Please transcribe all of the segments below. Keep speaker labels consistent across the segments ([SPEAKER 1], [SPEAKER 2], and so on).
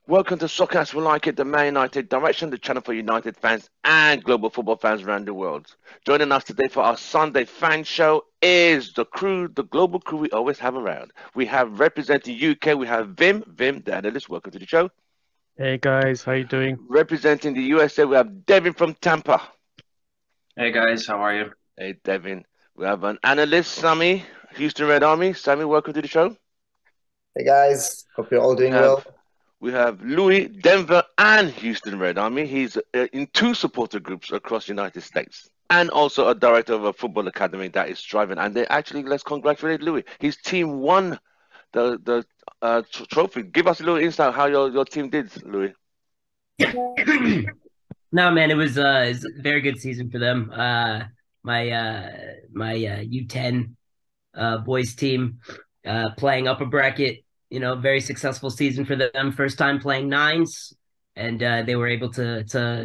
[SPEAKER 1] Welcome to Soccer As We Like It, the Man United Direction, the channel for United fans and global football fans around the world. Joining us today for our Sunday fan show is the crew, the global crew we always have around. We have representing UK, we have Vim, the analyst. Welcome to the show.
[SPEAKER 2] Hey guys, how you doing?
[SPEAKER 1] Representing the USA, we have Devin from Tampa.
[SPEAKER 3] Hey guys, how are you?
[SPEAKER 1] Hey, Devin. We have an analyst, Sammy, Houston Red Army. Sammy, welcome to the show.
[SPEAKER 4] Hey guys, hope you're all
[SPEAKER 1] We
[SPEAKER 4] doing well.
[SPEAKER 1] have We have Louis, Denver, and Houston Red Army. He's in two supporter groups across the United States, and also a director of a football academy that is striving. And they actually, let's congratulate Louis. His team won the trophy. Give us a little insight how your team did, Louis.
[SPEAKER 5] No, man, it was a very good season for them. My U10 boys team playing upper bracket, very successful season for them. First time playing nines, and they were able to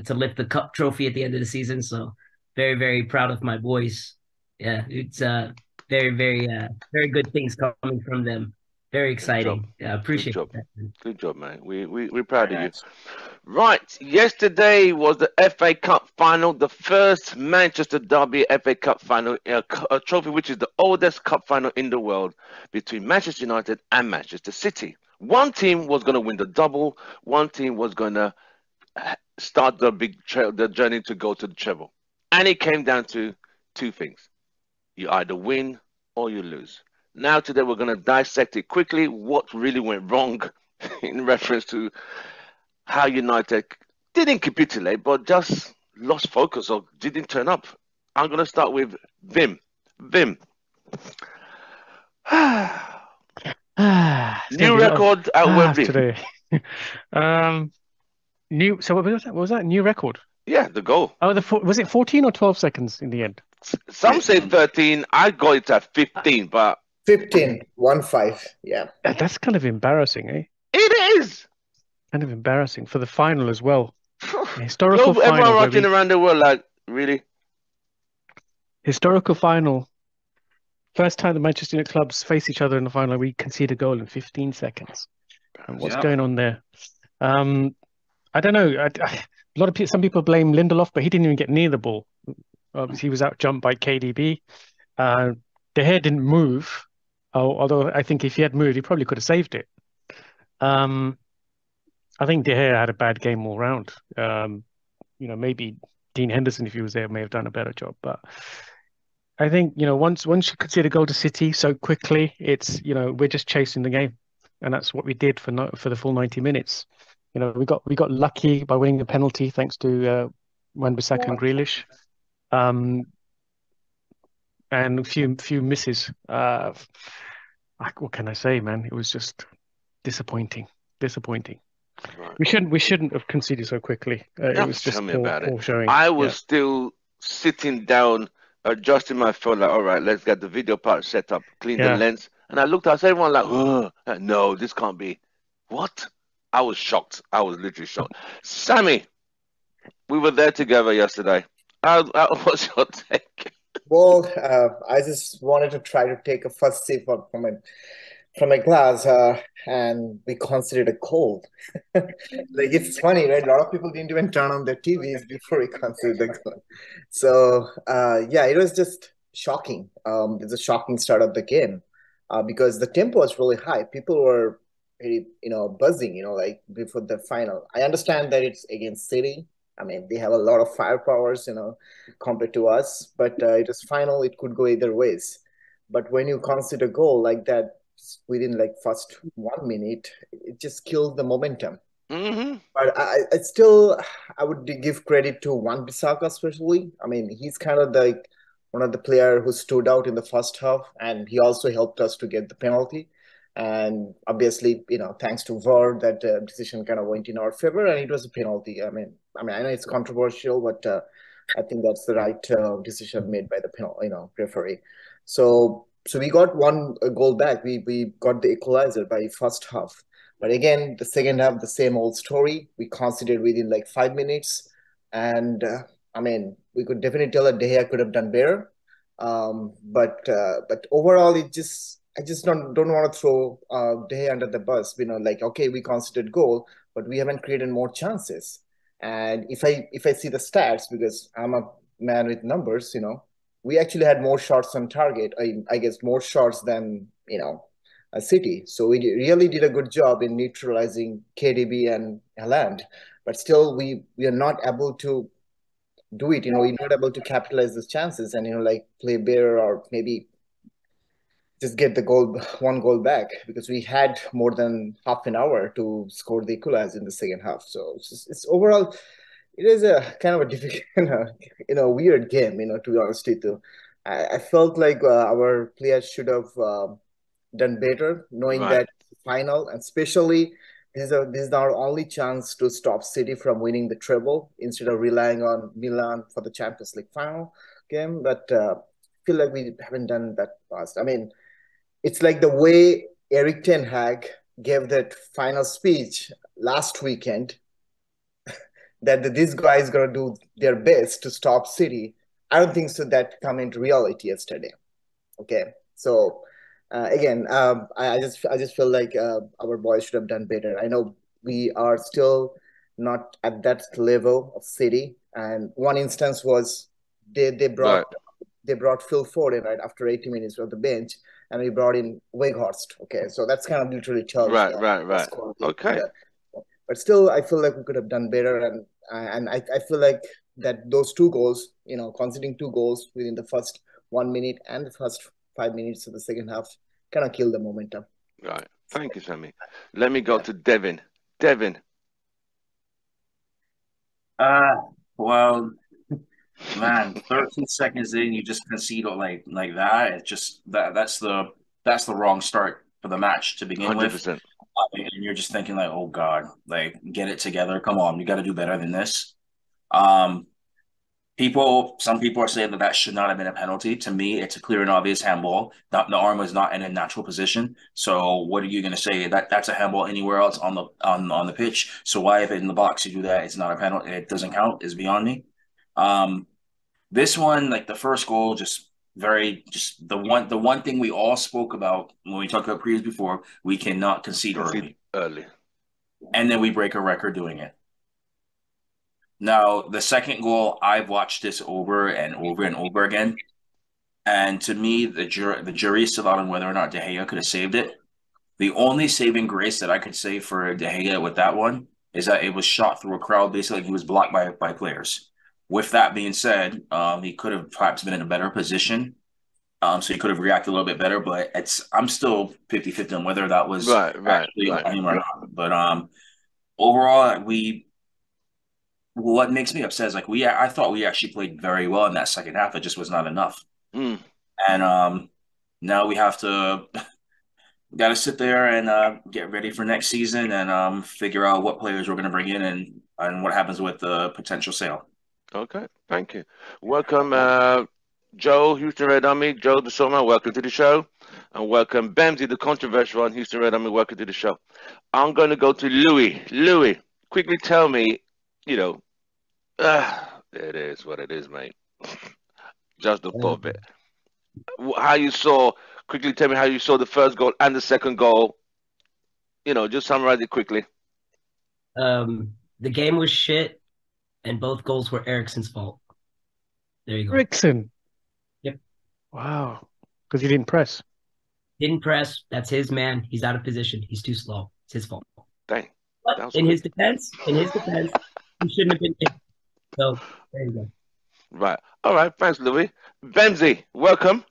[SPEAKER 5] lift the cup trophy at the end of the season. So very, very proud of my boys. Yeah, it's very good things coming from them. Very
[SPEAKER 1] Good job.
[SPEAKER 5] exciting. Yeah,
[SPEAKER 1] Good
[SPEAKER 5] appreciate
[SPEAKER 1] job.
[SPEAKER 5] that.
[SPEAKER 1] Good job, man. We're proud
[SPEAKER 3] Very
[SPEAKER 1] of you.
[SPEAKER 3] nice.
[SPEAKER 1] Right. Yesterday was the FA Cup final, the first Manchester Derby FA Cup final, a trophy which is the oldest cup final in the world between Manchester United and Manchester City. One team was going to win the double, one team was going to start the journey to go to the treble. And it came down to two things. You either win or you lose. Now, today, we're going to dissect it quickly, what really went wrong in reference to how United didn't capitulate, but just lost focus or didn't turn up. I'm going to start with Vim. Vim,
[SPEAKER 2] It's gonna
[SPEAKER 1] new
[SPEAKER 2] be a lot of
[SPEAKER 1] record at Wembley.
[SPEAKER 2] today. Um, So what was that? What was that? New record?
[SPEAKER 1] Yeah, the goal.
[SPEAKER 2] Oh, was it 14 or 12 seconds in the end?
[SPEAKER 1] Some say 13. I got it at 15, but
[SPEAKER 4] 15, 1-5. Yeah.
[SPEAKER 2] That's kind of embarrassing, eh?
[SPEAKER 1] it is.
[SPEAKER 2] Kind of embarrassing for the final as well. A historical
[SPEAKER 1] Everyone
[SPEAKER 2] final where
[SPEAKER 1] watching around the world like, really?
[SPEAKER 2] historical final. First time the Manchester United clubs face each other in the final, we concede a goal in 15 seconds. And what's
[SPEAKER 3] Yeah.
[SPEAKER 2] going on there? I don't know. Some people blame Lindelof, but he didn't even get near the ball. Obviously, he was out jumped by KDB. De Gea didn't move, although I think if he had moved, he probably could have saved it. Um, I think De Gea had a bad game all round. Maybe Dean Henderson, if he was there, may have done a better job. But I think, once you consider goal to City so quickly, it's, we're just chasing the game, and that's what we did for the full 90 minutes. We got lucky by winning the penalty thanks to Wan-Bissaka and Grealish, and a few misses. What can I say, man? It was just disappointing. Disappointing.
[SPEAKER 1] Right.
[SPEAKER 2] We shouldn't have conceded so quickly. It
[SPEAKER 1] Don't
[SPEAKER 2] was
[SPEAKER 1] tell
[SPEAKER 2] just
[SPEAKER 1] me about
[SPEAKER 2] poor
[SPEAKER 1] it.
[SPEAKER 2] showing.
[SPEAKER 1] I was
[SPEAKER 2] Yeah.
[SPEAKER 1] still sitting down, adjusting my phone, like, all right, let's get the video part set up, clean the
[SPEAKER 2] Yeah.
[SPEAKER 1] lens. And I looked at everyone like, no, this can't be. What? I was shocked. I was literally shocked. Sammy, we were there together yesterday. What's your take?
[SPEAKER 4] Well, I just wanted to try to take a first sip from a glass, and we considered a cold. Like it's funny, right? A lot of people didn't even turn on their TVs before we considered the goal. So, yeah, it was just shocking. It's a shocking start of the game, because the tempo was really high. People were very, buzzing, like before the final. I understand that it's against City. I mean, they have a lot of firepowers, compared to us, but it was final. It could go either ways. But when you consider goal like that within like first 1 minute, it just kills the momentum.
[SPEAKER 1] Mm-hmm.
[SPEAKER 4] But I would give credit to Wan-Bissaka especially. I mean, he's kind of like one of the player who stood out in the first half, and he also helped us to get the penalty. And obviously, thanks to VAR, that decision kind of went in our favor, and it was a penalty. I know it's controversial, but I think that's the right decision made by the referee. So we got one goal back. We got the equalizer by first half. But again, the second half, the same old story. We conceded within like 5 minutes, and we could definitely tell that De Gea could have done better. But overall, I just don't want to throw De Gea under the bus. Like, okay, we conceded goal, but we haven't created more chances. And if I see the stats, because I'm a man with numbers, we actually had more shots on target. I guess more shots than a City. So we really did a good job in neutralizing KDB and Haaland. But still, we are not able to do it. We're not able to capitalize those chances and like play better or maybe just get the one goal back, because we had more than half an hour to score the equalizer in the second half. So it's overall, it is a kind of a difficult, weird game, to be honest with you. I felt like our players should have done better, knowing
[SPEAKER 1] Right.
[SPEAKER 4] that final, and especially this is our only chance to stop City from winning the treble instead of relying on Milan for the Champions League final game. But I feel like we haven't done that fast. I mean, it's like the way Eric Ten Hag gave that final speech last weekend, that these guys gonna do their best to stop City. I don't think so that come into reality yesterday. Okay, so again, I just feel like our boys should have done better. I know we are still not at that level of City, and one instance was they brought Phil Foden right after 80 minutes on the bench, and we brought in Weghorst. Okay, so that's kind of literally tells
[SPEAKER 1] Right. Okay.
[SPEAKER 4] But still, I feel like we could have done better, and I feel like that those two goals, conceding two goals within the first 1 minute and the first 5 minutes of the second half, kind of killed the momentum.
[SPEAKER 1] Right. Thank you, Sammy. Let me go to Devin. Devin.
[SPEAKER 3] Well, man, 13 seconds in, you just concede like that. It's just that's the wrong start for the match to begin with.
[SPEAKER 1] 100%.
[SPEAKER 3] And you're just thinking like, oh God, like get it together. Come on, you got to do better than this. Some people are saying that should not have been a penalty. To me, it's a clear and obvious handball. The arm was not in a natural position. So what are you going to say? That's a handball anywhere else on the pitch. So why, if it's in the box, you do that? It's not a penalty. It doesn't count. Is beyond me. This one, like the first goal, just the one thing we all spoke about when we talked about previous before, we cannot concede early. And then we break a record doing it. Now, the second goal, I've watched this over and over and over again. And to me, the jury is still out on whether or not De Gea could have saved it. The only saving grace that I could say for De Gea with that one is that it was shot through a crowd, basically like he was blocked by players. With that being said, he could have perhaps been in a better position. So he could have reacted a little bit better, but I'm still 50-50 on whether that was actually on him or not. But overall, what makes me upset is I thought we actually played very well in that second half. It just was not enough. And now we have to got to sit there and get ready for next season and figure out what players we're going to bring in and what happens with the potential sale.
[SPEAKER 1] Okay, thank you. Welcome, Joe, Houston Red Army, Joe the Summer, welcome to the show. And welcome, Bamsy, the controversial one, Houston Red Army, welcome to the show. I'm going to go to Louis. Louis, quickly tell me, it is what it is, mate. Just the thought of it. Quickly tell me how you saw the first goal and the second goal. Just summarize it quickly.
[SPEAKER 5] The game was shit, and both goals were Eriksen's fault. There you go.
[SPEAKER 2] Eriksen.
[SPEAKER 5] Yep.
[SPEAKER 2] Wow. Because he didn't press.
[SPEAKER 5] Didn't press. That's his man. He's out of position. He's too slow. It's his fault.
[SPEAKER 1] Dang.
[SPEAKER 5] But in his defense, he shouldn't have been hit. So there you go.
[SPEAKER 1] Right. All right. Thanks, Louis. Bamsy, welcome.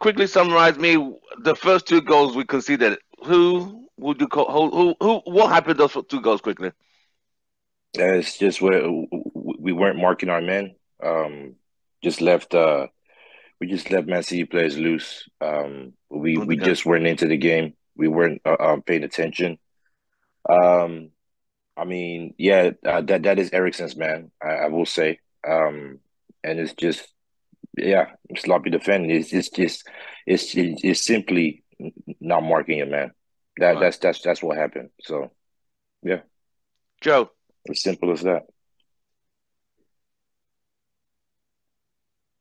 [SPEAKER 1] Quickly summarize me the first two goals we conceded. Who would you call? What happened those two goals quickly?
[SPEAKER 6] It's just where we weren't marking our men. Just left. We just left Man City players loose. We just weren't into the game. We weren't paying attention. I mean, yeah, that is Eriksen's man. I will say. And it's just, yeah, sloppy defending. It's simply not marking your man. That's what happened. So, yeah,
[SPEAKER 1] Joe,
[SPEAKER 6] as simple as that.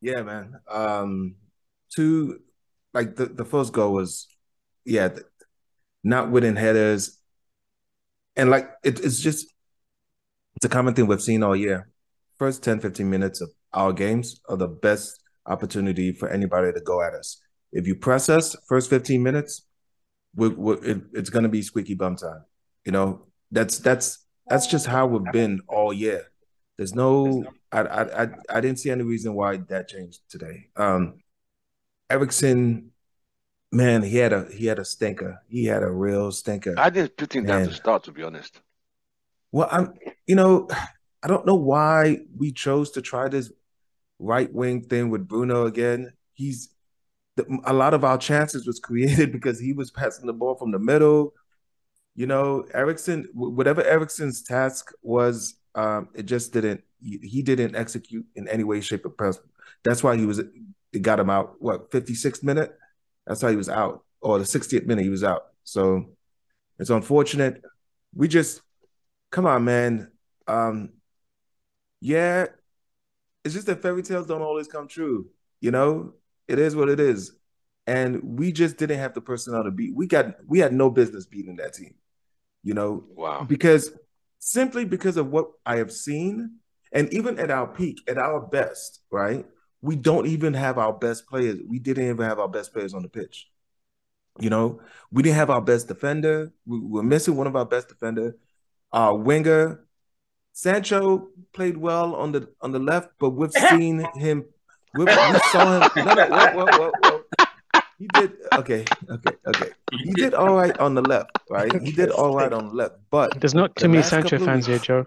[SPEAKER 7] Yeah, man. The first goal was, not winning headers. And like it's a common thing we've seen all year. First 10, 15 minutes of our games are the best opportunity for anybody to go at us. If you press us first 15 minutes, it's going to be squeaky bum time. You know, that's just how we've been all year. There's no, I didn't see any reason why that changed today. Eriksen, man, he had a stinker. He had a real stinker.
[SPEAKER 1] I didn't put him down to
[SPEAKER 7] Man.
[SPEAKER 1] start, to be honest.
[SPEAKER 7] Well, I don't know why we chose to try this right wing thing with Bruno again. A lot of our chances was created because he was passing the ball from the middle. You know, Eriksen, whatever Eriksen's task was, it just didn't. He didn't execute in any way, shape, or form. That's why it got him out. What, 56th minute? That's how he was out, or the 60th minute he was out. So it's unfortunate. We just come on, man. Yeah, it's just that fairy tales don't always come true. You know, it is what it is, and we just didn't have the personnel to beat. We had no business beating that team. You know,
[SPEAKER 1] Wow.
[SPEAKER 7] Simply because of what I have seen, and even at our peak, at our best, right? We don't even have our best players. We didn't even have our best players on the pitch. You know, we didn't have our best defender. We were missing one of our best defender. Our winger, Sancho, played well on the left, but we've seen him. We saw him. No, whoa. He did okay. He did all right on the left, right? He did all right on the left, but
[SPEAKER 2] There's not too many Sancho fans here, Joe.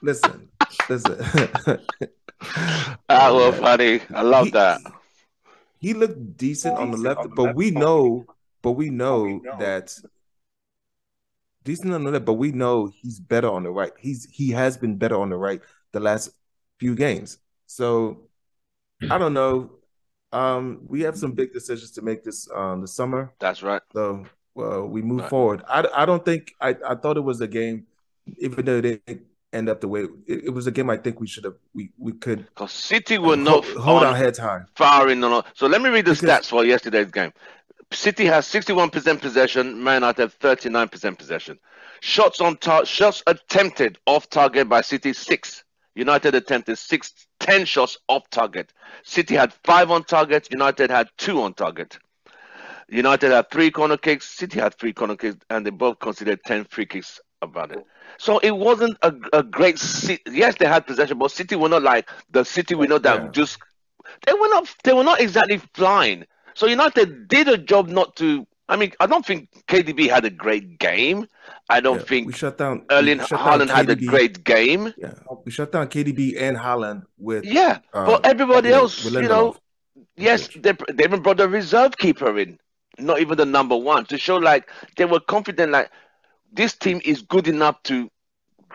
[SPEAKER 7] Listen.
[SPEAKER 1] Well, funny. I love that.
[SPEAKER 7] He looked decent on the left, but we know that decent on the left, but we know he's better on the right. He has been better on the right the last few games. So I don't know. We have some big decisions to make this summer.
[SPEAKER 1] That's right.
[SPEAKER 7] So we move forward. I don't think I thought it was a game, even though they end up the way it was a game. I think we could
[SPEAKER 1] because City were not
[SPEAKER 7] hold our heads high.
[SPEAKER 1] Firing on. So let me read the stats for yesterday's game. City has 61% possession. Man United 39% possession. Shots attempted off target by City 6. United attempted 10 shots off target. City had 5 on target. United had 2 on target. United had 3 corner kicks. City had 3 corner kicks, and they both considered 10 free kicks about it. So it wasn't a great. Yes, they had possession, but City were not like the City we know that just. They were not exactly flying. So United did a job not to. I mean, I don't think KDB had a great game. I don't think
[SPEAKER 7] we shut down.
[SPEAKER 1] Erling Haaland had a great game.
[SPEAKER 7] Yeah, we shut down KDB and Haaland with.
[SPEAKER 1] Yeah, but everybody else, yes, they even brought a reserve keeper in, not even the number 1, to show like they were confident, like this team is good enough to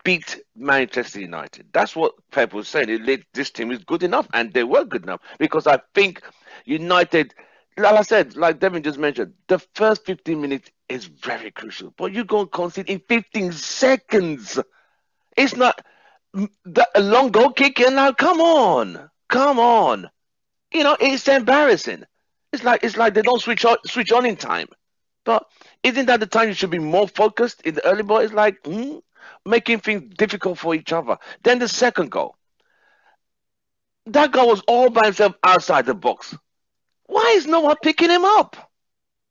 [SPEAKER 1] beat Manchester United. That's what Pep was saying. This team is good enough, and they were good enough because I think United. Like I said, like Devin just mentioned, the first 15 minutes is very crucial. But you're going to concede in 15 seconds. It's not a long goal kick. And now, come on. You know, it's embarrassing. It's like they don't switch on in time. But isn't that the time you should be more focused in the early ball? It's like making things difficult for each other. Then the second goal. That guy was all by himself outside the box. Why is no one picking him up?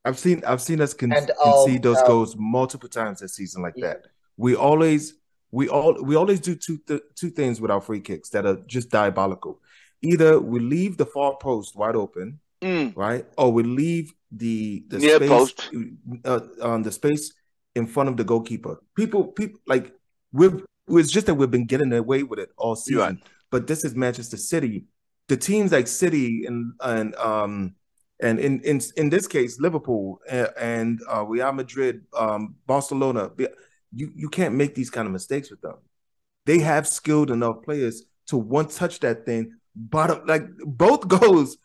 [SPEAKER 7] I've seen us concede those goals multiple times this season like that. We always do two things with our free kicks that are just diabolical. Either we leave the far post wide open, right, or we leave the
[SPEAKER 1] near
[SPEAKER 7] space
[SPEAKER 1] post
[SPEAKER 7] on the space in front of the goalkeeper. People like it's just that we've been getting away with it all season.
[SPEAKER 1] Right.
[SPEAKER 7] But this is Manchester City. The teams like City and in this case Liverpool and Real Madrid, Barcelona, you can't make these kind of mistakes with them. They have skilled enough players to one touch that thing bottom, like both goals,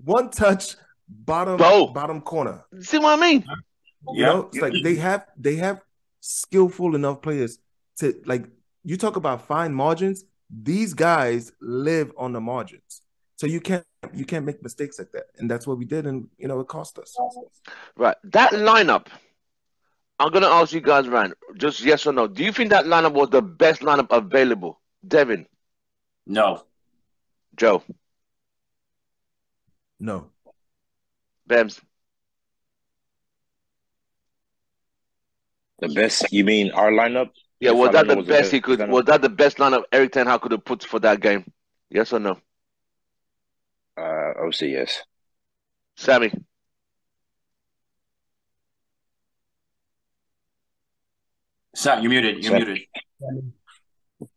[SPEAKER 7] one touch bottom corner.
[SPEAKER 1] See what I mean?
[SPEAKER 7] You know, it's like they have skillful enough players to, like, you talk about fine margins. These guys live on the margins. So you can't make mistakes like that. And that's what we did, and it cost us.
[SPEAKER 1] Right. That lineup, I'm gonna ask you guys, Ryan, just yes or no. Do you think that lineup was the best lineup available? Devin,
[SPEAKER 3] No.
[SPEAKER 1] Joe,
[SPEAKER 7] No.
[SPEAKER 1] Bems.
[SPEAKER 6] The best, you mean our lineup?
[SPEAKER 1] Yeah,
[SPEAKER 6] If
[SPEAKER 1] was
[SPEAKER 6] our
[SPEAKER 1] that
[SPEAKER 6] lineup
[SPEAKER 1] the
[SPEAKER 6] was
[SPEAKER 1] best he could?
[SPEAKER 6] lineup?
[SPEAKER 1] Was that the best lineup Eric Ten Hag could have put for that game? Yes or no?
[SPEAKER 6] I would say yes.
[SPEAKER 1] Sammy,
[SPEAKER 3] Sam, you're muted. You're
[SPEAKER 6] Sam,
[SPEAKER 3] muted.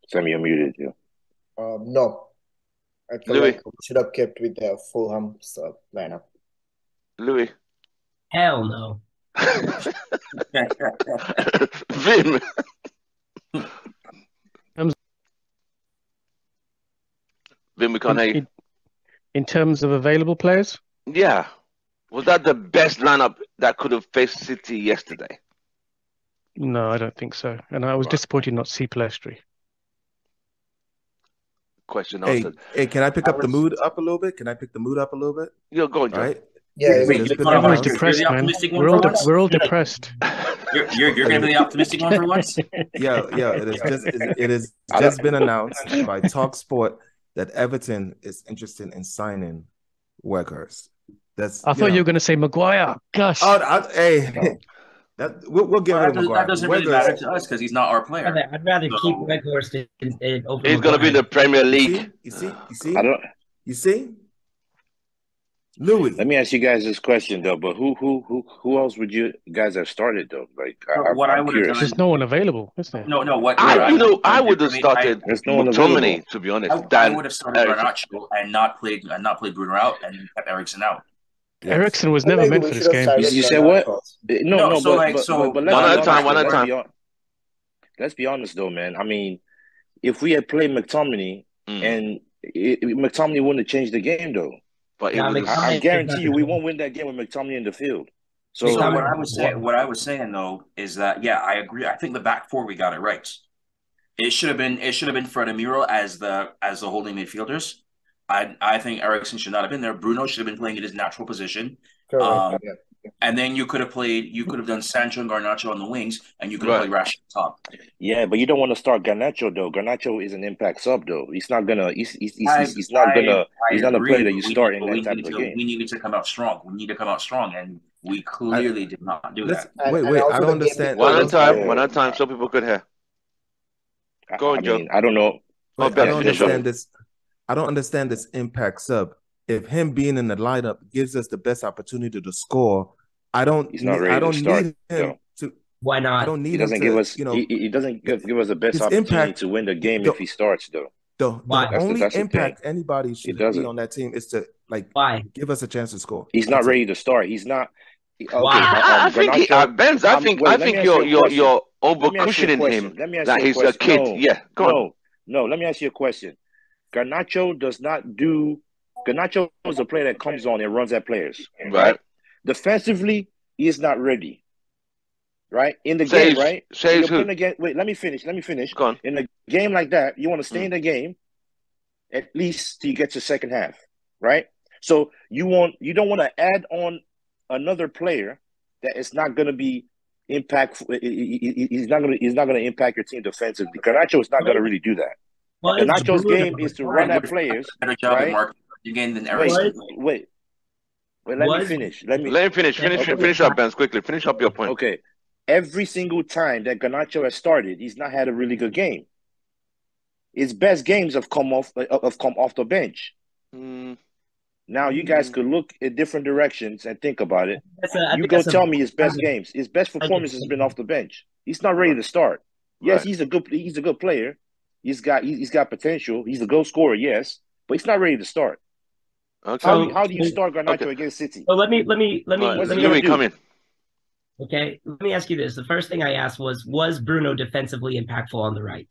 [SPEAKER 6] Sammy, you're muted. Yeah.
[SPEAKER 4] No, I feel
[SPEAKER 1] Louis,
[SPEAKER 4] like we should have kept with the Fulham's lineup.
[SPEAKER 1] Louis,
[SPEAKER 5] Hell no.
[SPEAKER 1] Vim. Vim, we can't hear you.
[SPEAKER 2] In terms of available players,
[SPEAKER 1] Yeah, was that the best lineup that could have faced City yesterday?
[SPEAKER 2] no, I don't think so. And I was
[SPEAKER 1] Right.
[SPEAKER 2] disappointed not to see Palestri.
[SPEAKER 1] Question
[SPEAKER 7] Hey,
[SPEAKER 1] answered.
[SPEAKER 7] hey, can I pick
[SPEAKER 3] I
[SPEAKER 7] up the
[SPEAKER 3] was-
[SPEAKER 7] mood up a little bit? Can I pick the mood up a little bit?
[SPEAKER 1] You're going, Joe.
[SPEAKER 7] Right?
[SPEAKER 4] Yeah,
[SPEAKER 7] It's
[SPEAKER 3] Wait,
[SPEAKER 7] just
[SPEAKER 3] you're
[SPEAKER 7] been
[SPEAKER 3] not
[SPEAKER 2] Everyone's
[SPEAKER 7] announced.
[SPEAKER 2] depressed,
[SPEAKER 3] the
[SPEAKER 2] man.
[SPEAKER 3] optimistic one
[SPEAKER 2] We're
[SPEAKER 3] for
[SPEAKER 2] all
[SPEAKER 3] once?
[SPEAKER 2] we're all depressed.
[SPEAKER 3] You're gonna be the optimistic one for once?
[SPEAKER 7] Yeah, it is just been announced by TalkSport that Everton is interested in signing Weghorst. That's
[SPEAKER 2] I thought you were going to say Maguire. Gosh,
[SPEAKER 7] hey, we'll give
[SPEAKER 3] Well,
[SPEAKER 7] it a Maguire.
[SPEAKER 3] that doesn't really
[SPEAKER 7] Weghorst-
[SPEAKER 3] matter to us because he's not our player.
[SPEAKER 5] I'd rather keep
[SPEAKER 3] So-
[SPEAKER 5] Weghorst over
[SPEAKER 1] He's gonna be in the
[SPEAKER 5] Maguire.
[SPEAKER 1] Premier
[SPEAKER 7] You
[SPEAKER 1] League.
[SPEAKER 7] see,
[SPEAKER 6] I don't.
[SPEAKER 7] you see, Louis.
[SPEAKER 6] Let me ask you guys this question though. But who else would you guys have started though? Like,
[SPEAKER 3] What I
[SPEAKER 6] I'm
[SPEAKER 3] would have
[SPEAKER 6] curious.
[SPEAKER 3] done.
[SPEAKER 2] there's no one available, is there?
[SPEAKER 3] No. What
[SPEAKER 1] I would have
[SPEAKER 3] differently,
[SPEAKER 1] started
[SPEAKER 6] There's no one
[SPEAKER 1] McTominay,
[SPEAKER 6] available.
[SPEAKER 1] to be honest.
[SPEAKER 3] I
[SPEAKER 1] than
[SPEAKER 3] would have started
[SPEAKER 1] Eriksen.
[SPEAKER 3] Garnacho and not played Bruno out and kept Eriksen out.
[SPEAKER 7] Yes.
[SPEAKER 2] Ericsson was
[SPEAKER 4] I
[SPEAKER 2] never
[SPEAKER 4] think
[SPEAKER 2] meant
[SPEAKER 4] we
[SPEAKER 2] for this
[SPEAKER 4] should have
[SPEAKER 2] game.
[SPEAKER 4] started
[SPEAKER 6] You said what?
[SPEAKER 4] Garnacho.
[SPEAKER 3] No, so
[SPEAKER 6] but,
[SPEAKER 3] like-
[SPEAKER 6] but,
[SPEAKER 3] so-
[SPEAKER 6] but let's
[SPEAKER 1] One
[SPEAKER 6] be
[SPEAKER 1] at a time,
[SPEAKER 6] honest,
[SPEAKER 1] one
[SPEAKER 6] though.
[SPEAKER 1] at a time.
[SPEAKER 6] Let's be honest though, man. I mean, if we had played McTominay and McTominay wouldn't have changed the game though.
[SPEAKER 1] But it
[SPEAKER 5] Yeah,
[SPEAKER 1] was
[SPEAKER 5] McTominay-
[SPEAKER 6] I guarantee you, we won't win that game with McTominay in the field. So
[SPEAKER 3] So
[SPEAKER 5] McTominay-
[SPEAKER 3] what I was saying though is that I agree. I think the back four we got it right. It should have been Fred and Muro as the holding midfielders. I think Eriksen should not have been there. Bruno should have been playing in his natural position.
[SPEAKER 4] Correct. Yeah.
[SPEAKER 3] And then you could have done Sancho and Garnacho on the wings, and you could have
[SPEAKER 1] Right.
[SPEAKER 3] played Rashford top.
[SPEAKER 6] yeah, but you don't want to start Garnacho though. Garnacho is an impact sub though. He's not gonna. He's
[SPEAKER 3] I
[SPEAKER 6] not gonna. He's not a
[SPEAKER 3] agree,
[SPEAKER 6] player that you
[SPEAKER 3] but
[SPEAKER 6] start in
[SPEAKER 3] we
[SPEAKER 6] that type
[SPEAKER 3] needed
[SPEAKER 6] of
[SPEAKER 3] to-
[SPEAKER 6] game.
[SPEAKER 3] We needed to come out strong. We need to come out strong, and we clearly did not do that.
[SPEAKER 4] And-
[SPEAKER 7] Wait,
[SPEAKER 4] and
[SPEAKER 7] wait.
[SPEAKER 4] also
[SPEAKER 7] I
[SPEAKER 4] the
[SPEAKER 7] don't
[SPEAKER 4] game
[SPEAKER 7] understand.
[SPEAKER 1] one at a
[SPEAKER 4] before-
[SPEAKER 1] time,
[SPEAKER 6] Yeah.
[SPEAKER 1] one at a time, so people could hear. Go on,
[SPEAKER 6] I
[SPEAKER 1] Joe.
[SPEAKER 6] mean, I don't know.
[SPEAKER 1] Oh,
[SPEAKER 7] I
[SPEAKER 1] Ben,
[SPEAKER 7] don't
[SPEAKER 1] finish up.
[SPEAKER 7] understand this. I don't understand this impact sub. If him being in the lineup gives us the best opportunity to score, I don't.
[SPEAKER 6] He's not ready
[SPEAKER 7] I
[SPEAKER 6] to
[SPEAKER 7] don't
[SPEAKER 6] start,
[SPEAKER 7] need him
[SPEAKER 6] though.
[SPEAKER 7] to.
[SPEAKER 5] Why
[SPEAKER 7] I
[SPEAKER 5] not?
[SPEAKER 7] don't need
[SPEAKER 6] He
[SPEAKER 7] him
[SPEAKER 6] doesn't
[SPEAKER 7] to.
[SPEAKER 6] give us.
[SPEAKER 7] You know,
[SPEAKER 6] He doesn't give us the best
[SPEAKER 7] his
[SPEAKER 6] opportunity
[SPEAKER 7] impact-
[SPEAKER 6] to win the game
[SPEAKER 7] the-
[SPEAKER 6] if he starts though.
[SPEAKER 7] the
[SPEAKER 5] Why?
[SPEAKER 7] only
[SPEAKER 6] That's the
[SPEAKER 7] impact anybody should be
[SPEAKER 6] doesn't.
[SPEAKER 7] on that team is to
[SPEAKER 5] Why?
[SPEAKER 7] give us a chance to score.
[SPEAKER 6] He's not
[SPEAKER 7] That's it.
[SPEAKER 6] ready to start. He's not. Okay,
[SPEAKER 5] Wow.
[SPEAKER 1] I think
[SPEAKER 6] Garnacho-
[SPEAKER 1] Benz. I think
[SPEAKER 6] let me ask you a
[SPEAKER 1] you're
[SPEAKER 6] question.
[SPEAKER 1] you're
[SPEAKER 6] Let
[SPEAKER 1] over
[SPEAKER 6] me ask you a
[SPEAKER 1] cushioning
[SPEAKER 6] question.
[SPEAKER 1] him
[SPEAKER 6] Let me ask
[SPEAKER 1] that
[SPEAKER 6] you a
[SPEAKER 1] he's a
[SPEAKER 6] question.
[SPEAKER 1] kid.
[SPEAKER 6] No,
[SPEAKER 1] Yeah, go on.
[SPEAKER 6] No, let me ask you a question. Garnacho does not do. Garnacho is a player that comes on and runs at players.
[SPEAKER 1] Right.
[SPEAKER 6] Defensively, he is not ready. Right in the
[SPEAKER 1] Says-
[SPEAKER 6] game, right?
[SPEAKER 1] says
[SPEAKER 6] You're
[SPEAKER 1] who?
[SPEAKER 6] playing again. Wait, let me finish.
[SPEAKER 1] Go on.
[SPEAKER 6] In a game like that, you want to stay in the game at least till you get to second half, right? So you don't want to add on another player that is not going to be impactful. He's not going to impact your team defensively. Garnacho is not going to really do that.
[SPEAKER 5] Well, it's
[SPEAKER 6] Garnacho's
[SPEAKER 5] Bruno.
[SPEAKER 6] game is to run at players.
[SPEAKER 3] Better job
[SPEAKER 6] Right?
[SPEAKER 3] at marking again than
[SPEAKER 6] Wait,
[SPEAKER 3] Eriksen.
[SPEAKER 6] wait. Let me
[SPEAKER 5] Was-
[SPEAKER 6] finish. Let me.
[SPEAKER 1] Let him finish. Finish up, Benz, quickly. Finish up your point.
[SPEAKER 6] Okay. Every single time that Garnacho has started, he's not had a really good game. His best games have come off the bench.
[SPEAKER 1] Mm,
[SPEAKER 6] Now you guys could look in different directions and think about it.
[SPEAKER 5] I
[SPEAKER 6] You
[SPEAKER 5] think
[SPEAKER 6] go
[SPEAKER 5] that's a-
[SPEAKER 6] tell me his best games. His best performance has been off the bench. He's not ready to start. Yes,
[SPEAKER 1] Right.
[SPEAKER 6] he's a good player. He's got potential. He's a goal scorer, yes, but he's not ready to start.
[SPEAKER 1] okay.
[SPEAKER 6] How do you start Garnacho
[SPEAKER 1] Okay.
[SPEAKER 6] against City?
[SPEAKER 5] So let me
[SPEAKER 1] Right.
[SPEAKER 6] what's
[SPEAKER 5] let
[SPEAKER 6] he
[SPEAKER 5] me
[SPEAKER 1] Louis,
[SPEAKER 6] do?
[SPEAKER 1] come in.
[SPEAKER 5] okay. Let me ask you this. The first thing I asked was Bruno defensively impactful on the right?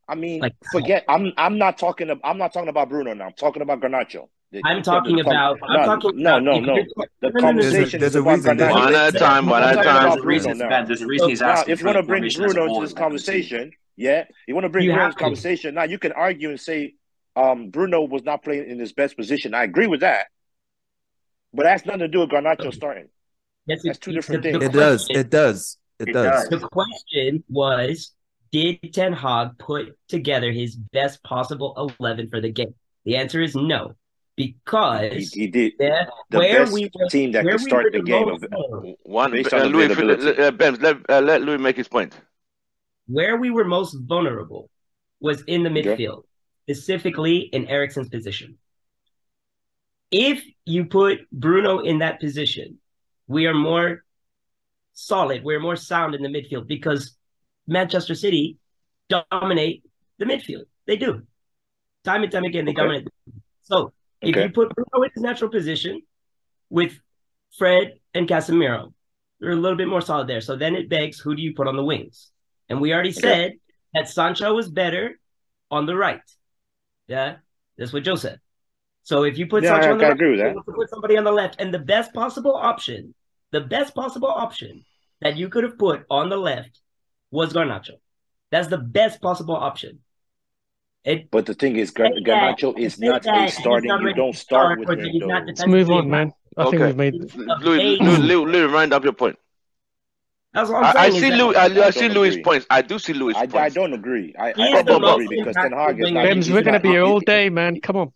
[SPEAKER 6] I mean,
[SPEAKER 5] Like-
[SPEAKER 6] forget. I'm not talking about Bruno now. I'm talking about Garnacho.
[SPEAKER 5] I'm talking about.
[SPEAKER 6] No. The conversation
[SPEAKER 7] There's
[SPEAKER 6] is
[SPEAKER 7] a
[SPEAKER 6] about
[SPEAKER 7] reason.
[SPEAKER 6] Garnacho.
[SPEAKER 1] One at a time, one at a
[SPEAKER 6] I'm talking
[SPEAKER 1] time.
[SPEAKER 6] about
[SPEAKER 3] There's a reason,
[SPEAKER 6] Bruno now.
[SPEAKER 3] Ben, there's a reason he's
[SPEAKER 6] Now,
[SPEAKER 3] asking
[SPEAKER 6] if you
[SPEAKER 3] for
[SPEAKER 6] want to
[SPEAKER 3] the
[SPEAKER 6] bring
[SPEAKER 3] formation as a
[SPEAKER 6] Bruno
[SPEAKER 3] whole
[SPEAKER 6] into this
[SPEAKER 3] in that position.
[SPEAKER 6] conversation, yeah, you want to bring
[SPEAKER 5] You
[SPEAKER 6] Bruno
[SPEAKER 5] have
[SPEAKER 6] into
[SPEAKER 5] to.
[SPEAKER 6] conversation. Now you can argue and say Bruno was not playing in his best position. I agree with that, but that's nothing to do with Garnacho starting.
[SPEAKER 5] Yes,
[SPEAKER 6] That's two different things.
[SPEAKER 7] It does. It does. It
[SPEAKER 3] It
[SPEAKER 7] does.
[SPEAKER 3] does.
[SPEAKER 5] The question was, did Ten Hag put together his best possible 11 for the game? The answer is no, because
[SPEAKER 6] He did
[SPEAKER 5] the
[SPEAKER 6] best
[SPEAKER 5] we were
[SPEAKER 6] team that
[SPEAKER 5] where
[SPEAKER 6] could
[SPEAKER 5] we
[SPEAKER 6] start
[SPEAKER 5] were
[SPEAKER 6] the
[SPEAKER 5] the
[SPEAKER 6] game
[SPEAKER 5] most
[SPEAKER 6] of
[SPEAKER 5] vulnerable,
[SPEAKER 1] One,
[SPEAKER 6] based on
[SPEAKER 1] Louis,
[SPEAKER 6] availability.
[SPEAKER 1] Ben, let Louis make his point.
[SPEAKER 5] where we were most vulnerable was in the
[SPEAKER 6] Okay.
[SPEAKER 5] midfield, specifically in Eriksen's position. If you put Bruno in that position, we are more solid, we're more sound in the midfield because Manchester City dominate the midfield. They do. Time and time again, they
[SPEAKER 6] Okay.
[SPEAKER 5] dominate. So if
[SPEAKER 6] Okay.
[SPEAKER 5] you put Bruno in his natural position with Fred and Casemiro, they're a little bit more solid there. So then it begs, who do you put on the wings? And we already said that Sancho was better on the right. Yeah, that's what Joe said. So if you put
[SPEAKER 6] Yeah,
[SPEAKER 5] Sancho on the
[SPEAKER 6] I
[SPEAKER 5] right,
[SPEAKER 6] agree with
[SPEAKER 5] you
[SPEAKER 6] that.
[SPEAKER 5] have to put somebody on the left. And the best possible option that you could have put on the left was Garnacho. That's the best possible option.
[SPEAKER 6] But the thing is, Garnacho is not a starting. You don't start with him, though.
[SPEAKER 2] Let's move on, man. I think
[SPEAKER 1] Okay.
[SPEAKER 2] we've made.
[SPEAKER 1] Louis, round up your point.
[SPEAKER 5] That's what I'm saying.
[SPEAKER 1] I see Louis. I see
[SPEAKER 6] don't
[SPEAKER 1] Louis'
[SPEAKER 6] agree.
[SPEAKER 1] points. I do see Louis'
[SPEAKER 6] I
[SPEAKER 1] points.
[SPEAKER 6] don't agree. I
[SPEAKER 5] He is the
[SPEAKER 6] don't
[SPEAKER 5] most
[SPEAKER 6] agree because Ten Hag is
[SPEAKER 5] impactful
[SPEAKER 6] not.
[SPEAKER 5] winger.
[SPEAKER 2] Bems, we're going to be here all day, man. Come on.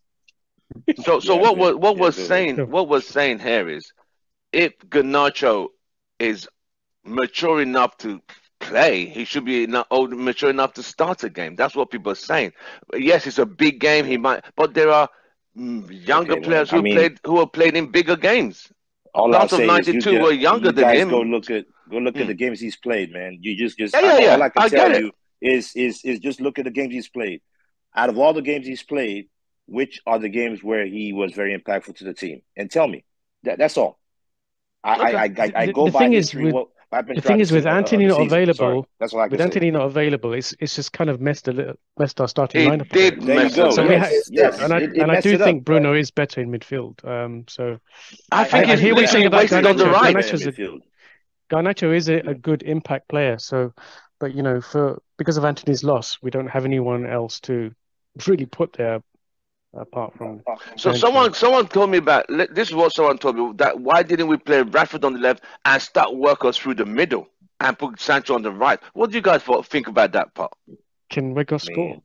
[SPEAKER 1] So
[SPEAKER 6] Yeah,
[SPEAKER 1] what
[SPEAKER 6] good.
[SPEAKER 1] what
[SPEAKER 6] Yeah,
[SPEAKER 1] was
[SPEAKER 6] good.
[SPEAKER 1] saying
[SPEAKER 2] Sure.
[SPEAKER 1] what was saying here is, if Garnacho is mature enough to play, he should be mature enough to start a game. That's what people are saying. Yes, it's a big game. He might, but there are younger
[SPEAKER 6] Okay,
[SPEAKER 1] players
[SPEAKER 6] man.
[SPEAKER 1] who have played in bigger games.
[SPEAKER 6] All I'll
[SPEAKER 1] Class of
[SPEAKER 6] say is
[SPEAKER 1] '92 were younger
[SPEAKER 6] you
[SPEAKER 1] than
[SPEAKER 6] guys
[SPEAKER 1] him.
[SPEAKER 6] go look at the games he's played, man. You just
[SPEAKER 1] Yeah.
[SPEAKER 6] all I can
[SPEAKER 1] I
[SPEAKER 6] tell
[SPEAKER 1] get it.
[SPEAKER 6] you is just look at the games he's played. Out of all the games he's played, which are the games where he was very impactful to the team? And tell me. That's all. I go
[SPEAKER 2] The
[SPEAKER 6] by
[SPEAKER 2] thing is
[SPEAKER 6] history.
[SPEAKER 2] with
[SPEAKER 6] What happened
[SPEAKER 2] the
[SPEAKER 6] throughout
[SPEAKER 2] thing is with
[SPEAKER 6] of
[SPEAKER 2] Anthony
[SPEAKER 6] the
[SPEAKER 2] not
[SPEAKER 6] season. Sorry.
[SPEAKER 2] available.
[SPEAKER 6] That's all I can
[SPEAKER 2] With
[SPEAKER 6] say.
[SPEAKER 2] Anthony not available, it's just kind of messed our starting
[SPEAKER 1] It
[SPEAKER 2] lineup. a
[SPEAKER 1] did
[SPEAKER 2] bit.
[SPEAKER 6] There you
[SPEAKER 1] mess
[SPEAKER 6] go.
[SPEAKER 1] up.
[SPEAKER 2] So we
[SPEAKER 1] there.
[SPEAKER 2] had,
[SPEAKER 6] Yes.
[SPEAKER 2] and
[SPEAKER 6] It
[SPEAKER 2] I
[SPEAKER 6] messed
[SPEAKER 2] do
[SPEAKER 6] it
[SPEAKER 2] think
[SPEAKER 6] up.
[SPEAKER 2] Bruno is better in midfield. So
[SPEAKER 1] I think
[SPEAKER 2] I
[SPEAKER 1] he's
[SPEAKER 2] hear what you're saying
[SPEAKER 1] literally
[SPEAKER 2] about
[SPEAKER 1] wasted on the
[SPEAKER 2] Garnacho.
[SPEAKER 1] right.
[SPEAKER 6] Midfield.
[SPEAKER 2] Garnacho is a good impact player. So, but because of Anthony's loss, we don't have anyone else to really put there apart from
[SPEAKER 1] So
[SPEAKER 2] Sancho.
[SPEAKER 1] someone told me about this is what someone told me, that why didn't we play Rashford on the left and start workers through the middle and put Sancho on the right? What do you guys think about that part?
[SPEAKER 2] Can Weghorst score?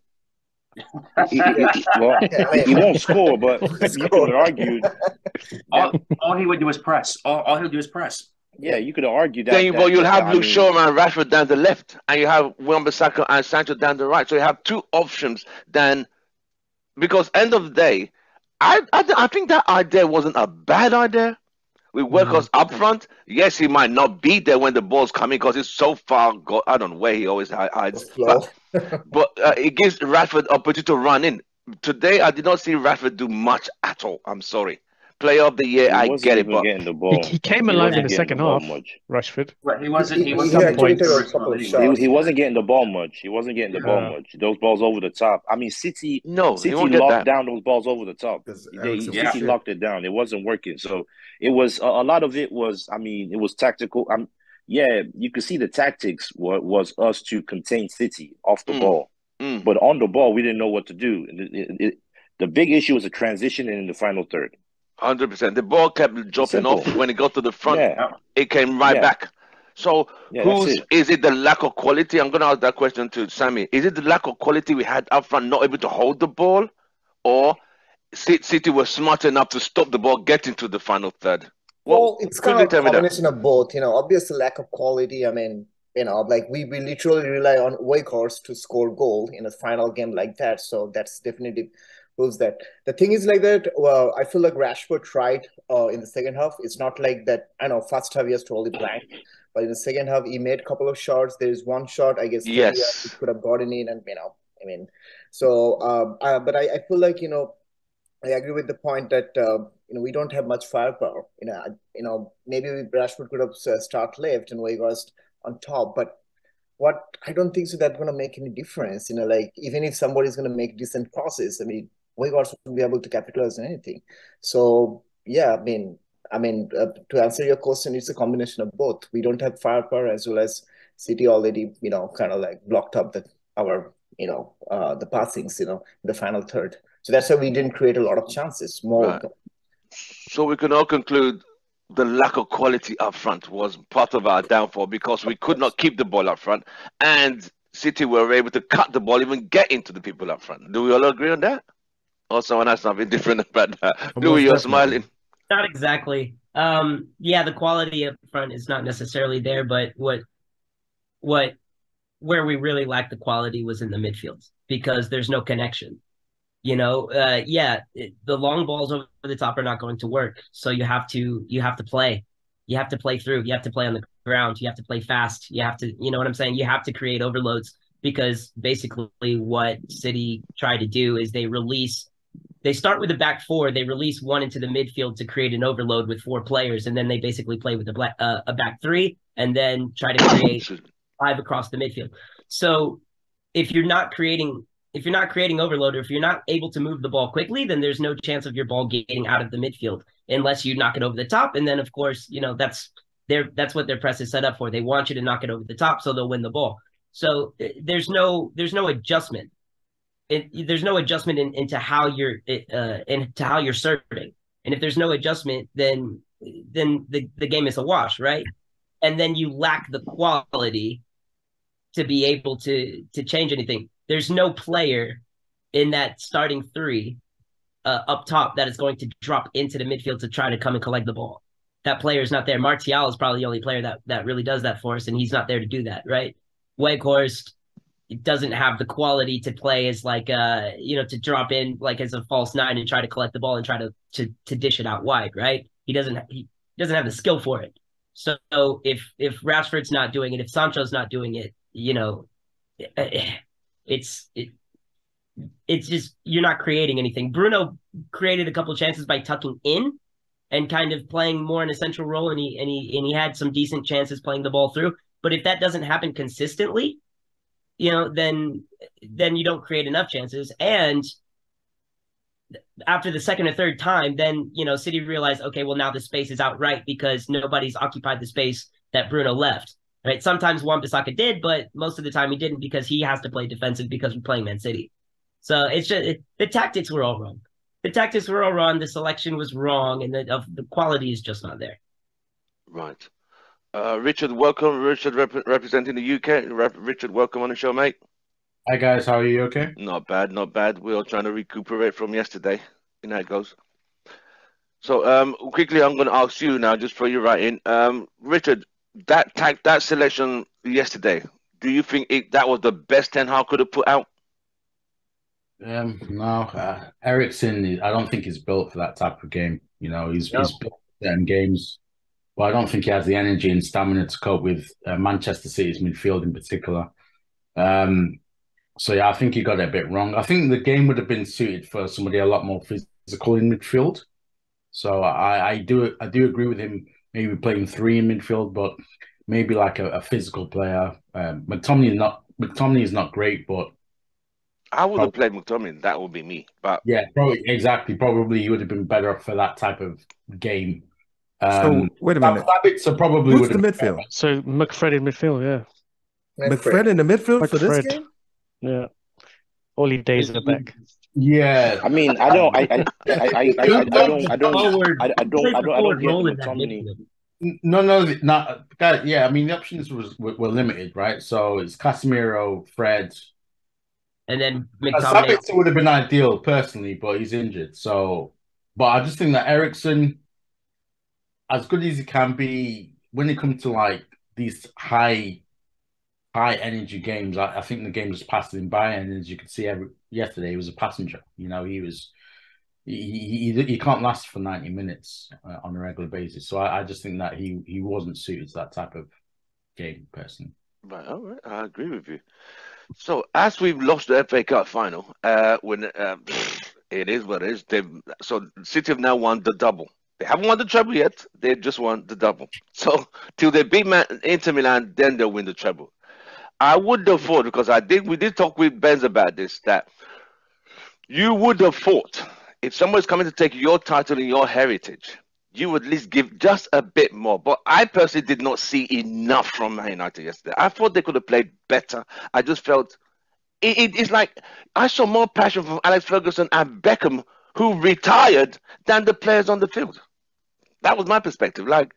[SPEAKER 6] Well, he won't score, but you could have argued.
[SPEAKER 3] All he would do is press. All he'll do is press.
[SPEAKER 6] Yeah, you could have argued that.
[SPEAKER 1] Then you'll have
[SPEAKER 6] I
[SPEAKER 1] Luke
[SPEAKER 6] mean,
[SPEAKER 1] Shaw and Rashford down the left, and you have Wan-Bissaka and Sancho down the right. So you have two options. Then, because end of the day, I think that idea wasn't a bad idea. We work us up front. Yes, he might not be there when the ball's coming because he's so far. I don't know where he always hides.
[SPEAKER 4] Flow.
[SPEAKER 1] But it gives Rashford opportunity to run in. Today, I did not see Rashford do much at all. I'm sorry. Player of the year, I get it, but
[SPEAKER 6] getting the ball.
[SPEAKER 2] He came alive in
[SPEAKER 6] wasn't
[SPEAKER 2] the
[SPEAKER 6] getting
[SPEAKER 2] second
[SPEAKER 6] the ball
[SPEAKER 2] half.
[SPEAKER 6] much.
[SPEAKER 2] Rashford.
[SPEAKER 3] But he wasn't. He
[SPEAKER 4] He
[SPEAKER 3] wasn't.
[SPEAKER 2] actually
[SPEAKER 4] took a couple of shots.
[SPEAKER 6] He wasn't getting the ball much. He wasn't getting the ball
[SPEAKER 2] Yeah.
[SPEAKER 6] much. Those balls over the top. I mean, City
[SPEAKER 1] no, he won't get
[SPEAKER 6] locked
[SPEAKER 1] that.
[SPEAKER 6] down those balls over the top.
[SPEAKER 7] Because
[SPEAKER 6] City locked it down. It wasn't working. So it was a lot of it was. I mean, it was tactical. Yeah, you could see the tactics was us to contain City off the ball, but on the ball we didn't know what to do. The big issue was the transition in the final third.
[SPEAKER 1] 100%. The ball kept dropping off when it got to the front.
[SPEAKER 6] Yeah.
[SPEAKER 1] It came right back. So is it the lack of quality? I'm going to ask that question to Sammy. Is it the lack of quality we had up front, not able to hold the ball, or City was smart enough to stop the ball getting to the final third?
[SPEAKER 4] Well, it's kind of a
[SPEAKER 1] tell me that?
[SPEAKER 4] combination of both. Obviously lack of quality. I mean, like we literally rely on Weghorst to score goal in a final game like that. So that's definitely proves that. The thing is like that. Well, I feel like Rashford tried in the second half. It's not like that. I know first half he was totally blank, but in the second half he made a couple of shots. There's one shot I guess.
[SPEAKER 1] Yes.
[SPEAKER 4] He could have gotten in, and I mean, so but I feel like I agree with the point that we don't have much firepower. Maybe Rashford could have start left and Weghorst on top, but I don't think so that's going to make any difference. Like even if somebody's going to make decent crosses, I mean, Weghorst won't be able to capitalize on anything. So yeah, I mean, to answer your question, it's a combination of both. We don't have firepower as well as City already, kind of like blocked up the passings, in the final third. So that's why we didn't create a lot of chances. More.
[SPEAKER 1] Right. So we can all conclude the lack of quality up front was part of our downfall because we could not keep the ball up front, and City were able to cut the ball, even get into the people up front. Do we all agree on that? Or someone has something different about that? Louis, you're smiling.
[SPEAKER 5] Not exactly. Yeah, the quality up front is not necessarily there, but where we really lacked the quality was in the midfield because there's no connection. The long balls over the top are not going to work. So you have to play. You have to play through. You have to play on the ground. You have to play fast. You have to, you know what I'm saying? You have to create overloads because basically what City try to do is they start with a back four. They release one into the midfield to create an overload with 4 players, and then they basically play with a back 3, and then try to create 5 across the midfield. So if you're not creating overload, or if you're not able to move the ball quickly, then there's no chance of your ball getting out of the midfield unless you knock it over the top. And then, of course, that's what their press is set up for. They want you to knock it over the top so they'll win the ball. So there's no adjustment. There's no adjustment into how you're serving. And if there's no adjustment, then the game is a wash, right? And then you lack the quality to be able to change anything. There's no player in that starting 3 up top that is going to drop into the midfield to try to come and collect the ball. That player is not there. Martial is probably the only player that really does that for us, and he's not there to do that, right? Weghorst doesn't have the quality to play as to drop in like as a false 9 and try to collect the ball and try to dish it out wide, right? He doesn't have the skill for it. So if Rashford's not doing it, if Sancho's not doing it, it's just you're not creating anything. Bruno created a couple of chances by tucking in and kind of playing more in a central role, and he had some decent chances playing the ball through. But if that doesn't happen consistently, then you don't create enough chances. And after the second or third time, then City realized, okay, well now the space is outright because nobody's occupied the space that Bruno left. Right? Sometimes Wan-Bissaka did, but most of the time he didn't because he has to play defensive because we're playing Man City. So it's just the tactics were all wrong. The selection was wrong, and the quality is just not there.
[SPEAKER 1] Right. Richard, welcome. Richard representing the UK. Richard, welcome on the show, mate.
[SPEAKER 8] Hi, guys. How are you? Okay?
[SPEAKER 1] Not bad, not bad. We're all trying to recuperate from yesterday. You know how it goes. So quickly, I'm going to ask you now, just for you right in. Richard, that selection yesterday, do you think that was the best Ten Hag could have put out?
[SPEAKER 8] No. Eriksen, I don't think he's built for that type of game. He's built for certain games, but I don't think he has the energy and stamina to cope with Manchester City's midfield in particular. So yeah, I think he got it a bit wrong. I think the game would have been suited for somebody a lot more physical in midfield. So I do agree with him. Maybe playing 3 in midfield, but maybe like a physical player. McTominay is not great, but
[SPEAKER 1] I would have played McTominay. That would be me. But
[SPEAKER 8] yeah, probably exactly. Probably he would have been better for that type of game.
[SPEAKER 7] So wait a minute.
[SPEAKER 8] So probably
[SPEAKER 7] who's the midfield?
[SPEAKER 2] So McFred in midfield, yeah.
[SPEAKER 7] McFred in the midfield for this
[SPEAKER 2] McFred.
[SPEAKER 7] game?
[SPEAKER 2] Yeah. All days are back.
[SPEAKER 8] Yeah,
[SPEAKER 6] I mean, I don't get McTominay.
[SPEAKER 8] No, yeah. I mean, the options were limited, right? So it's Casemiro, Fred,
[SPEAKER 5] and then McTominay.
[SPEAKER 8] Sabitzer would have been ideal personally, but he's injured. So, but I just think that Eriksen, as good as he can be, when it comes to like these high energy games, I think the game just passed him by, and as you could see yesterday, he was a passenger. He can't last for 90 minutes on a regular basis. So I just think that he wasn't suited to that type of game personally.
[SPEAKER 1] Right, all right, I agree with you. So as we've lost the FA Cup final, when it is what it is. So City have now won the double. They haven't won the treble yet. They just won the double. So till they beat Inter Milan, then they'll win the treble. I would have thought, because we did talk with Benz about this, that you would have thought if someone's coming to take your title and your heritage, you would at least give just a bit more. But I personally did not see enough from Man United yesterday. I thought they could have played better. I just felt it's like I saw more passion from Alex Ferguson and Beckham, who retired, than the players on the field. That was my perspective. Like,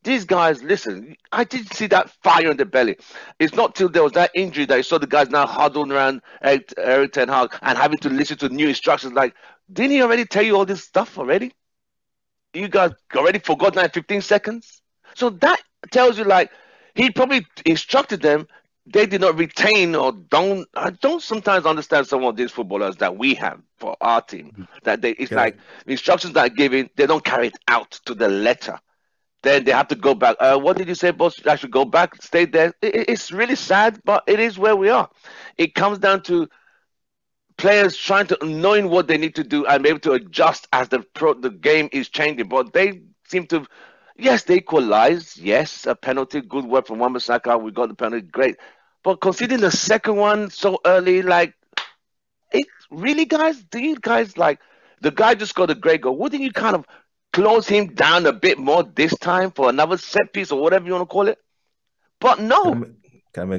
[SPEAKER 1] these guys, listen, I didn't see that fire in the belly. It's not till there was that injury that you saw the guys now huddled around Eric Ten Hag and having to listen to new instructions. Like, didn't he already tell you all this stuff already? You guys already forgot that in 15 seconds? So that tells you, like, he probably instructed them. They did not retain or don't. I don't sometimes understand some of these footballers that we have for our team. That it's like the instructions that are given, they don't carry it out to the letter. Then they have to go back. What did you say, boss? I should go back, stay there. It's really sad, but it is where we are. It comes down to players trying to knowing what they need to do and be able to adjust as the game is changing. But they seem to, yes, they equalize. Yes, a penalty, good work from Wan-Bissaka. We got the penalty, great. But considering the second one so early, like, it really, guys, do you guys, like, the guy just got a great goal. Wouldn't you kind of close him down a bit more this time for another set piece or whatever you want to call it? But no,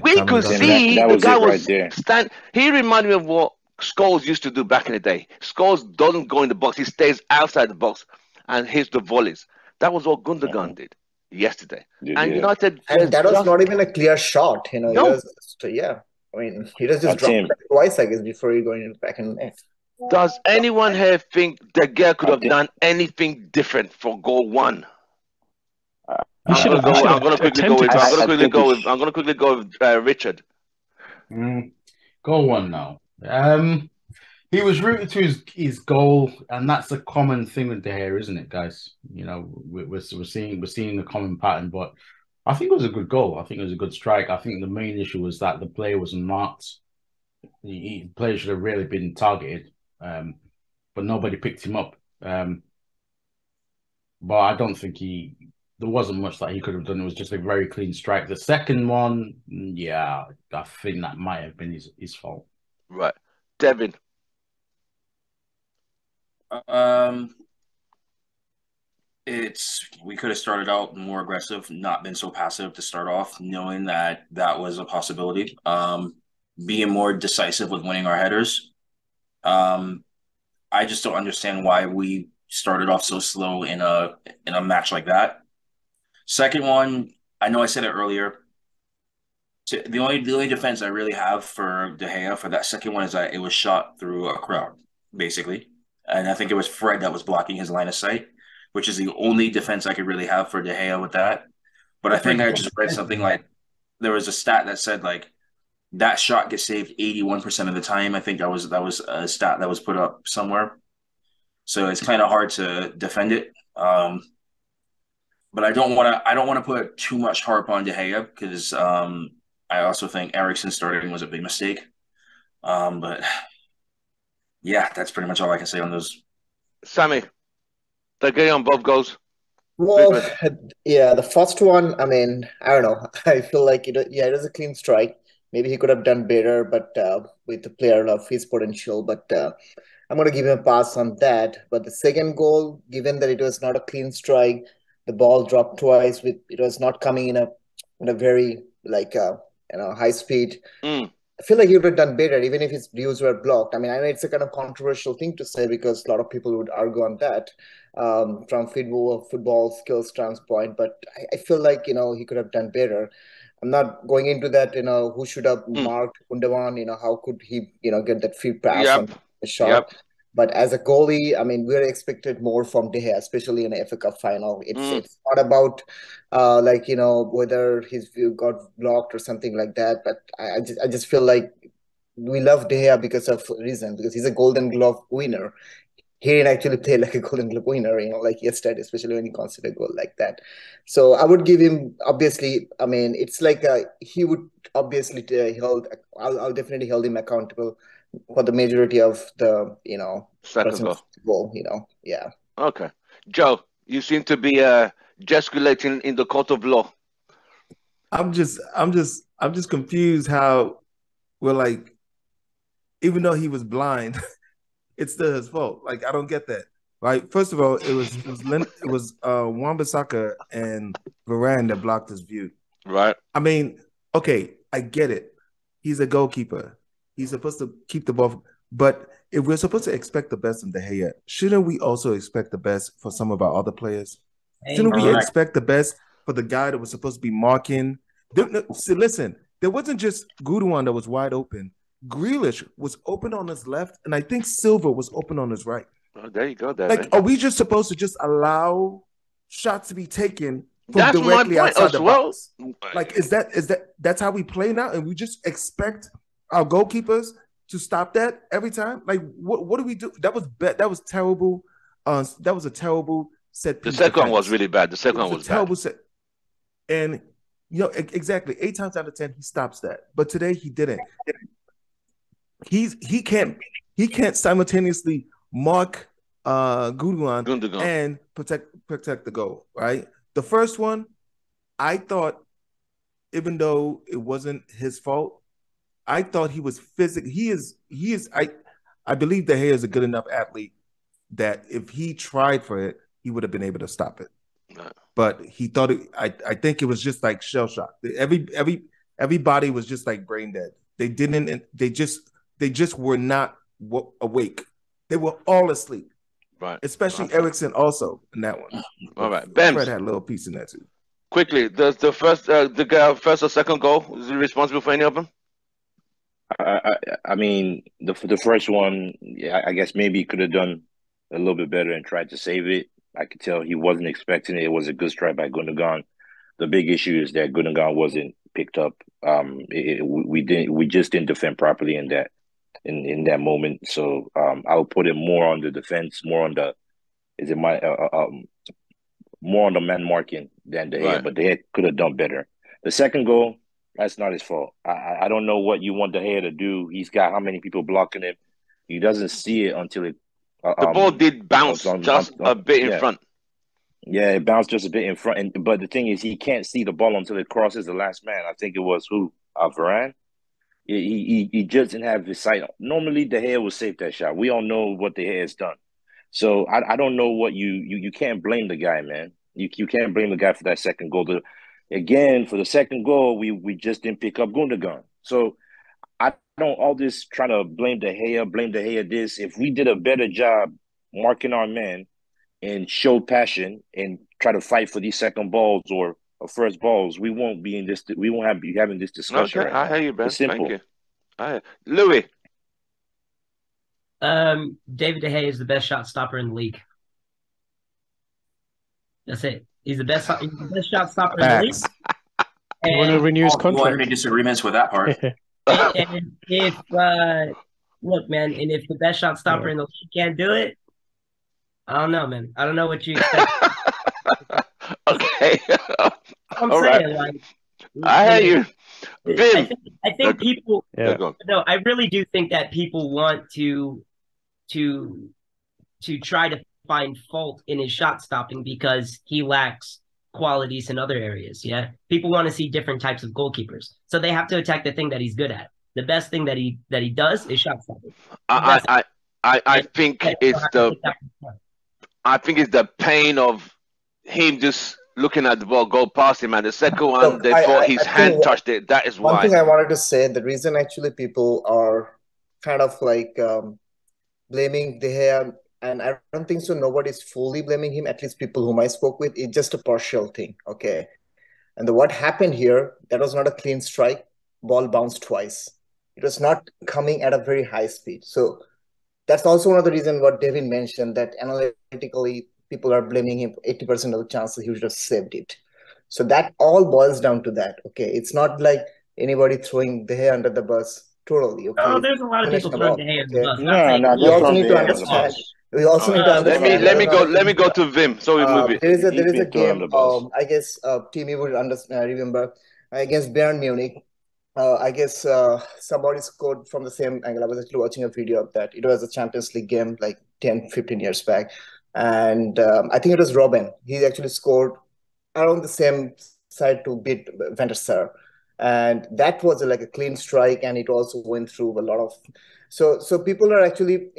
[SPEAKER 1] we could see the guy was stand. He reminded me of what Scholes used to do back in the day. Scholes doesn't go in the box; he stays outside the box and hits the volleys. That was what Gundogan did yesterday. And United,
[SPEAKER 4] and that was not even a clear shot. You know, no. I mean, he just dropped it twice, I guess, before he going back in the net.
[SPEAKER 1] Does anyone here think De Gea could have done anything different for goal one? I'm going to quickly go with Richard.
[SPEAKER 8] Goal one now. He was rooted to his goal, and that's a common thing with De Gea, isn't it, guys? You know, we're seeing a common pattern, but I think it was a good goal. I think it was a good strike. I think the main issue was that the player was marked. The player should have really been targeted. But nobody picked him up. But I don't think there wasn't much that he could have done. It was just a very clean strike. The second one, yeah, I think that might have been his fault.
[SPEAKER 1] Right. Devin.
[SPEAKER 3] We could have started out more aggressive, not been so passive to start off, knowing that was a possibility. Being more decisive with winning our headers. I just don't understand why we started off so slow in a match like that. Second one, I know I said it earlier. The only defense I really have for De Gea for that second one is that it was shot through a crowd, basically. And I think it was Fred that was blocking his line of sight, which is the only defense I could really have for De Gea with that. But I think I just read something like there was a stat that said like that shot gets saved 81% of the time. I think that was a stat that was put up somewhere. So it's kind of hard to defend it. But I don't want to put too much harp on De Gea because I also think Eriksen starting was a big mistake. But yeah, that's pretty much all I can say on those.
[SPEAKER 1] Sammy, De Gea on both goals.
[SPEAKER 4] Well, yeah, the first one, I mean, I don't know. I feel like it was a clean strike. Maybe he could have done better, but with the player of his potential. But I'm going to give him a pass on that. But the second goal, given that it was not a clean strike, the ball dropped twice. It was not coming in a very high speed. I feel like he would have done better, even if his views were blocked. I mean, I know it's a kind of controversial thing to say because a lot of people would argue on that from football skills standpoint. But I feel like he could have done better. I'm not going into that, who should have marked Gundogan, how could he, get that free pass on the shot. Yep. But as a goalie, I mean, we're expected more from De Gea, especially in the FA Cup final. It's not about, whether his view got blocked or something like that. But I just feel like we love De Gea because of reason, because he's a Golden Glove winner. He didn't actually play like a Golden Glove winner, like yesterday, especially when he conceded a goal like that. So I would give him, obviously, I mean, it's like he would obviously I'll definitely hold him accountable for the majority of the,
[SPEAKER 1] second
[SPEAKER 4] goal, yeah.
[SPEAKER 1] Okay. Joe, you seem to be gesticulating in the court of law.
[SPEAKER 7] I'm just confused how we're like, even though he was blind, it's still his fault. Like, I don't get that. Right? First of all, it was Wan-Bissaka and Varane that blocked his view.
[SPEAKER 1] Right.
[SPEAKER 7] I mean, okay, I get it. He's a goalkeeper. He's supposed to keep the ball. But if we're supposed to expect the best from De Gea, shouldn't we also expect the best for some of our other players? Shouldn't we
[SPEAKER 3] Correct.
[SPEAKER 7] expect the best for the guy that was supposed to be marking? See, listen, there wasn't just Guduan that was wide open. Grealish was open on his left, and I think Silva was open on his right.
[SPEAKER 1] Oh, there you go, there,
[SPEAKER 7] Like,
[SPEAKER 1] man.
[SPEAKER 7] are we just supposed to just allow shots to be taken from
[SPEAKER 1] That's my
[SPEAKER 7] directly
[SPEAKER 1] point
[SPEAKER 7] outside
[SPEAKER 1] as
[SPEAKER 7] the
[SPEAKER 1] well.
[SPEAKER 7] box? Like, that's how we play now, and we just expect our goalkeepers to stop that every time? Like, what do we do? That was terrible. That was a terrible set
[SPEAKER 1] The
[SPEAKER 7] piece
[SPEAKER 1] second one
[SPEAKER 7] defense.
[SPEAKER 1] was really bad. The
[SPEAKER 7] It
[SPEAKER 1] second
[SPEAKER 7] was
[SPEAKER 1] one
[SPEAKER 7] a
[SPEAKER 1] was
[SPEAKER 7] terrible
[SPEAKER 1] bad.
[SPEAKER 7] set. And exactly 8 times out of 10 he stops that. But today he didn't. He can't simultaneously mark Gundogan
[SPEAKER 1] Gundogan.
[SPEAKER 7] and protect the goal, right? The first one, I thought, even though it wasn't his fault, I thought he was I believe De Gea is a good enough athlete that if he tried for it, he would have been able to stop it.
[SPEAKER 1] Right.
[SPEAKER 7] But he thought I think it was just like shell shock. Everybody was just like brain dead. They just were not awake. They were all asleep.
[SPEAKER 1] Right.
[SPEAKER 7] Especially
[SPEAKER 1] Okay.
[SPEAKER 7] Eriksen also in that one.
[SPEAKER 1] All right. Ben,
[SPEAKER 7] Fred had a little piece in that too.
[SPEAKER 1] quickly, does the first or second goal, is he responsible for any of them?
[SPEAKER 6] I mean, the first one, yeah, I guess maybe he could have done a little bit better and tried to save it. I could tell he wasn't expecting it. It was a good strike by Gundogan. The big issue is that Gundogan wasn't picked up. We just didn't defend properly in that moment. So I would put it more on the defense, more on the more on the man marking than De Gea,
[SPEAKER 1] Right.
[SPEAKER 6] but De Gea could have done better. The second goal, that's not his fault. I don't know what you want De Gea to do. He's got how many people blocking him? He doesn't see it until it.
[SPEAKER 1] The ball did bounce just a bit in front.
[SPEAKER 6] Yeah, it bounced just a bit in front. But the thing is, he can't see the ball until it crosses the last man. I think it was Varane. He just didn't have his sight. Normally, De Gea will save that shot. We all know what De Gea has done. So I don't know what you can't blame the guy, man. You can't blame the guy for that second goal. Again, for the second goal, we just didn't pick up Gundogan. So I don't all this trying to blame De Gea this. If we did a better job marking our men and show passion and try to fight for these second balls or first balls, we won't be having this discussion.
[SPEAKER 1] Okay,
[SPEAKER 6] right
[SPEAKER 1] I
[SPEAKER 6] now.
[SPEAKER 1] hear you, Ben.
[SPEAKER 6] It's simple.
[SPEAKER 1] Thank you. Louis.
[SPEAKER 5] David De Gea is the best shot stopper in the league. That's it. He's the best shot stopper in the league.
[SPEAKER 7] Facts.
[SPEAKER 2] You want to
[SPEAKER 5] And,
[SPEAKER 2] renew his
[SPEAKER 3] No
[SPEAKER 2] contract?
[SPEAKER 3] disagreements with that part.
[SPEAKER 5] and if look, man, and if the best shot stopper in the league can't do it, I don't know, man. I don't know what you expect.
[SPEAKER 1] Okay.
[SPEAKER 5] I'm
[SPEAKER 1] All
[SPEAKER 5] saying,
[SPEAKER 1] right.
[SPEAKER 5] like,
[SPEAKER 1] I hear you. Vim.
[SPEAKER 5] I think people.
[SPEAKER 2] Yeah.
[SPEAKER 1] Go on.
[SPEAKER 5] No, I really do think that people want to try to find fault in his shot stopping because he lacks qualities in other areas. Yeah, people want to see different types of goalkeepers, so they have to attack the thing that he's good at. The best thing that he does is shot stopping.
[SPEAKER 1] I think it's the pain of him just looking at the ball go past him, and the second one
[SPEAKER 4] Look,
[SPEAKER 1] they
[SPEAKER 4] I
[SPEAKER 1] thought his
[SPEAKER 4] think
[SPEAKER 1] hand touched it. That is
[SPEAKER 4] one
[SPEAKER 1] why.
[SPEAKER 4] thing I wanted to say, the reason actually people are kind of like blaming De Gea, and I don't think so, nobody's fully blaming him, at least people whom I spoke with, it's just a partial thing, okay? And what happened here, that was not a clean strike, ball bounced twice. It was not coming at a very high speed. So that's also one of the reasons what David mentioned, that analytically people are blaming him for 80% of the chances he should have saved it. So that all boils down to that, okay? It's not like anybody throwing De Gea under the bus totally, okay?
[SPEAKER 5] Oh, there's a lot of people throwing De Gea under the bus.
[SPEAKER 6] No,
[SPEAKER 5] Not saying-
[SPEAKER 6] no,
[SPEAKER 4] We also need to
[SPEAKER 6] De Gea under the
[SPEAKER 4] understand.
[SPEAKER 6] bus.
[SPEAKER 4] We also need to understand.
[SPEAKER 1] Let me go to Vim. So we move it.
[SPEAKER 4] There is a
[SPEAKER 6] He's been thrown on
[SPEAKER 4] game.
[SPEAKER 6] the bus.
[SPEAKER 4] I guess team you would remember against Bayern Munich. I guess somebody scored from the same angle. I was actually watching a video of that. It was a Champions League game like 10, 15 years back. And I think it was Robben. He actually scored around the same side to beat Van der Sar. And that was like a clean strike, and it also went through a lot of. So people are actually,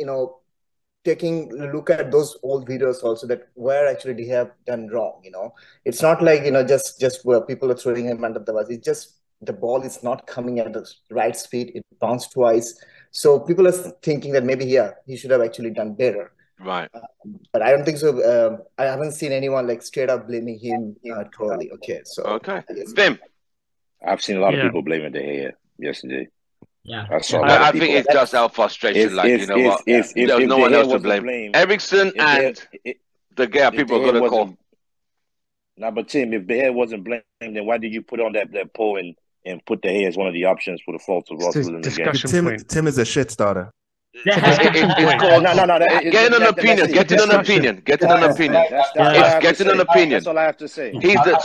[SPEAKER 4] taking a look at those old videos also, that where actually they have done wrong. It's not like just where people are throwing him under the bus. It's just the ball is not coming at the right speed. It bounced twice. So people are thinking that maybe he should have actually done better.
[SPEAKER 1] Right.
[SPEAKER 4] But I don't think so. I haven't seen anyone like straight up blaming him totally. Okay, so
[SPEAKER 1] Okay.
[SPEAKER 4] I guess
[SPEAKER 1] Vim,
[SPEAKER 6] I've seen a lot of
[SPEAKER 2] Yeah.
[SPEAKER 6] people blaming De Gea yesterday.
[SPEAKER 5] Yeah.
[SPEAKER 6] I saw a lot
[SPEAKER 1] I
[SPEAKER 6] of
[SPEAKER 1] think
[SPEAKER 6] people.
[SPEAKER 1] it's just our frustration. Like, you know what?
[SPEAKER 6] If
[SPEAKER 1] There's no
[SPEAKER 6] De
[SPEAKER 1] one
[SPEAKER 6] Gea
[SPEAKER 1] else to
[SPEAKER 6] wasn't
[SPEAKER 1] blame.
[SPEAKER 6] blamed,
[SPEAKER 1] Ericsson
[SPEAKER 6] if De Gea,
[SPEAKER 1] and the Gea
[SPEAKER 6] if De
[SPEAKER 1] people are
[SPEAKER 6] Gea
[SPEAKER 1] going to call.
[SPEAKER 6] wasn't, now, but Tim, if De Gea wasn't blamed, then why did you put on that poll and put De Gea as one of the options for the fault of
[SPEAKER 2] It's
[SPEAKER 6] Russell
[SPEAKER 2] a
[SPEAKER 6] in the game?
[SPEAKER 2] discussion point.
[SPEAKER 7] Tim is a shit starter.
[SPEAKER 2] It's a discussion
[SPEAKER 1] It's
[SPEAKER 2] point.
[SPEAKER 1] called
[SPEAKER 6] No.
[SPEAKER 1] getting an opinion. Getting an opinion. Getting an opinion.
[SPEAKER 6] That's
[SPEAKER 2] Yeah.
[SPEAKER 6] all I
[SPEAKER 1] It's
[SPEAKER 6] have to
[SPEAKER 1] getting an
[SPEAKER 6] say.
[SPEAKER 1] opinion.
[SPEAKER 6] That's all I have to say.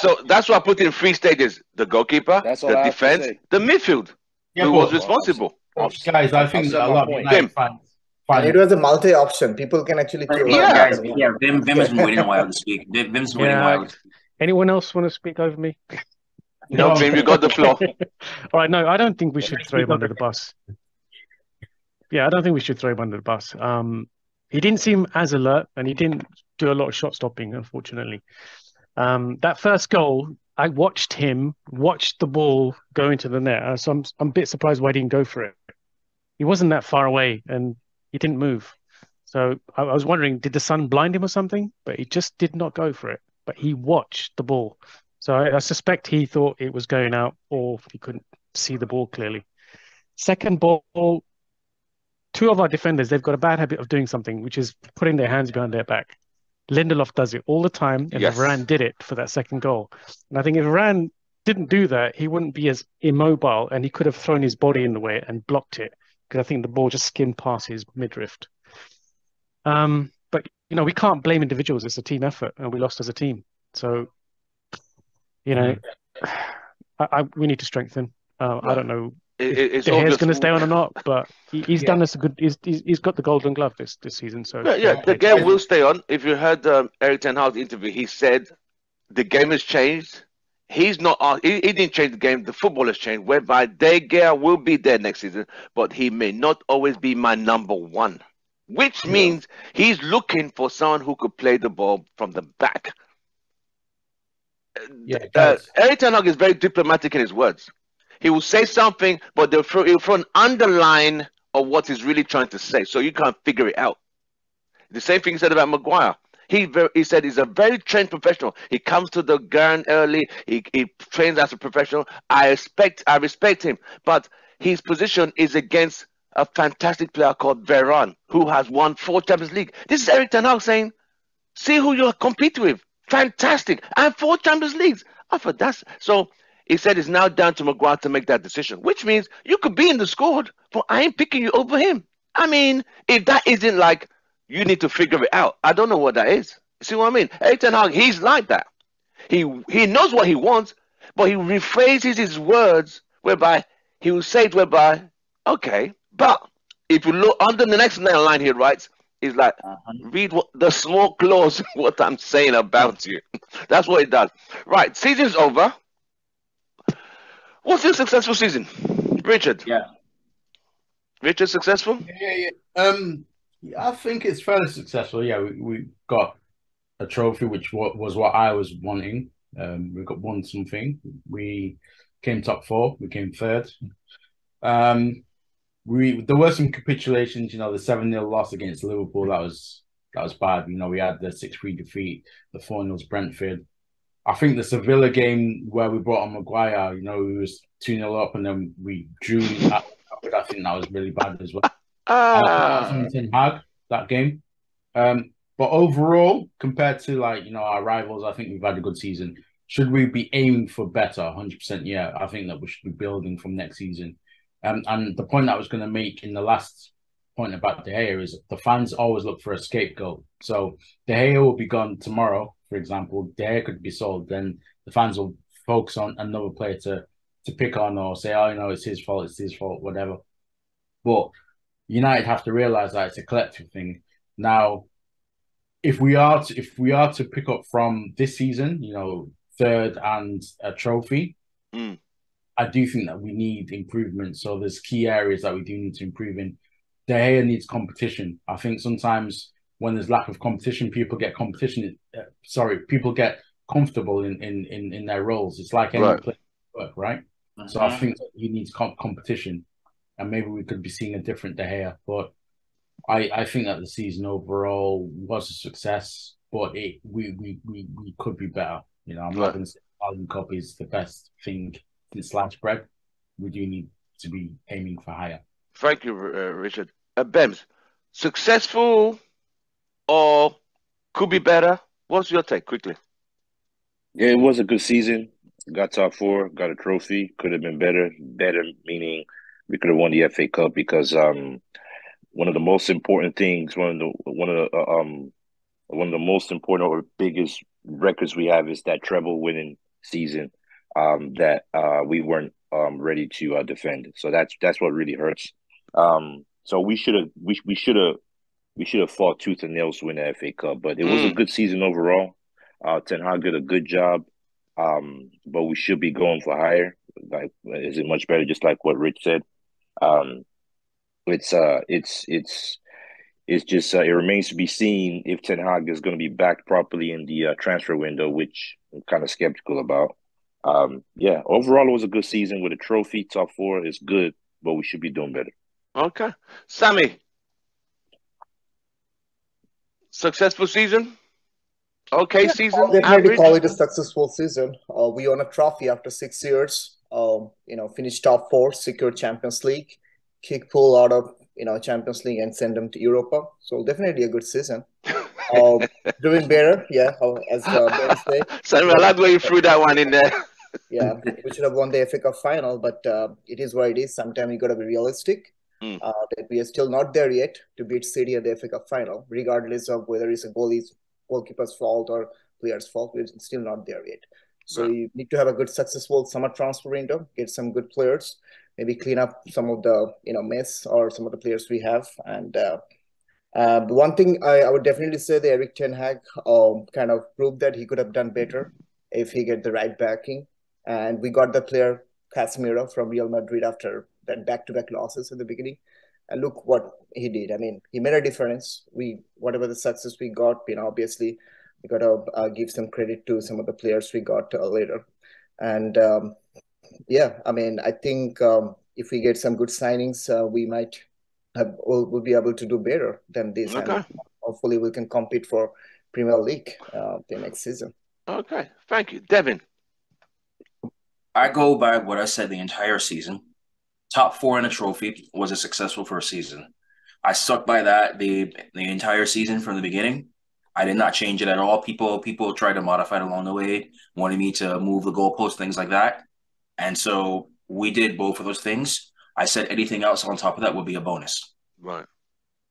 [SPEAKER 1] So that's why I put in 3 stages: the goalkeeper,
[SPEAKER 6] That's all
[SPEAKER 1] the
[SPEAKER 6] I have to
[SPEAKER 1] defense,
[SPEAKER 6] say.
[SPEAKER 1] the midfield,
[SPEAKER 8] Yeah,
[SPEAKER 1] who
[SPEAKER 8] but-
[SPEAKER 1] was responsible.
[SPEAKER 8] Guys, I think
[SPEAKER 6] said
[SPEAKER 8] a
[SPEAKER 6] my
[SPEAKER 8] lot of
[SPEAKER 6] point.
[SPEAKER 8] United
[SPEAKER 1] Vim.
[SPEAKER 8] fans
[SPEAKER 4] and
[SPEAKER 8] find
[SPEAKER 4] it was a multi-option. People can actually throw
[SPEAKER 1] Yeah.
[SPEAKER 3] Guys, Vim has been waiting a while to speak. Vim's been waiting a
[SPEAKER 2] Yeah.
[SPEAKER 3] while.
[SPEAKER 2] Anyone else want to speak over me?
[SPEAKER 1] No, Vim, you got the floor.
[SPEAKER 2] All right, no, I don't think we should throw him under the bus. Yeah, I don't think we should throw him under the bus. He didn't seem as alert, and he didn't do a lot of shot stopping, unfortunately. That first goal, I watched the ball go into the net. So I'm a bit surprised why he didn't go for it. He wasn't that far away, and he didn't move. So I was wondering, did the sun blind him or something? But he just did not go for it. But he watched the ball. So I suspect he thought it was going out, or he couldn't see the ball clearly. Second ball, 2 of our defenders, they've got a bad habit of doing something, which is putting their hands behind their back. Lindelof does it all the time, and
[SPEAKER 1] Yes.
[SPEAKER 2] Varane did it for that second goal. And I think if Varane didn't do that, he wouldn't be as immobile, and he could have thrown his body in the way and blocked it, because I think the ball just skimmed past his midriff. But we can't blame individuals. It's a team effort, and we lost as a team. So, we need to strengthen. I don't know
[SPEAKER 1] It's
[SPEAKER 2] De Gea's
[SPEAKER 1] obvious.
[SPEAKER 2] going to stay on or not, but he's done us a good. He's got the Golden Glove this season. So
[SPEAKER 1] Yeah, the game will stay on. If you heard Eric Ten Hag's interview, he said the game has changed. He's not. He didn't change the game. The football has changed, whereby De Gea will be there next season, but he may not always be my number 1, which means he's looking for someone who could play the ball from the back. Eric Ten Hag is very diplomatic in his words. He will say something, but he'll throw an underline of what he's really trying to say, so you can't figure it out. The same thing he said about Maguire. He said he's a very trained professional. He comes to the ground early. He trains as a professional. I respect him, but his position is against a fantastic player called Varane, who has won 4 Champions League. This is Eric Ten Hag saying, "See who you're competing with. Fantastic, and 4 Champions Leagues." I thought that's so. He said it's now down to Maguire to make that decision, which means you could be in the squad, but I ain't picking you over him. I mean, if that isn't like, you need to figure it out. I don't know what that is. See what I mean? Eric Ten Hag, he's like that. He knows what he wants, but he rephrases his words whereby he will say it whereby, okay, but if you look under the next line he writes, he's like, read what the small clause, what I'm saying about you. That's what it does. Right, season's over. What's your successful season? Richard?
[SPEAKER 3] Yeah.
[SPEAKER 1] Richard, successful?
[SPEAKER 8] I think it's fairly successful. Yeah, we got a trophy, which was what I was wanting. We won something. We came top 4. We came 3rd. There were some capitulations. The 7-0 loss against Liverpool, that was bad. We had the 6-3 defeat, the 4-0 Brentford. I think the Sevilla game where we brought on Maguire, we was 2-0 up and then we drew. I think that was really bad as well. Ten Hag, that game. But overall, compared to our rivals, I think we've had a good season. Should we be aiming for better? 100%, yeah. I think that we should be building from next season. And the point I was going to make in the last point about De Gea is the fans always look for a scapegoat. So De Gea will be gone tomorrow, for example. De Gea could be sold, then the fans will focus on another player to pick on or say, it's his fault, whatever. But United have to realise that it's a collective thing. Now, if we are to pick up from this season, 3rd and a trophy, I do think that we need improvement. So there's key areas that we do need to improve in. De Gea needs competition. I think sometimes when there's lack of competition, people get people get comfortable in their roles. It's like any place work, right? So I think that he needs competition, and maybe we could be seeing a different De Gea. But I think that the season overall was a success, but we could be better. You know, I'm not
[SPEAKER 1] Right.
[SPEAKER 8] going to say Carling Cup is the best thing since sliced bread. We do need to be aiming for higher.
[SPEAKER 1] Thank you, Richard. Bems, successful or could be better? What's your take, quickly?
[SPEAKER 6] Yeah, it was a good season. Got top four, got a trophy. Could have been better. Better meaning we could have won the FA Cup because one of the most important things, one of the most important or biggest records we have is that treble winning season that we weren't ready to defend. So that's what really hurts. So we should have fought tooth and nails to win the FA Cup, but it was a good season overall. Ten Hag did a good job, but we should be going for higher. Like, is it much better? Just like what Rich said. Um, it's just it remains to be seen if Ten Hag is going to be backed properly in the transfer window, which I'm kind of skeptical about. Yeah, overall it was a good season with a trophy. Top four is good, but we should be doing better.
[SPEAKER 1] Okay. Sammy, successful season? Okay, season?
[SPEAKER 4] I'll definitely
[SPEAKER 1] Average?
[SPEAKER 4] call it a successful season. We won a trophy after 6 years. Finished top four, secured Champions League, kick Pool out of Champions League and send them to Europa. So definitely a good season. Doing better, yeah. As Ben said,
[SPEAKER 1] Sammy, I like the way you threw that one in there.
[SPEAKER 4] yeah, we should have won the FA Cup final, but it is what it is. Sometimes you got to be realistic. That we are still not there yet to beat City at the FA Cup final, regardless of whether it's a goalkeeper's fault or player's fault. We're still not there yet. So you need to have a good, successful summer transfer window, get some good players, maybe clean up some of the mess or some of the players we have. And the one thing I would definitely say that Erik ten Hag kind of proved that he could have done better if he get the right backing. And we got the player Casemiro from Real Madrid after that back-to-back losses at the beginning. And look what he did. I mean, he made a difference. Whatever the success we got, obviously, we got to give some credit to some of the players we got later. And yeah, I mean, I think if we get some good signings, we'll be able to do better than this.
[SPEAKER 1] Okay.
[SPEAKER 4] And hopefully we can compete for Premier League the next season.
[SPEAKER 1] Okay, thank you. Devin?
[SPEAKER 3] I go by what I said the entire season. Top four and a trophy was a successful first season. I stuck by that the entire season from the beginning. I did not change it at all. People tried to modify it along the way, wanted me to move the goalpost, things like that. And so we did both of those things. I said anything else on top of that would be a bonus.
[SPEAKER 1] Right.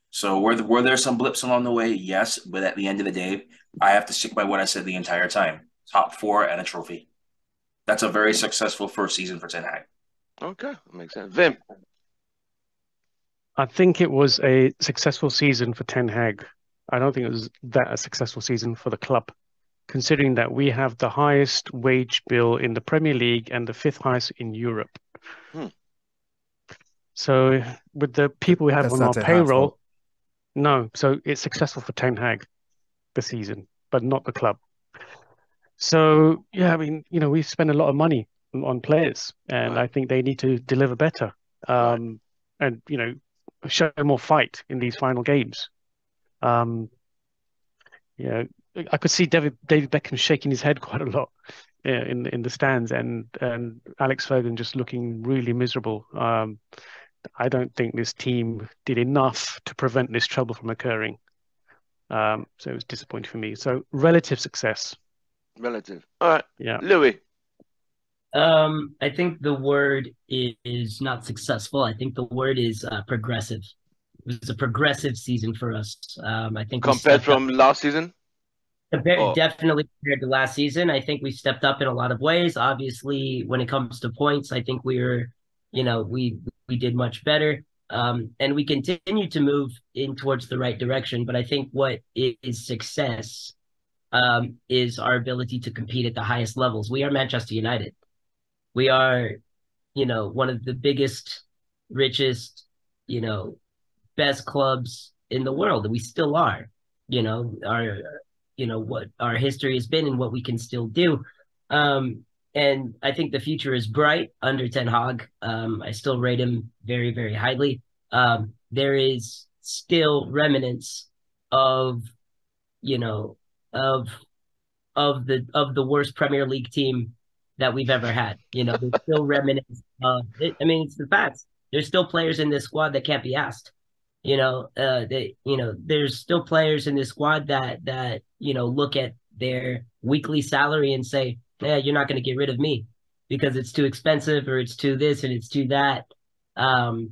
[SPEAKER 3] So were there some blips along the way? Yes. But at the end of the day, I have to stick by what I said the entire time. Top four and a trophy. That's a very successful first season for Ten Hag.
[SPEAKER 1] Okay, makes sense. Vim?
[SPEAKER 2] I think it was a successful season for Ten Hag. I don't think it was that a successful season for the club, considering that we have the highest wage bill in the Premier League and the fifth highest in Europe. So with the people we have on our payroll, no. So it's successful for Ten Hag this season, but not the club. So yeah, I mean, we spend a lot of money on players, and I think they need to deliver better, and show more fight in these final games. I could see David Beckham shaking his head quite a lot in the stands, and Alex Ferguson just looking really miserable. I don't think this team did enough to prevent this trouble from occurring. So it was disappointing for me. So relative success.
[SPEAKER 1] Relative. All right.
[SPEAKER 2] Yeah.
[SPEAKER 1] Louis?
[SPEAKER 5] I think the word is not successful. I think the word is progressive. It was a progressive season for us. I think
[SPEAKER 1] compared from last season?
[SPEAKER 5] Definitely compared to last season. I think we stepped up in a lot of ways. Obviously, when it comes to points, I think we did much better. And we continue to move in towards the right direction. But I think what is success is our ability to compete at the highest levels. We are Manchester United. We are, one of the biggest, richest, best clubs in the world. And we still are, what our history has been and what we can still do. And I think the future is bright under Ten Hag. I still rate him very, very highly. There is still remnants of, you know, of the worst Premier League team that we've ever had. You know, there's still remnants of it. I mean, it's the facts. There's still players in this squad that can't be asked. There's still players in this squad that look at their weekly salary and say, "Yeah, you're not going to get rid of me because it's too expensive or it's too this and it's too that." And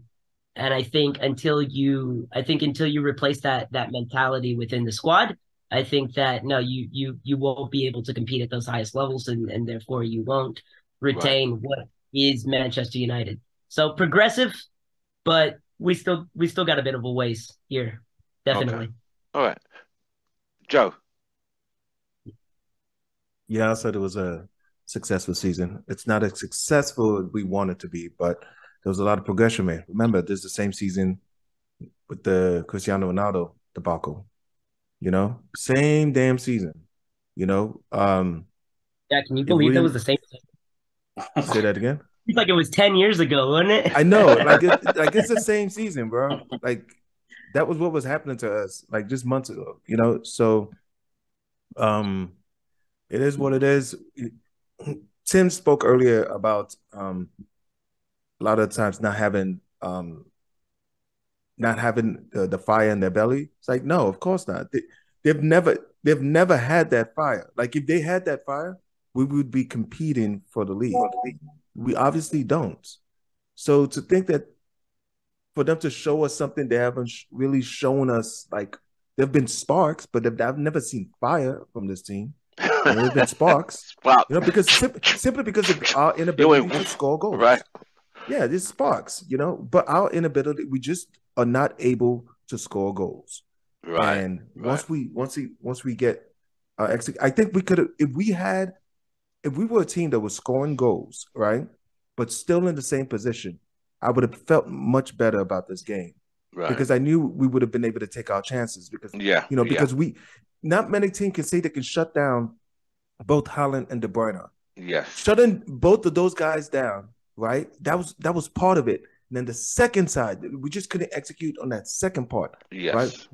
[SPEAKER 5] I think until you replace that mentality within the squad, I think that no, you won't be able to compete at those highest levels, and therefore you won't retain what is Manchester United. So progressive, but we still got a bit of a ways here, definitely.
[SPEAKER 1] Okay. All right, Joe.
[SPEAKER 7] Yeah, I said it was a successful season. It's not as successful as we want it to be, but there was a lot of progression, man. Remember, this is the same season with the Cristiano Ronaldo debacle. Same damn season.
[SPEAKER 5] Yeah, can you believe that was the same thing?
[SPEAKER 7] Say that again.
[SPEAKER 5] It's like it was 10 years ago, wasn't it?
[SPEAKER 7] I know, it's the same season, bro. Like that was what was happening to us, like just months ago. So, it is what it is. Tim spoke earlier about a lot of times not having the fire in their belly. It's like, no, of course not. They've never had that fire. Like if they had that fire, we would be competing for the league. We obviously don't. So to think that for them to show us something they haven't really shown us, like there've been sparks, but I've never seen fire from this team. There've been sparks, because simply because of our inability to score goals.
[SPEAKER 1] Right.
[SPEAKER 7] Yeah, there's sparks, but our inability, we just are not able to score goals.
[SPEAKER 1] Right.
[SPEAKER 7] And once we get I think we could have, if we were a team that was scoring goals, right, but still in the same position, I would have felt much better about this game. Right. Because I knew we would have been able to take our chances because not many teams can say they can shut down both Haaland and De Bruyne.
[SPEAKER 1] Yes.
[SPEAKER 7] Shutting both of those guys down, right? That was part of it. And then the second side, we just couldn't execute on that second part.
[SPEAKER 1] Yes.
[SPEAKER 7] Right?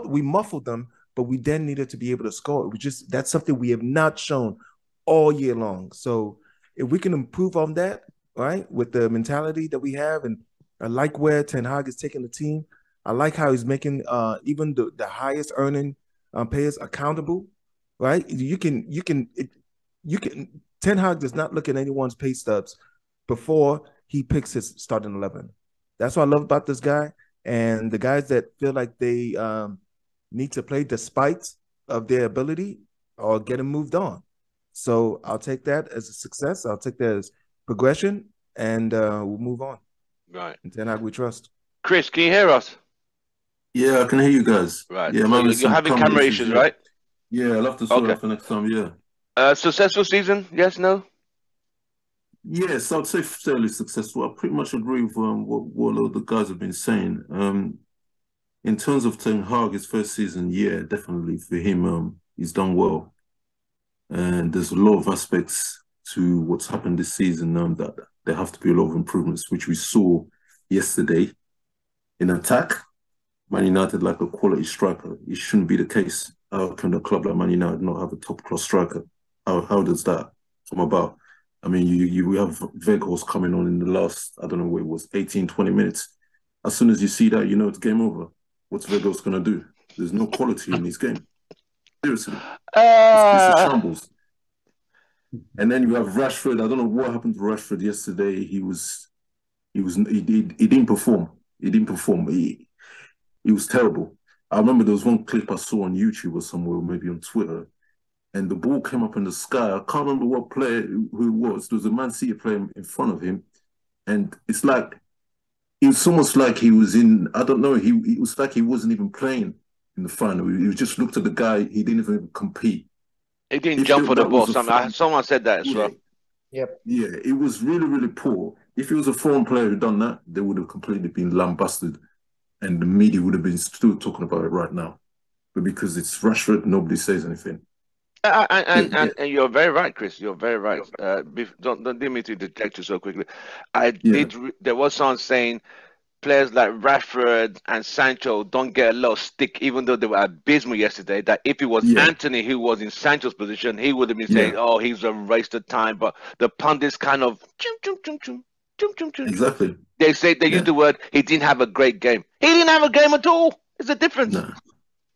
[SPEAKER 7] We muffled them, but we then needed to be able to score. That's something we have not shown all year long. So if we can improve on that, right, with the mentality that we have, and I like where Ten Hag is taking the team. I like how he's making even the highest earning players accountable, right? You can Ten Hag does not look at anyone's pay stubs before he picks his starting 11. That's what I love about this guy. And the guys that feel like they need to play despite of their ability or getting moved on. So I'll take that as a success. I'll take that as progression, and we'll move on.
[SPEAKER 1] Right.
[SPEAKER 7] And Ten Hag we trust.
[SPEAKER 1] Chris, can you hear us?
[SPEAKER 9] Yeah, I can hear you guys.
[SPEAKER 1] Right.
[SPEAKER 9] Yeah,
[SPEAKER 1] so you're having camera issues, right?
[SPEAKER 9] Yeah, I'll have to sort it out for next time, yeah.
[SPEAKER 1] Successful season? Yes, no?
[SPEAKER 9] Yes, I would say fairly successful. I pretty much agree with what all the guys have been saying. In terms of Ten Hag, his first season, yeah, definitely for him, he's done well. And there's a lot of aspects to what's happened this season that there have to be a lot of improvements, which we saw yesterday. In attack, Man United like a quality striker. It shouldn't be the case. How can a club like Man United not have a top-class striker? How does that come about? I mean, we have Weghorst coming on in the last, I don't know what it was, 18, 20 minutes. As soon as you see that, you know it's game over. What's Weghorst going to do? There's no quality in his game. Seriously. It's a shambles. And then you have Rashford. I don't know what happened to Rashford yesterday. He didn't perform. He was terrible. I remember there was one clip I saw on YouTube or somewhere, maybe on Twitter, and the ball came up in the sky. I can't remember what player who it was. There was a Man City player in front of him, and it's almost like he was in, I don't know, it was like he wasn't even playing in the final. He just looked at the guy, he didn't even compete.
[SPEAKER 1] He didn't jump for the ball. Someone said that as well.
[SPEAKER 4] Yep.
[SPEAKER 9] Yeah, it was really, really poor. If it was a foreign player who done that, they would have completely been lambasted, and the media would have been still talking about it right now. But because it's Rashford, nobody says anything.
[SPEAKER 1] And you're very right, Chris. You're very right. Don't mean to detect you so quickly. There was someone saying players like Rashford and Sancho don't get a lot of stick, even though they were abysmal yesterday. That if it was
[SPEAKER 9] Yeah,
[SPEAKER 1] Anthony who was in Sancho's position, he would have been saying,
[SPEAKER 9] yeah,
[SPEAKER 1] "Oh, he's a waste of time." But the pundits kind of chum chum chum chum chum chum chum chum.
[SPEAKER 9] exactly.
[SPEAKER 1] They say they use
[SPEAKER 9] Yeah,
[SPEAKER 1] the word he didn't have a great game. He didn't have a game at all. It's a difference.
[SPEAKER 9] no,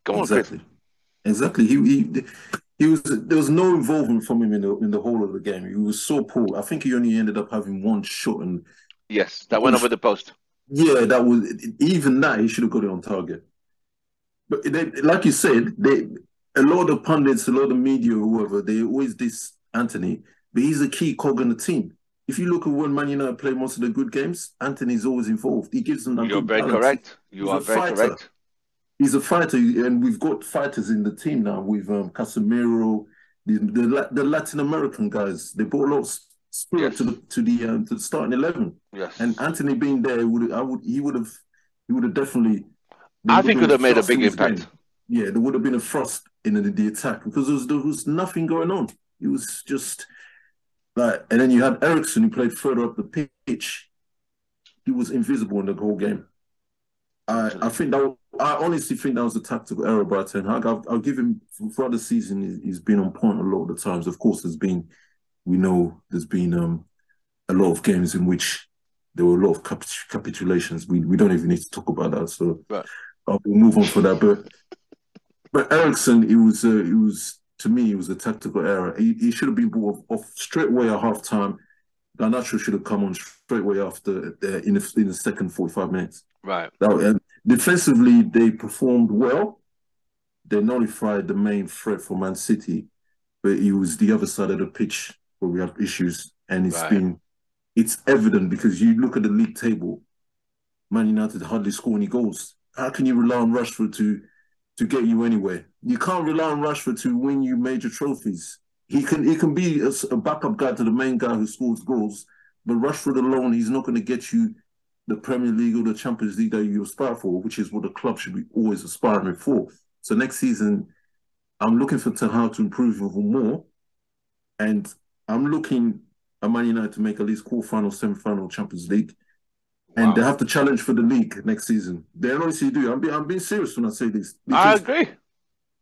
[SPEAKER 1] Come on, Chris.
[SPEAKER 9] exactly. He was there was no involvement from him in the whole of the game. He was so poor. I think he only ended up having one shot, and
[SPEAKER 1] Yes, that went over the post.
[SPEAKER 9] yeah, that was even that he should have got it on target. But like you said, a lot of the pundits, a lot of the media, whoever, they always diss Anthony, but he's a key cog in the team. If you look at when Man United play most of the good games, Anthony's always involved. He gives them that
[SPEAKER 1] You're
[SPEAKER 9] good
[SPEAKER 1] very
[SPEAKER 9] balance.
[SPEAKER 1] correct. You
[SPEAKER 9] He's
[SPEAKER 1] are
[SPEAKER 9] a
[SPEAKER 1] very
[SPEAKER 9] fighter.
[SPEAKER 1] correct.
[SPEAKER 9] He's a fighter, and we've got fighters in the team now with Casemiro, the Latin American guys. They brought a lot of spirit
[SPEAKER 1] Yes.
[SPEAKER 9] to the starting 11.
[SPEAKER 1] Yes.
[SPEAKER 9] And Anthony being there he would have definitely.
[SPEAKER 1] I think could have made a big
[SPEAKER 9] Game.
[SPEAKER 1] impact.
[SPEAKER 9] Yeah, there would have been a frost in the attack because there was nothing going on. It was just like, and then you had Eriksen who played further up the pitch. He was invisible in the whole game. I honestly think that was a tactical error by Ten Hag. I'll give him throughout the season. He's been on point a lot of the times. Of course, there's been a lot of games in which there were a lot of capitulations. We don't even need to talk about that. So
[SPEAKER 1] Right.
[SPEAKER 9] I'll move on for that. But Eriksen, it was to me, it was a tactical error. He should have been brought off straight away at half time. Garnacho should have come on straight away after in the second 45 minutes.
[SPEAKER 1] Right.
[SPEAKER 9] Defensively, they performed well. They nullified the main threat for Man City, but it was the other side of the pitch where we have issues, and it's evident because you look at the league table. Man United hardly score any goals. How can you rely on Rashford to get you anywhere? You can't rely on Rashford to win you major trophies. He can be a backup guy to the main guy who scores goals, but Rashford alone, he's not going to get you the Premier League or the Champions League that you aspire for, which is what the club should be always aspiring for. So next season, I'm looking for Ten Hag to improve even more, and I'm looking at Man United to make at least quarterfinal, semi-final Champions League.
[SPEAKER 1] Wow.
[SPEAKER 9] And they have to challenge for the league next season. They honestly do. I'm being serious when I say this.
[SPEAKER 1] I agree.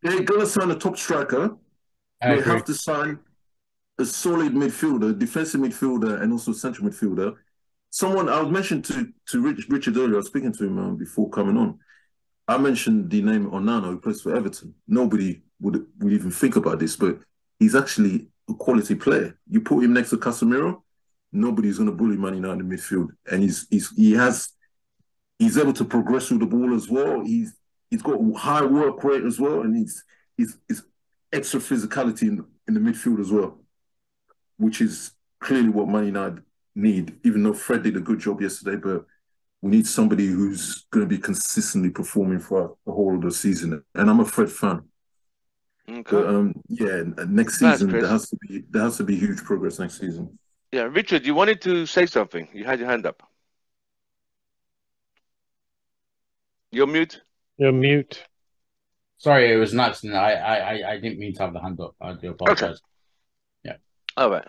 [SPEAKER 9] They're going to sign a top striker.
[SPEAKER 8] I
[SPEAKER 9] They
[SPEAKER 8] agree.
[SPEAKER 9] have to sign a solid midfielder, defensive midfielder, and also central midfielder. Someone I was mentioned to Richard earlier. I was speaking to him before coming on. I mentioned the name Onana, who plays for Everton. Nobody would even think about this, but he's actually a quality player. You put him next to Casemiro, nobody's going to bully Man United in midfield, and he's able to progress through the ball as well. He's got high work rate as well, and he's extra physicality in the midfield as well, which is clearly what Man United need. Even though Fred did a good job yesterday, but we need somebody who's going to be consistently performing for the whole of the season. And I'm a Fred fan.
[SPEAKER 1] Okay.
[SPEAKER 9] But next
[SPEAKER 1] Thanks,
[SPEAKER 9] season
[SPEAKER 1] Chris.
[SPEAKER 9] there has to be huge progress next season.
[SPEAKER 1] Yeah, Richard, you wanted to say something. You had your hand up. You're mute.
[SPEAKER 2] You're mute.
[SPEAKER 8] Sorry, it was an accident. I didn't mean to have the hand up. I do apologize.
[SPEAKER 1] All right.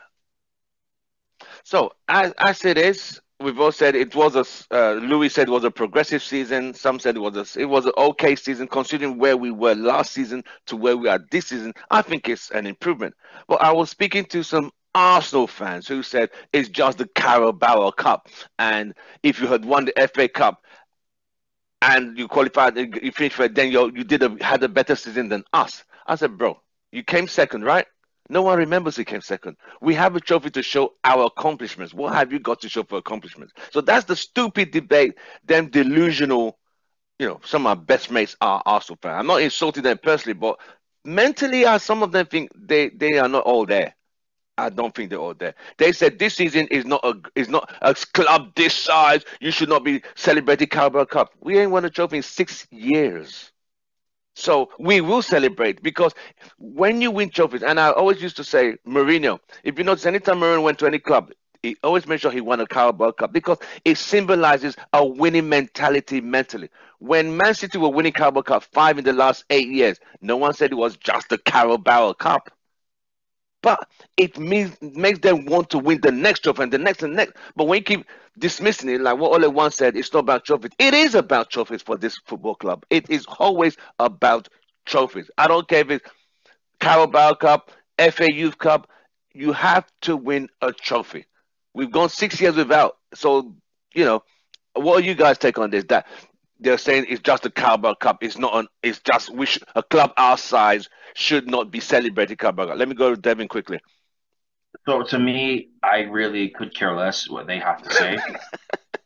[SPEAKER 1] So as it is, we've all said it was Louis said it was a progressive season. Some said it was an okay season considering where we were last season to where we are this season. I think it's an improvement. But I was speaking to some Arsenal fans who said it's just the Carabao Cup, and if you had won the FA Cup and you qualified, you finished for it, then you had a better season than us. I said, bro, you came second, right? No one remembers who came second. We have a trophy to show our accomplishments. What have you got to show for accomplishments? So that's the stupid debate, them delusional, some of my best mates are Arsenal fans. I'm not insulting them personally, but mentally, some of them think they are not all there. I don't think they're all there. They said this season is not a club this size. You should not be celebrating Carabao Cup. We ain't won a trophy in 6 years. So we will celebrate because when you win trophies, and I always used to say, Mourinho, if you notice, anytime Mourinho went to any club, he always made sure he won a Carabao Cup because it symbolizes a winning mentality mentally. When Man City were winning Carabao Cup 5 in the last 8 years, no one said it was just the Carabao Cup. but it makes them want to win the next trophy and the next and next. But when you keep dismissing it, like what Ole once said, it's not about trophies. It is about trophies for this football club. It is always about trophies. I don't care if it's Carabao Cup, FA Youth Cup. You have to win a trophy. We've gone 6 years without. So, what do you guys take on this? That they're saying it's just a Carabao Cup. It's not. It's just a club our size should not be celebrating Carabao Cup. Let me go to Devin quickly.
[SPEAKER 3] So to me, I really could care less what they have to say.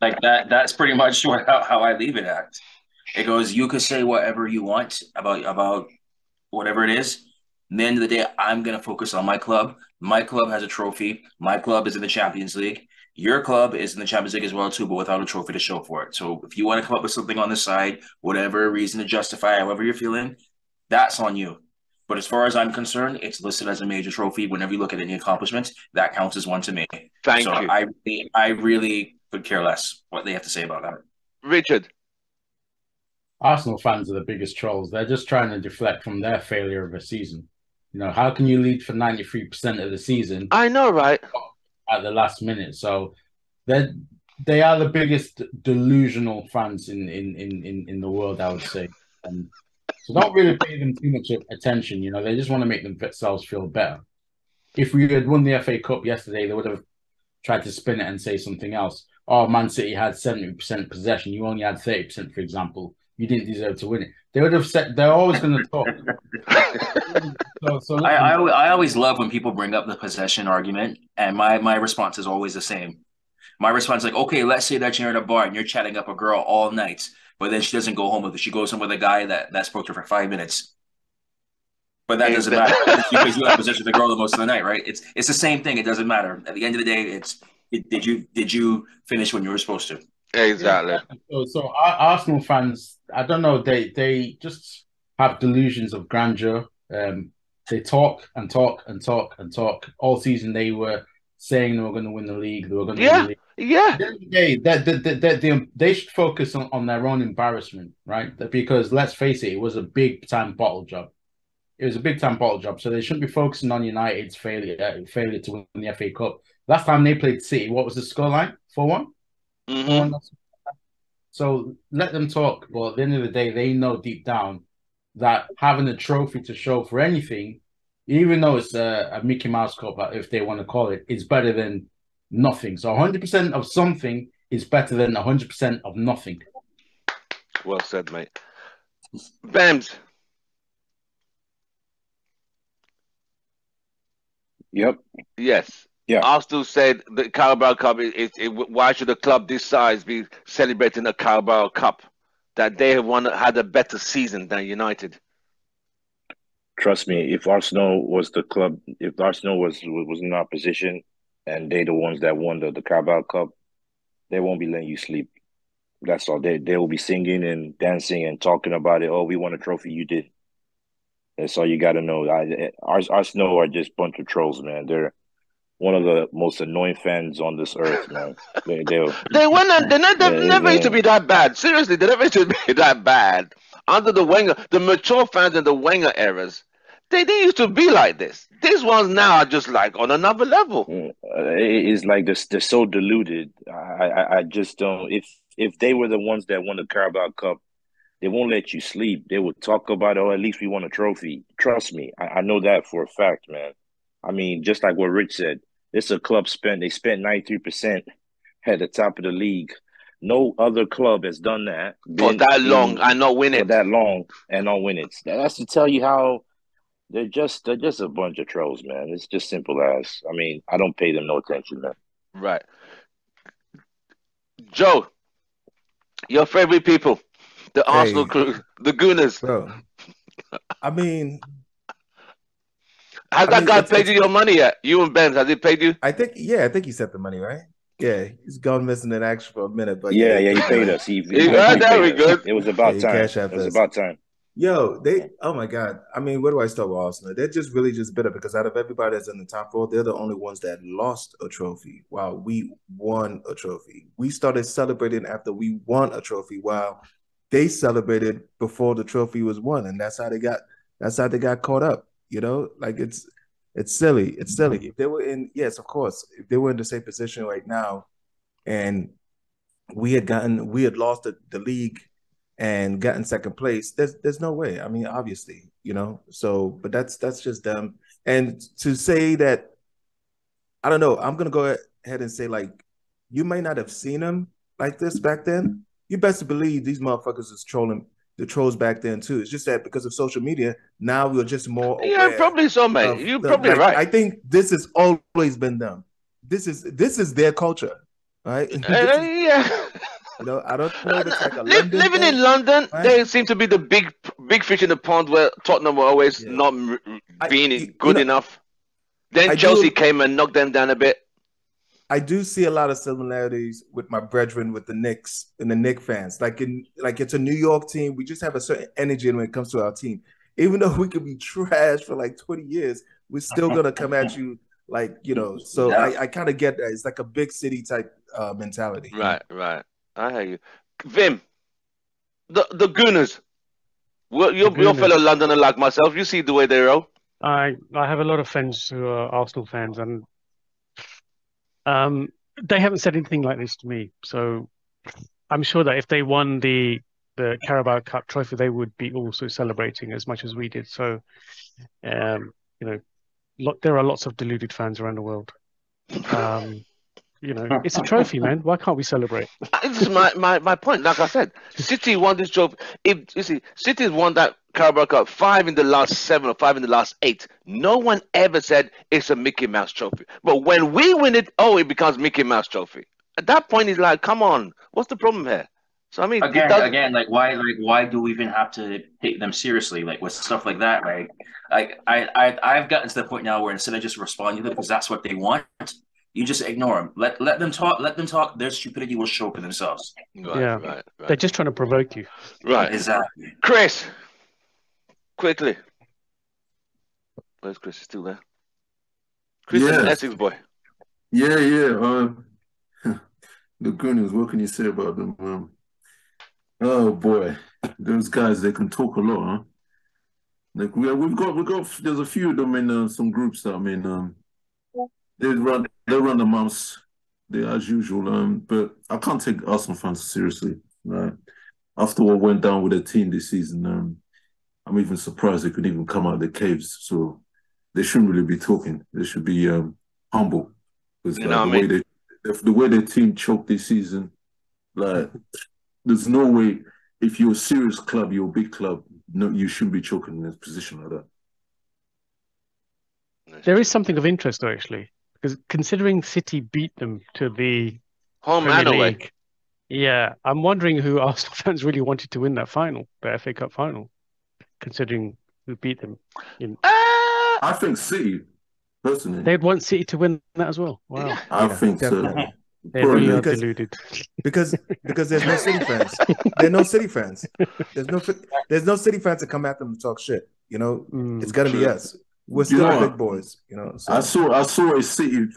[SPEAKER 3] Like that. That's pretty much how I leave it at. It goes. You could say whatever you want about whatever it is. At the end of the day, I'm gonna focus on my club. My club has a trophy. My club is in the Champions League. Your club is in the Champions League as well too, but without a trophy to show for it. So if you want to come up with something on the side, whatever reason to justify however you're feeling, that's on you. But as far as I'm concerned, it's listed as a major trophy. Whenever you look at any accomplishments, that counts as one to me.
[SPEAKER 1] Thank you.
[SPEAKER 3] I really could care less what they have to say about that.
[SPEAKER 1] Richard.
[SPEAKER 8] Arsenal fans are the biggest trolls. They're just trying to deflect from their failure of a season. How can you lead for 93% of the season?
[SPEAKER 1] I know, right?
[SPEAKER 8] At the last minute. So they are the biggest delusional fans in the world, I would say. And so don't really pay them too much attention. They just want to make themselves feel better. If we had won the FA Cup yesterday, they would have tried to spin it and say something else. Oh, Man City had 70% possession. You only had 30%, for example. You didn't deserve to win it. They would have said they're always going to talk.
[SPEAKER 3] I always love when people bring up the possession argument, and my response is always the same. My response is like, okay, let's say that you're in a bar and you're chatting up a girl all night, but then she doesn't go home with it. She goes home with a guy that spoke to her for 5 minutes. But that doesn't matter because you have possession of the girl the most of the night, right? It's the same thing. It doesn't matter. At the end of the day, did you finish when you were supposed to?
[SPEAKER 1] Exactly.
[SPEAKER 8] So Arsenal fans, I don't know, they just have delusions of grandeur. They talk and talk and talk and talk. All season they were saying they were going to win the league. They were going to win the league.
[SPEAKER 1] Yeah.
[SPEAKER 8] They should focus on their own embarrassment, right? Because let's face it was a big time bottle job. It was a big time bottle job. So they shouldn't be focusing on United's failure to win the FA Cup. Last time they played City, what was the scoreline? 4-1?
[SPEAKER 1] Mm-hmm.
[SPEAKER 8] So let them talk. But at the end of the day, they know deep down that having a trophy to show for anything, even though it's a Mickey Mouse Cup, if they want to call it, is better than nothing. So 100% of something is better than 100% of nothing.
[SPEAKER 1] Well said, mate. Bams.
[SPEAKER 6] Yep.
[SPEAKER 1] Yes.
[SPEAKER 6] Yeah.
[SPEAKER 1] Arsenal said the Carabao Cup why should a club this size be celebrating a Carabao Cup? That they have had a better season than United.
[SPEAKER 6] Trust me, if Arsenal was the club, if Arsenal was in our position and they the ones that won the Carabao Cup, they won't be letting you sleep. That's all. They will be singing and dancing and talking about it. Oh, we won a trophy, you did. That's all you got to know. Arsenal are just a bunch of trolls, man. They're one of the most annoying fans on this earth, man. They
[SPEAKER 1] never used to be that bad. Seriously, they never used to be that bad. Under the Wenger, the mature fans in the Wenger eras, they didn't used to be like this. These ones now are just like on another level.
[SPEAKER 6] It's like they're so deluded. I just don't. If they were the ones that won the Carabao Cup, they won't let you sleep. They will talk about, oh, at least we won a trophy. Trust me, I know that for a fact, man. I mean, just like what Rich said, it's a club they spent 93% at the top of the league. No other club has done that
[SPEAKER 1] for that long and not win it.
[SPEAKER 6] For that long and not win it. That's to tell you how they're just a bunch of trolls, man. It's just simple as. I mean, I don't pay them no attention, man.
[SPEAKER 1] Right. Joe, your favorite people, the Arsenal crew, the Gooners.
[SPEAKER 7] Bro, I mean,
[SPEAKER 1] has that guy paid you your money yet? You and Ben, has he paid you?
[SPEAKER 7] I think he sent the money, right? Yeah, he's gone missing in action for a minute, but
[SPEAKER 6] yeah, he paid us. He
[SPEAKER 1] very good.
[SPEAKER 6] It was about time. It was about time.
[SPEAKER 7] Yo, oh my God. I mean, where do I start with Arsenal? They're just really just bitter because out of everybody that's in the top four, they're the only ones that lost a trophy while we won a trophy. We started celebrating after we won a trophy while they celebrated before the trophy was won, and that's how they got caught up. Like It's silly. It's silly. If they were in, yes, of course, if they were in the same position right now, and we had lost the league and gotten second place, there's no way. I mean, obviously, So, but that's just them. And to say that, I don't know. I'm gonna go ahead and say, like, you may not have seen them like this back then. You best believe these motherfuckers is trolling the trolls back then too. It's just that because of social media, now we're just more
[SPEAKER 1] Yeah,
[SPEAKER 7] aware.
[SPEAKER 1] probably so, mate. You're probably right.
[SPEAKER 7] I think this has always been them. This is their culture, right?
[SPEAKER 1] Yeah.
[SPEAKER 7] I don't know if it's like a
[SPEAKER 1] Living
[SPEAKER 7] London thing,
[SPEAKER 1] in London,
[SPEAKER 7] right?
[SPEAKER 1] they seem to be the big fish in the pond where Tottenham were always not being good enough. Then Chelsea came and knocked them down a bit.
[SPEAKER 7] I do see a lot of similarities with my brethren with the Knicks and the Knicks fans. Like it's a New York team. We just have a certain energy when it comes to our team. Even though we could be trash for like 20 years, we're still gonna come at you So I kind of get that. It's like a big city type mentality.
[SPEAKER 1] Right. I hear you. Vim, the Gooners. Well, your fellow Londoner like myself, you see the way they roll.
[SPEAKER 2] I have a lot of friends who are Arsenal fans, and they haven't said anything like this to me. So I'm sure that if they won the Carabao Cup trophy, they would be also celebrating as much as we did. So, there are lots of deluded fans around the world. It's a trophy, man. Why can't we celebrate?
[SPEAKER 1] This is my point. Like I said, City won this trophy. If you see, City won that Carabao Cup 5 in the last 7 or 5 in the last 8. No one ever said it's a Mickey Mouse trophy. But when we win it, it becomes Mickey Mouse trophy. At that point, it's like, come on, what's the problem here? So I mean,
[SPEAKER 3] again, why do we even have to take them seriously? Like with stuff like that, I've gotten to the point now where instead of just responding to them because that's what they want, you just ignore them. Let them talk. Let them talk. Their stupidity will show for themselves.
[SPEAKER 1] Right.
[SPEAKER 2] They're just trying to provoke you.
[SPEAKER 1] Right.
[SPEAKER 3] Exactly.
[SPEAKER 1] Chris, quickly. Where's Chris? He's still there. Chris is an Essex boy.
[SPEAKER 9] Yeah. The Gooners, what can you say about them? Oh boy, those guys, they can talk a lot, huh? Like we've got. There's a few of them in some groups that they run the mouths, as usual. But I can't take Arsenal fans seriously. Right? After what went down with their team this season, I'm even surprised they could even come out of the caves. So they shouldn't really be talking. They should be humble because the way their team choked this season, like there's no way. If you're a serious club, you're a big club. No, you shouldn't be choking in a position like that.
[SPEAKER 2] There is something of interest, though, actually, because considering City beat them to the
[SPEAKER 1] home
[SPEAKER 2] Premier
[SPEAKER 1] and away.
[SPEAKER 2] League, yeah, I'm wondering who Arsenal fans really wanted to win that final, the FA Cup final, considering who beat them.
[SPEAKER 9] I think City, personally.
[SPEAKER 2] They'd want City to win that as well. Wow.
[SPEAKER 9] Yeah. I think
[SPEAKER 7] definitely.
[SPEAKER 9] So.
[SPEAKER 2] They really are deluded.
[SPEAKER 7] Because there's no City fans. There are no City fans. There's no City fans to come at them and talk shit. It's gonna be us. We're still big boys. So.
[SPEAKER 9] I saw a City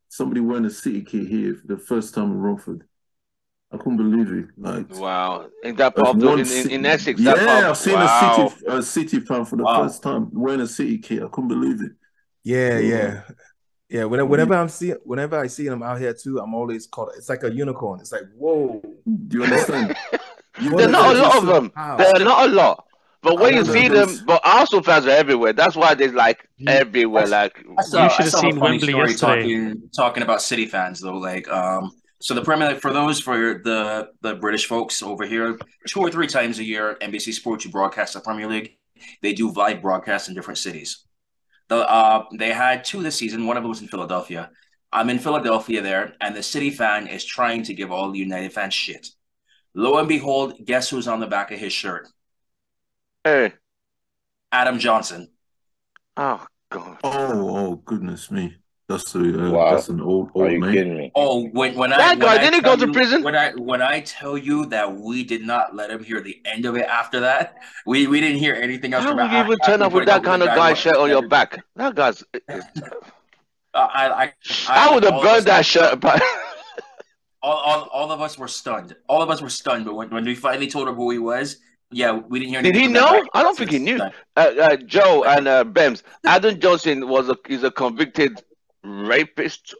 [SPEAKER 9] somebody wearing a City kit here for the first time in Romford. I couldn't believe it. Like,
[SPEAKER 1] wow, in that part in Essex.
[SPEAKER 9] Yeah, I've seen a City fan for the first time wearing a City kit. I couldn't believe it.
[SPEAKER 7] Yeah. Whenever I see them out here too, I'm always called. It's like a unicorn. It's like, whoa.
[SPEAKER 9] Do you understand?
[SPEAKER 1] There are not a lot of them. There are not a lot. But when you see them, but Arsenal fans are everywhere. That's why they're like everywhere.
[SPEAKER 3] You should have seen Wembley yesterday. Talking about City fans though, so the Premier League, for the British folks over here, 2 or 3 times a year, NBC Sports, you broadcast the Premier League. They do live broadcasts in different cities. They had 2 this season. One of them was in Philadelphia. I'm in Philadelphia there, and the City fan is trying to give all the United fans shit. Lo and behold, guess who's on the back of his shirt?
[SPEAKER 1] Hey.
[SPEAKER 3] Adam Johnson.
[SPEAKER 1] Oh, God.
[SPEAKER 9] Oh, goodness me. That's an old
[SPEAKER 6] Are you
[SPEAKER 9] man.
[SPEAKER 6] kidding me?
[SPEAKER 3] Oh,
[SPEAKER 1] didn't he go to prison?
[SPEAKER 3] When I tell you that we did not let him hear the end of it after that, we didn't hear anything else.
[SPEAKER 1] How would you even turn up with that kind of guy shirt on your back? That guy's. I would have burned that shirt.
[SPEAKER 3] All of us were stunned. All of us were stunned. But when we finally told him who he was, Yeah, we didn't hear
[SPEAKER 1] Did
[SPEAKER 3] anything
[SPEAKER 1] he
[SPEAKER 3] from that guy.
[SPEAKER 1] know? I don't think he knew.
[SPEAKER 3] No.
[SPEAKER 1] Joe and Bems, Adam Johnson is a convicted rapist,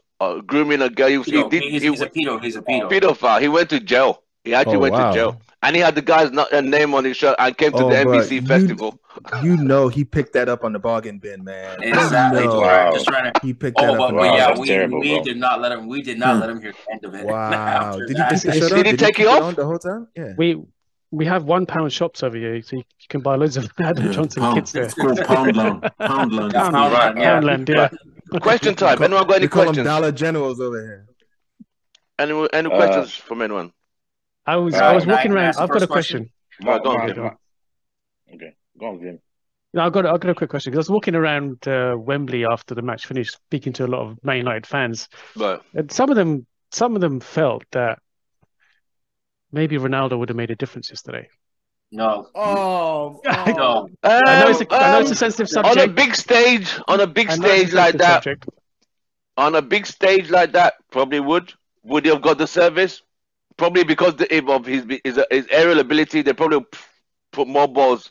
[SPEAKER 1] grooming a girl.
[SPEAKER 3] He's a pedo. He's a pedo.
[SPEAKER 1] Pedophile. He went to jail. He actually went to jail, and he had the guy's name on his shirt and came to the NBC festival.
[SPEAKER 7] You know, he picked that up on the bargain bin, man.
[SPEAKER 3] Exactly.
[SPEAKER 6] Wow.
[SPEAKER 3] Just trying to.
[SPEAKER 7] He picked that up.
[SPEAKER 3] But yeah,
[SPEAKER 6] that's terrible,
[SPEAKER 3] we
[SPEAKER 6] bro.
[SPEAKER 3] did not let him. We did not let him hear the end of it.
[SPEAKER 7] Wow. Did he
[SPEAKER 3] that.
[SPEAKER 7] keep the shirt on?
[SPEAKER 1] Did he take it off?
[SPEAKER 7] on the whole time? Yeah.
[SPEAKER 2] We have £1 shops over here, so you can buy loads of Adam Johnson kits there.
[SPEAKER 9] It's called Poundland. Poundland.
[SPEAKER 2] Poundland, yeah.
[SPEAKER 1] Question time. Anyone got any
[SPEAKER 7] We call them
[SPEAKER 1] questions?
[SPEAKER 7] Dollar Generals over here.
[SPEAKER 1] Any questions from anyone?
[SPEAKER 2] I was walking around. I've got a question.
[SPEAKER 1] Go on.
[SPEAKER 6] Okay, go on, Vim.
[SPEAKER 2] No, I've got a quick question because I was walking around Wembley after the match finished, speaking to a lot of Man United fans,
[SPEAKER 1] Right.
[SPEAKER 2] and some of them felt that maybe Ronaldo would have made a difference yesterday.
[SPEAKER 3] No.
[SPEAKER 5] Oh,
[SPEAKER 3] No.
[SPEAKER 2] I know it's a sensitive subject.
[SPEAKER 1] On a big stage like that, probably would. Would he have got the service? Probably because of his aerial ability, they probably put more balls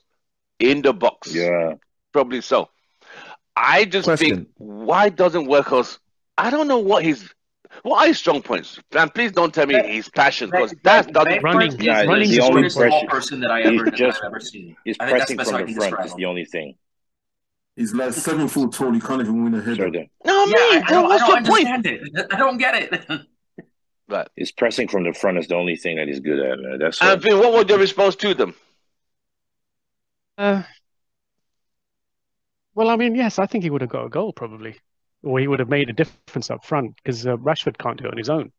[SPEAKER 1] in the box.
[SPEAKER 6] Yeah.
[SPEAKER 1] Probably so. I just think, why doesn't Workhorse? I don't know what are his strong points? And please don't tell me his passion, because that doesn't.
[SPEAKER 2] Running
[SPEAKER 6] is
[SPEAKER 2] the
[SPEAKER 6] only
[SPEAKER 2] strong
[SPEAKER 3] person that I've ever seen.
[SPEAKER 6] He's
[SPEAKER 3] I think that's
[SPEAKER 6] pressing
[SPEAKER 3] the best way I
[SPEAKER 6] from
[SPEAKER 3] can
[SPEAKER 6] the front.
[SPEAKER 3] describe
[SPEAKER 6] Is
[SPEAKER 3] him.
[SPEAKER 6] the only thing.
[SPEAKER 9] He's like 7 foot tall. He can't even win a header.
[SPEAKER 6] Sure, then.
[SPEAKER 1] No,
[SPEAKER 3] Yeah, I
[SPEAKER 1] what's your
[SPEAKER 3] don't
[SPEAKER 1] point?
[SPEAKER 3] understand it. I don't get it.
[SPEAKER 1] Right.
[SPEAKER 6] His pressing from the front is the only thing that he's good at, man. That's
[SPEAKER 1] And Vin, what was your response to them?
[SPEAKER 2] Well, I mean, yes, I think he would have got a goal probably, or he would have made a difference up front because Rashford can't do it on his own,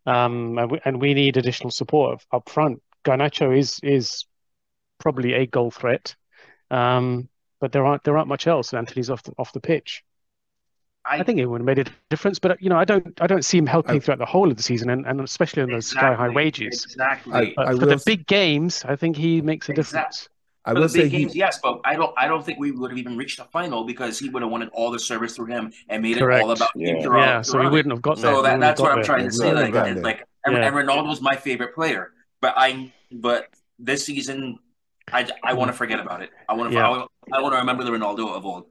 [SPEAKER 2] and we need additional support up front. Garnacho is probably a goal threat, but there aren't much else. Anthony's off the pitch. I think it would have made a difference, but I don't see him helping throughout the whole of the season, and especially on those sky high wages.
[SPEAKER 3] Exactly.
[SPEAKER 2] But for the big games, I think he makes a difference.
[SPEAKER 7] I
[SPEAKER 3] For
[SPEAKER 7] will
[SPEAKER 3] the big
[SPEAKER 7] say
[SPEAKER 3] games, yes, but I don't think we would have even reached the final because he would have wanted all the service through him and made it all about him throughout.
[SPEAKER 2] Yeah, so he wouldn't have got there.
[SPEAKER 3] So that's what I'm trying to say. And
[SPEAKER 2] Yeah.
[SPEAKER 3] Ronaldo's my favorite player, but this season, I want to forget about it. I want to remember the Ronaldo of old.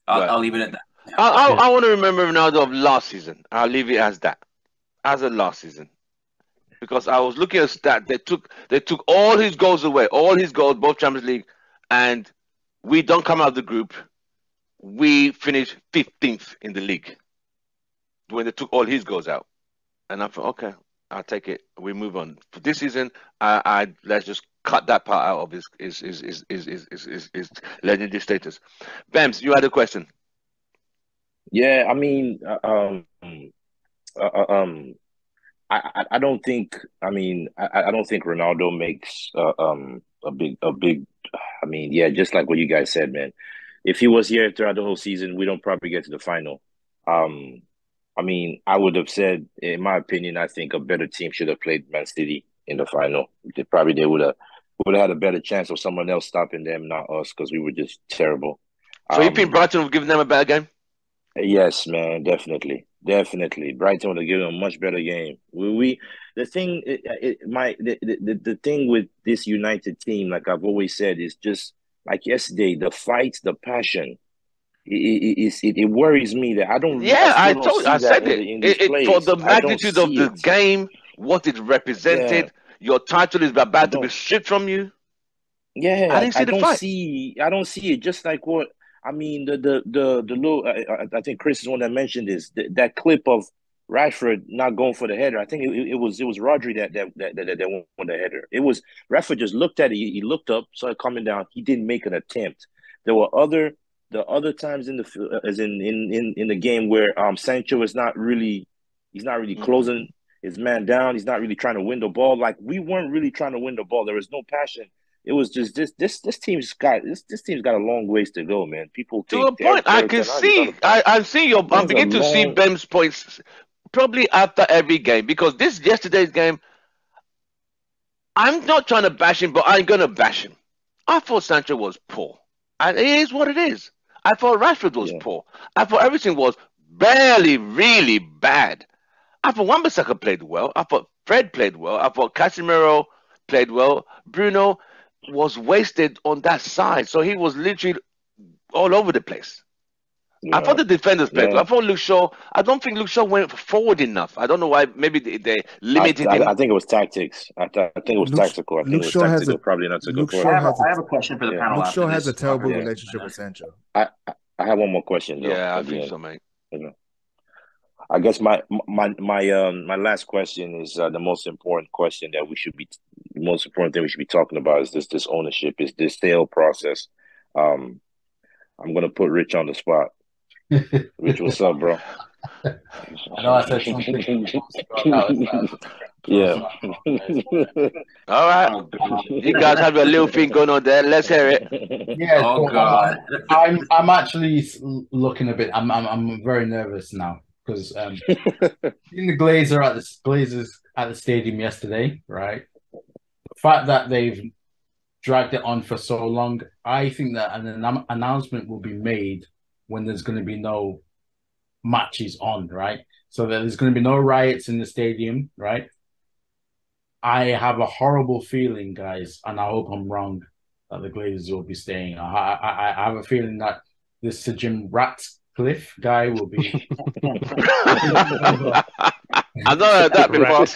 [SPEAKER 3] I'll leave it at that.
[SPEAKER 1] I want to remember Ronaldo of last season. I'll leave it as that, as a last season, because I was looking at stat. They took all his goals away, all his goals, both Champions League, and we don't come out of the group. We finished 15th in the league when they took all his goals out, and I thought, okay, I'll take it. We move on for this season. Let's just cut that part out of his legendary status. Bems, you had a question.
[SPEAKER 6] Yeah, I mean, I don't think. I mean, I don't think Ronaldo makes a big. I mean, yeah, just like what you guys said, man. If he was here throughout the whole season, we don't probably get to the final. I mean, I would have said, in my opinion, I think a better team should have played Man City in the final. They would have had a better chance of someone else stopping them, not us, because we were just terrible.
[SPEAKER 1] So you think Brighton would give them a bad game?
[SPEAKER 6] Yes, man, definitely. Brighton would have given them a much better game. The thing with this United team, like I've always said, is just like yesterday, the fight, the passion. It worries me that I don't.
[SPEAKER 1] Yeah, I
[SPEAKER 6] in
[SPEAKER 1] said
[SPEAKER 6] it.
[SPEAKER 1] For the magnitude of the game, what it represented. Your title is about to be stripped from you.
[SPEAKER 6] Yeah,
[SPEAKER 1] I didn't see the fight.
[SPEAKER 6] I don't see it. Just like what I mean, the little. I think Chris is one that mentioned this. That clip of Rashford not going for the header. I think it was Rodri that won the header. It was Rashford just looked at it. He looked up, saw it coming down. He didn't make an attempt. There were other times in the game where Sancho is not really closing his man down. He's not really trying to win the ball. Like, we weren't really trying to win the ball. There was no passion. It was just this team's got a long ways to go, man. People think
[SPEAKER 1] to a point. I can see. I'm beginning to see Ben's points probably after every game, because yesterday's game, I'm not trying to bash him, but I'm gonna bash him. I thought Sancho was poor, and it is what it is. I thought Rashford was poor. I thought everything was barely really bad. I thought Wan-Bissaka played well. I thought Fred played well. I thought Casemiro played well. Bruno, was wasted on that side. So he was literally all over the place. I thought the defenders played. I thought Luke Shaw. I don't think Luke Shaw went forward enough. I don't know why. Maybe they limited him.
[SPEAKER 6] I think it was tactics. I think it was tactical. I think
[SPEAKER 7] Luke
[SPEAKER 6] it was
[SPEAKER 7] Shaw
[SPEAKER 6] tactical. Probably not to go forward.
[SPEAKER 3] I have a question for the panel.
[SPEAKER 7] Luke
[SPEAKER 3] after
[SPEAKER 7] Shaw
[SPEAKER 3] this.
[SPEAKER 7] has a terrible relationship with Sancho.
[SPEAKER 6] I have one more question. Though,
[SPEAKER 1] Yeah, I think so, mate.
[SPEAKER 6] I guess my last question is the most important question that the most important thing we should be talking about is this ownership, is this sale process. I'm gonna put Rich on the spot. Rich, what's up, bro?
[SPEAKER 8] I know I said something.
[SPEAKER 6] Yeah.
[SPEAKER 1] All right. You guys have a little thing going on there. Let's hear it.
[SPEAKER 8] Yeah.
[SPEAKER 3] Oh God.
[SPEAKER 8] I'm actually looking a bit. I'm very nervous now because seeing the Glazers at the stadium yesterday, right? The fact that they've dragged it on for so long, I think that an announcement will be made when there's going to be no matches on, right? So that there's going to be no riots in the stadium, right? I have a horrible feeling, guys, and I hope I'm wrong, that the Glazers will be staying. I have a feeling that this Sir Jim Ratcliffe guy will be.
[SPEAKER 1] I've not heard that before.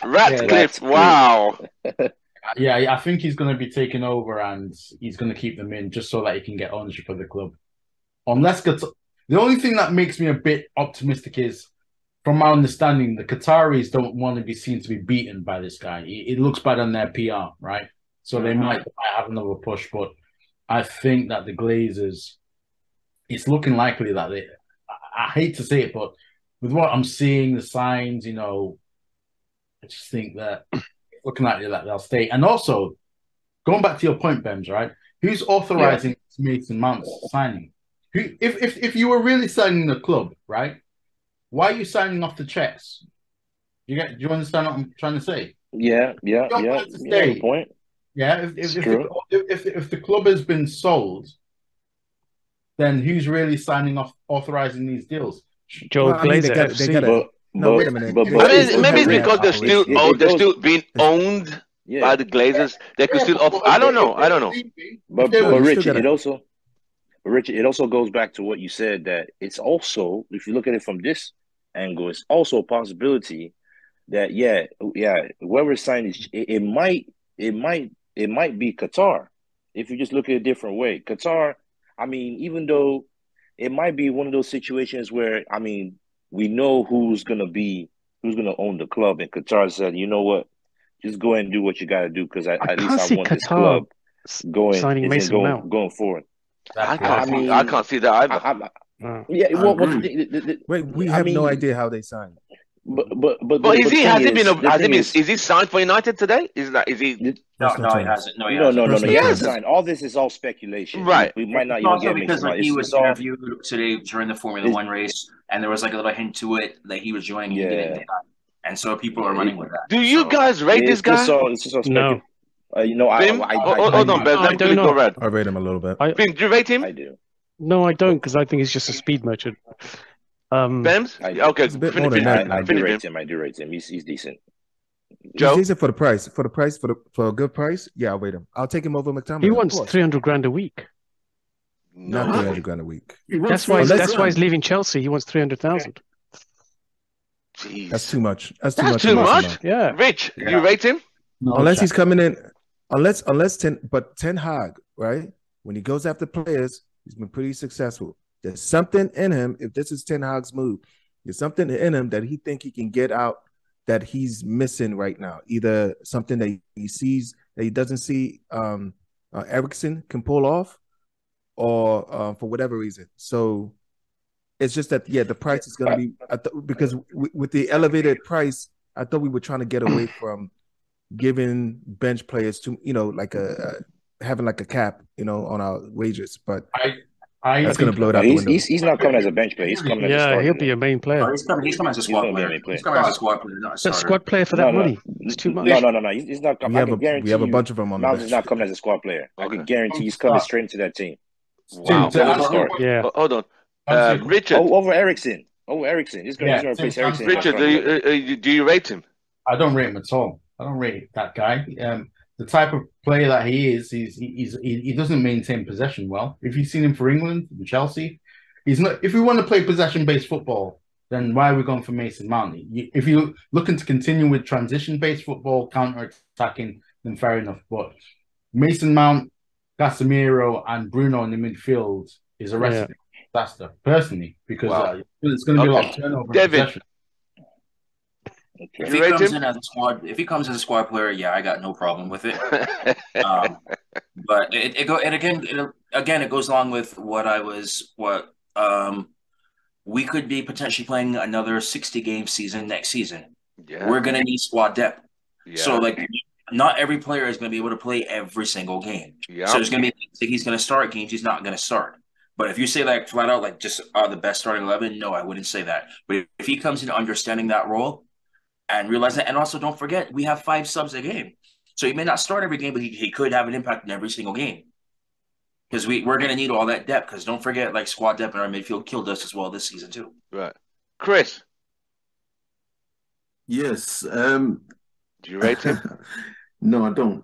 [SPEAKER 1] Ratcliffe, wow.
[SPEAKER 8] Yeah, I think he's going to be taking over and he's going to keep them in just so that he can get ownership of the club. The only thing that makes me a bit optimistic is, from my understanding, the Qataris don't want to be seen to be beaten by this guy. It looks bad on their PR, right? So they might have another push, but I think that the Glazers, it's looking likely that I hate to say it, but with what I'm seeing, the signs, I just think that looking likely that they'll stay. And also, going back to your point, Bems, right? Who's authorizing Mason Mount's signing? If you were really signing the club, right? Why are you signing off the checks? Do you understand what I'm trying to say?
[SPEAKER 6] Yeah. Good point.
[SPEAKER 8] Yeah, if the club has been sold, then who's really signing off, authorizing these deals?
[SPEAKER 2] Joe Glazer.
[SPEAKER 6] No,
[SPEAKER 7] wait a minute.
[SPEAKER 1] Maybe it's because they're still being owned by the Glazers. They could still offer. I don't know.
[SPEAKER 6] But Rich, it also goes back to what you said, that it's also, if you look at it from this angle, it's also a possibility that whoever signed it might be Qatar. If you just look at it a different way, Qatar. I mean, even though it might be one of those situations where, I mean, we know who's gonna own the club, and Qatar said, you know what, just go ahead and do what you got to do, because at least I want this club going forward.
[SPEAKER 1] I can't see that either.
[SPEAKER 7] We have no idea how they signed.
[SPEAKER 1] But is he signed for United today? Is he?
[SPEAKER 3] No, he hasn't. No,
[SPEAKER 6] he hasn't signed. All this is all speculation.
[SPEAKER 1] Right.
[SPEAKER 6] We might not even get
[SPEAKER 3] because he was interviewed today during the Formula One race, and there was like a little hint to it that he was joining. Yeah. And so people are running with that.
[SPEAKER 1] Do you guys rate this guy?
[SPEAKER 2] No.
[SPEAKER 1] Hold on, Ben.
[SPEAKER 2] I don't know.
[SPEAKER 7] I rate him a little bit.
[SPEAKER 1] Bim, do you rate him?
[SPEAKER 6] I do.
[SPEAKER 2] No, I don't, because I think he's just a speed merchant.
[SPEAKER 1] Bems? Okay,
[SPEAKER 6] I do rate him. He's decent.
[SPEAKER 1] Joe?
[SPEAKER 7] He's decent for the price. For a good price, yeah, I'll rate him. I'll take him over McTominay.
[SPEAKER 2] He wants 300 grand a week.
[SPEAKER 7] Not 300 grand a week.
[SPEAKER 2] That's why he's leaving Chelsea. He wants 300,000.
[SPEAKER 7] That's too much. That's
[SPEAKER 1] too much.
[SPEAKER 2] Yeah.
[SPEAKER 1] Rich, you rate him?
[SPEAKER 7] No, unless he's coming in, Ten Hag, right? When he goes after players, he's been pretty successful. There's something in him. If this is Ten Hag's move, there's something in him that he think he can get out that he's missing right now. Either something that he sees that he doesn't see Eriksen can pull off, or for whatever reason. So it's just that the price is going to be because with the elevated price, I thought we were trying to get away from giving bench players to having like a cap, on our wages, but that's going to blow it out the window.
[SPEAKER 6] He's not coming as a bench player. He's coming as a starter.
[SPEAKER 2] He'll be a main player.
[SPEAKER 3] He's coming as a squad player. He's coming as a squad player, not a starter.
[SPEAKER 2] A squad player for that money. It's too much.
[SPEAKER 6] No. He's not coming.
[SPEAKER 7] We have a bunch of them on the bench.
[SPEAKER 6] He's not coming as a squad player. I can guarantee he's coming straight into that team.
[SPEAKER 1] Wow.
[SPEAKER 2] Yeah.
[SPEAKER 1] Hold on. Richard.
[SPEAKER 6] Over Eriksen. He's going to replace Eriksen.
[SPEAKER 1] Richard, do you rate him?
[SPEAKER 8] I don't rate him at all. I don't rate that guy. the type of player that he is, he doesn't maintain possession well. If you've seen him for England, with Chelsea, he's not. If we want to play possession-based football, then why are we going for Mason Mount? If you're looking to continue with transition-based football, counter-attacking, then fair enough. But Mason Mount, Casemiro, and Bruno in the midfield is a recipe disaster, personally, because it's going to be a lot of turnover.
[SPEAKER 1] David.
[SPEAKER 3] If he comes in as a squad player, yeah, I got no problem with it. But it goes along with we could be potentially playing another 60-game season next season.
[SPEAKER 1] Yeah.
[SPEAKER 3] We're gonna need squad depth.
[SPEAKER 1] Yeah.
[SPEAKER 3] So not every player is gonna be able to play every single game.
[SPEAKER 1] Yeah.
[SPEAKER 3] So there's gonna be he's gonna start games he's not gonna start. But if you say flat out just the best starting 11, no, I wouldn't say that. But if he comes in understanding that role and realize that, and also don't forget, we have 5 subs a game. So he may not start every game, but he could have an impact in every single game. Because we're going to need all that depth. Because don't forget, squad depth in our midfield killed us as well this season too.
[SPEAKER 1] Right, Chris.
[SPEAKER 9] Yes.
[SPEAKER 1] Do you rate him?
[SPEAKER 9] No, I don't.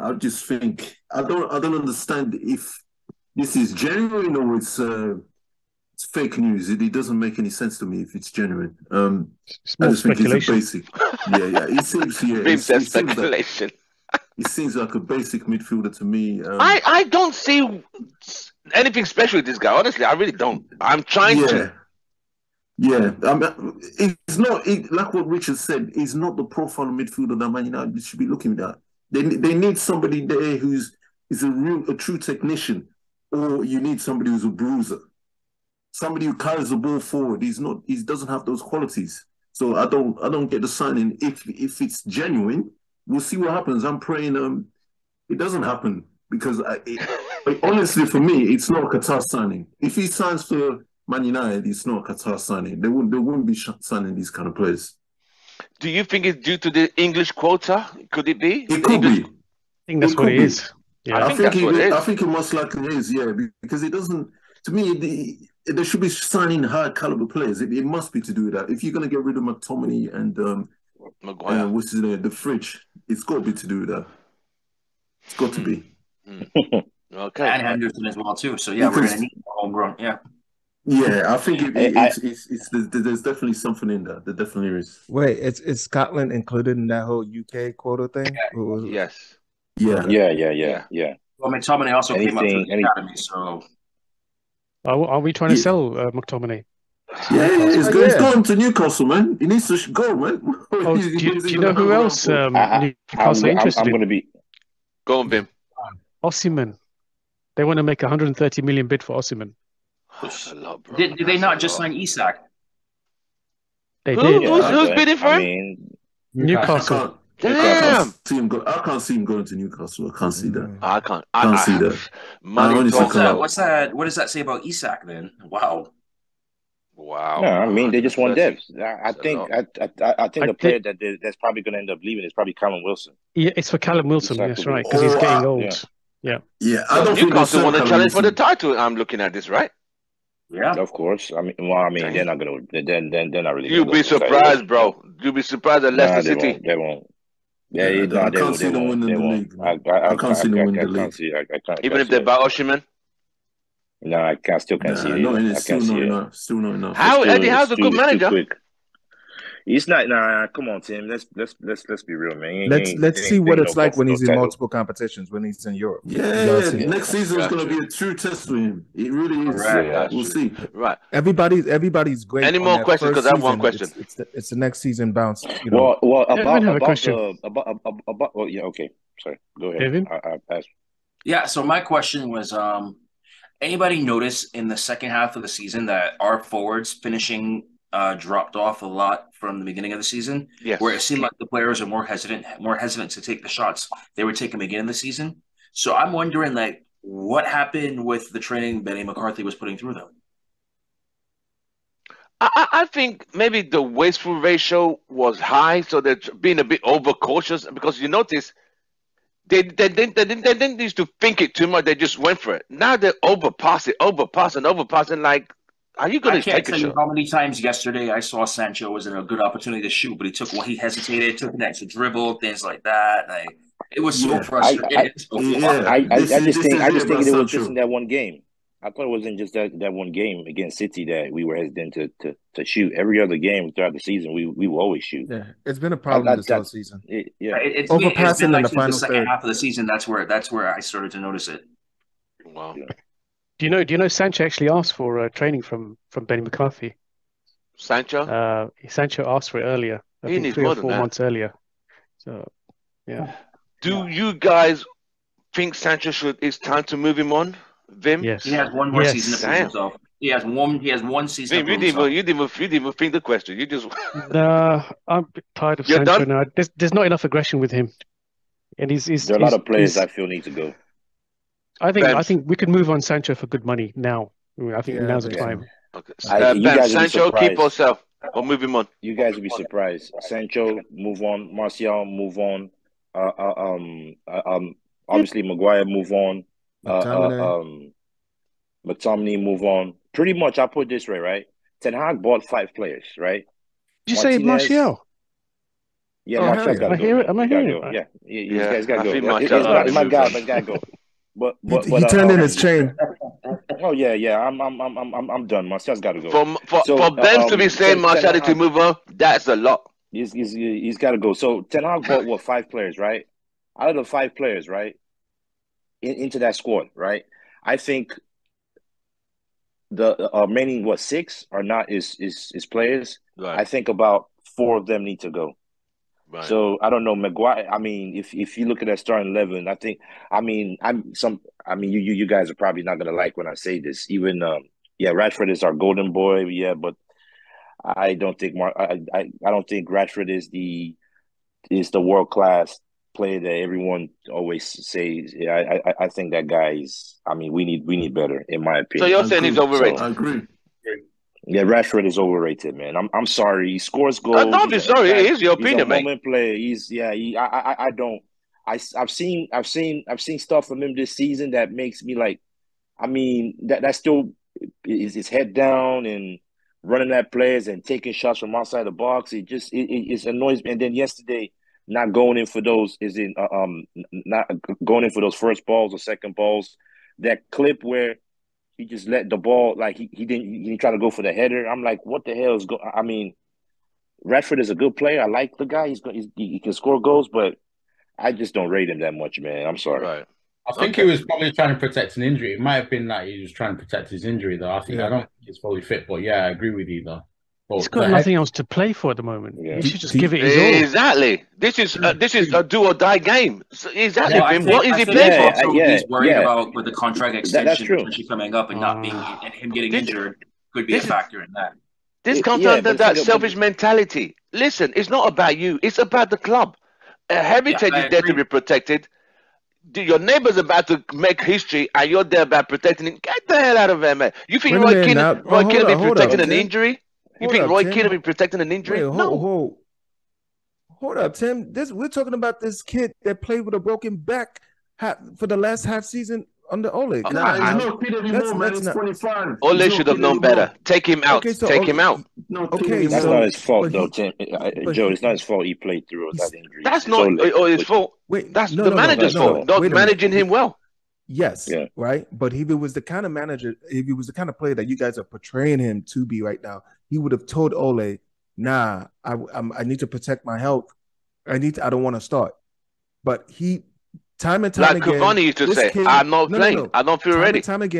[SPEAKER 9] I just think I don't understand if this is genuine or it's fake news. It doesn't make any sense to me if it's genuine.
[SPEAKER 2] It's more speculation.
[SPEAKER 9] Think it's a basic. Yeah. It seems
[SPEAKER 1] speculation.
[SPEAKER 9] It seems like a basic midfielder to me.
[SPEAKER 1] I don't see anything special with this guy. Honestly, I really don't. I'm trying to.
[SPEAKER 9] Yeah. It's not like what Richard said. He's not the profile midfielder that Man United should be looking at. They need somebody there who's a true technician, or you need somebody who's a bruiser. Somebody who carries the ball forward. He doesn't have those qualities. So I don't get the signing. If it's genuine, we'll see what happens. I'm praying it doesn't happen because honestly for me it's not a Qatar signing. If he signs for Man United, it's not a Qatar signing. They wouldn't be signing these kind of players.
[SPEAKER 1] Do you think it's due to the English quota? Could it be?
[SPEAKER 9] It could be.
[SPEAKER 2] I think that's what it is. Yeah.
[SPEAKER 9] I think it most likely is. Yeah, because it doesn't. To me, they should be signing high caliber players. It must be to do with that. If you're going to get rid of McTominay and
[SPEAKER 1] Maguire,
[SPEAKER 9] what's his name, the fridge, it's got to be to do with that. It's got to be.
[SPEAKER 1] Okay.
[SPEAKER 3] And Henderson as well too. So yeah, we're going to need homegrown. Yeah.
[SPEAKER 9] Yeah, I think there's definitely something in that. There definitely is.
[SPEAKER 7] Wait, is Scotland included in that whole UK quota thing?
[SPEAKER 1] Yes.
[SPEAKER 9] Yeah.
[SPEAKER 3] Well, McTominay also came up through the academy, so.
[SPEAKER 2] Are we trying to sell McTominay?
[SPEAKER 9] Yeah, he's going to Newcastle, man. He needs to go, man.
[SPEAKER 2] Oh, do you know who else Newcastle are interested
[SPEAKER 6] I'm going to be.
[SPEAKER 1] Go on, Vim.
[SPEAKER 2] Osimhen. They want to make 130 million bid for Osimhen.
[SPEAKER 3] Did they not just sign Isak?
[SPEAKER 2] They did.
[SPEAKER 1] Who's bidding for him?
[SPEAKER 2] Newcastle.
[SPEAKER 1] Damn!
[SPEAKER 9] I can't see him going to Newcastle. I can't see that.
[SPEAKER 1] I can't
[SPEAKER 9] see that.
[SPEAKER 3] What's that? What does that say about Isak then? Wow.
[SPEAKER 6] No, I mean they just want depth. I think the player that's probably going to end up leaving is probably Callum Wilson.
[SPEAKER 2] Yeah, it's for Callum Wilson. That's right, because he's getting old. Yeah.
[SPEAKER 9] I don't think
[SPEAKER 1] Newcastle want to challenge for the title. I'm looking at this, right?
[SPEAKER 3] Yeah,
[SPEAKER 6] of course. I mean, they're not going to. They're not really.
[SPEAKER 1] You'll be surprised, bro. You'll be surprised at Leicester City.
[SPEAKER 6] They won't. Yeah,
[SPEAKER 9] I can't see them winning the league. I can't see them winning the league.
[SPEAKER 1] Even if they buy Osimhen?
[SPEAKER 6] No, I still can't see it.
[SPEAKER 9] Still not enough.
[SPEAKER 1] Eddie Howe's a good manager.
[SPEAKER 6] He's not. Nah, come on, Tim. Let's be real, man.
[SPEAKER 7] Let's see what it's like when he's in multiple competitions, when he's in Europe.
[SPEAKER 9] Yeah. Next season is going to be a true test for him. It really is.
[SPEAKER 3] Right.
[SPEAKER 9] We'll see.
[SPEAKER 1] Right.
[SPEAKER 7] Everybody's great.
[SPEAKER 1] Any more questions? Because I have one question.
[SPEAKER 7] It's the next season bounce.
[SPEAKER 6] Well,
[SPEAKER 2] about
[SPEAKER 6] okay. Sorry. Go ahead.
[SPEAKER 2] David?
[SPEAKER 3] Yeah. So my question was, anybody notice in the second half of the season that our forwards finishing dropped off a lot from the beginning of the season?
[SPEAKER 1] Yes.
[SPEAKER 3] Where it seemed like the players are more hesitant to take the shots they were taking beginning of the season. So I'm wondering, what happened with the training Benny McCarthy was putting through them?
[SPEAKER 1] I think maybe the wasteful ratio was high, so they're being a bit overcautious because you notice they didn't used to think it too much. They just went for it. Now they're overpassing. Like, are you going to take a shot? I can't tell you
[SPEAKER 3] how many times yesterday I saw Sancho was in a good opportunity to shoot, but he hesitated, took an extra dribble, things like that. It was so
[SPEAKER 9] Yeah.
[SPEAKER 3] frustrating.
[SPEAKER 9] Yeah.
[SPEAKER 6] I
[SPEAKER 9] This is
[SPEAKER 6] just think
[SPEAKER 9] it about
[SPEAKER 6] it was just
[SPEAKER 9] Sancho.
[SPEAKER 6] in that one game. I thought it wasn't just that one game against City that we were hesitant to shoot. Every other game throughout the season, we will always shoot.
[SPEAKER 7] Yeah, it's been a problem this whole season.
[SPEAKER 6] Yeah.
[SPEAKER 3] It's
[SPEAKER 7] Overpassing
[SPEAKER 3] been
[SPEAKER 7] in the
[SPEAKER 3] since
[SPEAKER 7] final
[SPEAKER 3] second
[SPEAKER 7] third.
[SPEAKER 3] half of the season. That's where I started to notice it.
[SPEAKER 1] Wow.
[SPEAKER 2] Do you know Sancho actually asked for training from Benny McCarthy?
[SPEAKER 1] Sancho?
[SPEAKER 2] Sancho asked for it earlier. I
[SPEAKER 1] He
[SPEAKER 2] think
[SPEAKER 1] needs
[SPEAKER 2] 3
[SPEAKER 1] more
[SPEAKER 2] or
[SPEAKER 1] than
[SPEAKER 2] 4
[SPEAKER 1] that.
[SPEAKER 2] months earlier. So, yeah.
[SPEAKER 1] Do you guys think Sancho it's time to move him on? Vim?
[SPEAKER 2] Yes.
[SPEAKER 3] He has one more
[SPEAKER 2] Yes.
[SPEAKER 3] season to prove himself. He has one season
[SPEAKER 1] Vim,
[SPEAKER 3] to prove himself.
[SPEAKER 1] you didn't even think the question. You just
[SPEAKER 2] Nah, I'm a bit tired of
[SPEAKER 1] You're
[SPEAKER 2] Sancho
[SPEAKER 1] done?
[SPEAKER 2] now. There's not enough aggression with him, and he's
[SPEAKER 6] There are a lot of players
[SPEAKER 2] he's-
[SPEAKER 6] I feel need to go.
[SPEAKER 2] I
[SPEAKER 1] Bams.
[SPEAKER 2] think we could move on Sancho for good money now. I think
[SPEAKER 7] Yeah,
[SPEAKER 2] now's
[SPEAKER 7] I
[SPEAKER 2] the
[SPEAKER 7] think
[SPEAKER 2] time.
[SPEAKER 1] Okay.
[SPEAKER 6] You
[SPEAKER 1] Bam,
[SPEAKER 6] guys would be
[SPEAKER 1] Sancho, keep
[SPEAKER 6] surprised.
[SPEAKER 1] or sell, or move him on.
[SPEAKER 6] You guys would be surprised. Sancho, move on. Martial, move on. Obviously Maguire, move on. McTominay, move on. Pretty much, I'll put it this way, right? Ten Hag bought 5 players, right?
[SPEAKER 2] Did you say Martial?
[SPEAKER 6] Yeah,
[SPEAKER 7] Oh,
[SPEAKER 6] Martial's
[SPEAKER 7] hell yeah.
[SPEAKER 6] got to
[SPEAKER 2] I hear
[SPEAKER 6] go.
[SPEAKER 2] it. Am I
[SPEAKER 6] He's gotta
[SPEAKER 2] hearing
[SPEAKER 6] go.
[SPEAKER 2] it?
[SPEAKER 6] Yeah,
[SPEAKER 1] Yeah,
[SPEAKER 6] he's got to
[SPEAKER 1] I
[SPEAKER 6] go.
[SPEAKER 1] think
[SPEAKER 6] It's
[SPEAKER 1] Martial's got to
[SPEAKER 6] my
[SPEAKER 1] move
[SPEAKER 6] guy,
[SPEAKER 1] on.
[SPEAKER 6] my guy, go. But
[SPEAKER 7] He turned in his chain.
[SPEAKER 6] Oh yeah. I'm done. Martial's got to go.
[SPEAKER 1] For them to be saying Martial needs to move on, that's a lot.
[SPEAKER 6] He's got to go. So Ten Hag bought what 5 players, right? Out of the 5 players, right, into that squad, right? I think the remaining 6 are not is players.
[SPEAKER 1] Right.
[SPEAKER 6] I think about 4 of them need to go.
[SPEAKER 1] Right.
[SPEAKER 6] So I don't know Maguire. I mean, if you look at that starting 11, I think. You guys are probably not gonna like when I say this. Even Rashford is our golden boy. Yeah, but I don't think I don't think Rashford is the world class player that everyone always says. I think that guy is. I mean, we need better, in my opinion.
[SPEAKER 1] So you're saying he's overrated?
[SPEAKER 9] I agree.
[SPEAKER 6] Yeah, Rashford is overrated, man. I'm sorry. He scores goals.
[SPEAKER 1] Don't be sorry. It is your opinion,
[SPEAKER 6] he's a
[SPEAKER 1] mate.
[SPEAKER 6] moment player. I don't. I've seen stuff from him this season that makes me like. I mean, that still is his head down and running at players and taking shots from outside the box. It annoys me. And then yesterday, not going in for those not going in for those first balls or second balls. That clip where he just let the ball, like he didn't try to go for the header. I'm like, what the hell is going? I mean, Rashford is a good player. I like the guy. He can score goals, but I just don't rate him that much, man. I'm sorry.
[SPEAKER 1] Right.
[SPEAKER 8] I think he was probably trying to protect an injury. It might have been that he was trying to protect his injury, though. I don't think he's fully fit, but yeah, I agree with you, though.
[SPEAKER 2] He's got nothing else to play for at the moment.
[SPEAKER 6] Yeah.
[SPEAKER 2] He should just give it his all.
[SPEAKER 1] Exactly. This is a do or die game. So exactly.
[SPEAKER 3] Well,
[SPEAKER 1] What is he playing for?
[SPEAKER 3] He's worried about with the contract extension potentially coming up and not being and him getting injured could be a factor in that.
[SPEAKER 1] This comes under that selfish mentality. Listen, it's not about you. It's about the club. Heritage is there to be protected. Your neighbor's about to make history, and you're there about protecting it. Get the hell out of there, man. You think Roy Keane will be protecting an injury? You think Roy Keane will be protecting an injury?
[SPEAKER 7] No. Hold up, Tim. We're talking about this kid that played with a broken back for the last half season under Ole.
[SPEAKER 9] Nah, he's not kid anymore, man. He's 25.
[SPEAKER 1] Ole should have known better. Take him out. Take him out.
[SPEAKER 6] That's not his fault, though, Tim. Joe, it's not his fault he played through that injury.
[SPEAKER 1] That's not his fault. That's the manager's fault. Not managing him well.
[SPEAKER 7] Yes, right. But if he was the kind of manager, if he was the kind of player that you guys are portraying him to be right now, he would have told Ole, "Nah, I need to protect my health. I don't want to start." But he, time and time again,
[SPEAKER 1] Cavani used to say, "I'm not playing. I don't feel ready."
[SPEAKER 7] Time and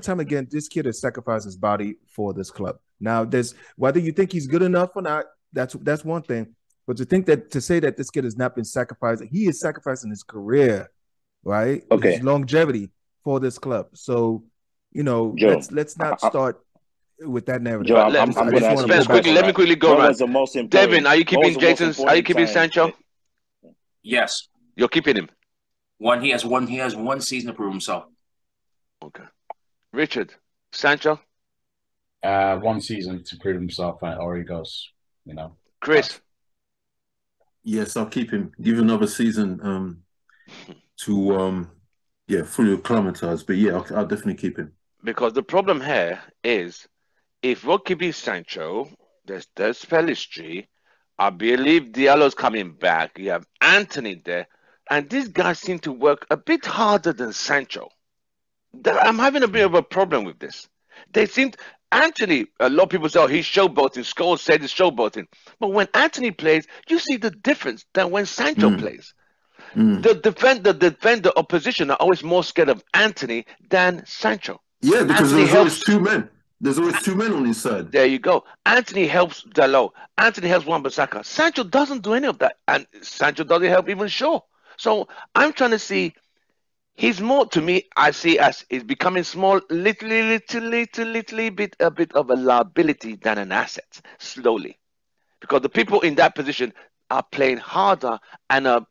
[SPEAKER 7] time again, this kid has sacrificed his body for this club. Now, there's whether you think he's good enough or not, that's one thing. But to say that this kid has not been sacrificed, he is sacrificing his career, right?
[SPEAKER 6] Okay.
[SPEAKER 7] His longevity for this club. So,
[SPEAKER 6] Joe,
[SPEAKER 7] let's not start with that narrative.
[SPEAKER 6] Joe, I'm going to ask you.
[SPEAKER 1] Let me quickly go around. Devin, are you keeping Sancho?
[SPEAKER 3] Yes.
[SPEAKER 1] You're keeping him.
[SPEAKER 3] He has one season to prove himself.
[SPEAKER 1] Okay. Richard, Sancho?
[SPEAKER 8] 1 season to prove himself, or he goes,
[SPEAKER 1] Chris?
[SPEAKER 9] Yes, I'll keep him. Give another season to fully acclimatize. But yeah, I'll definitely keep him.
[SPEAKER 1] Because the problem here is if we'll keep Sancho, there's Pellistri, I believe Diallo's coming back. You have Anthony there, and these guys seem to work a bit harder than Sancho. I'm having a bit of a problem with this. They seem Anthony. A lot of people say, "Oh, he's showboating." Scholes said he's showboating, but when Anthony plays, you see the difference than when Sancho plays. The defender opposition are always more scared of Anthony than Sancho.
[SPEAKER 9] Yeah, because
[SPEAKER 1] Anthony
[SPEAKER 9] there's always
[SPEAKER 1] helps.
[SPEAKER 9] two men. There's always two men on his side.
[SPEAKER 1] There you go. Anthony helps Dalot. Anthony helps Wan-Bissaka. Sancho doesn't do any of that, and Sancho doesn't help even Shaw. So I'm trying to see. He's more, to me, I see as he's becoming small, little bit, a bit of a liability than an asset, slowly. Because the people in that position are playing harder and are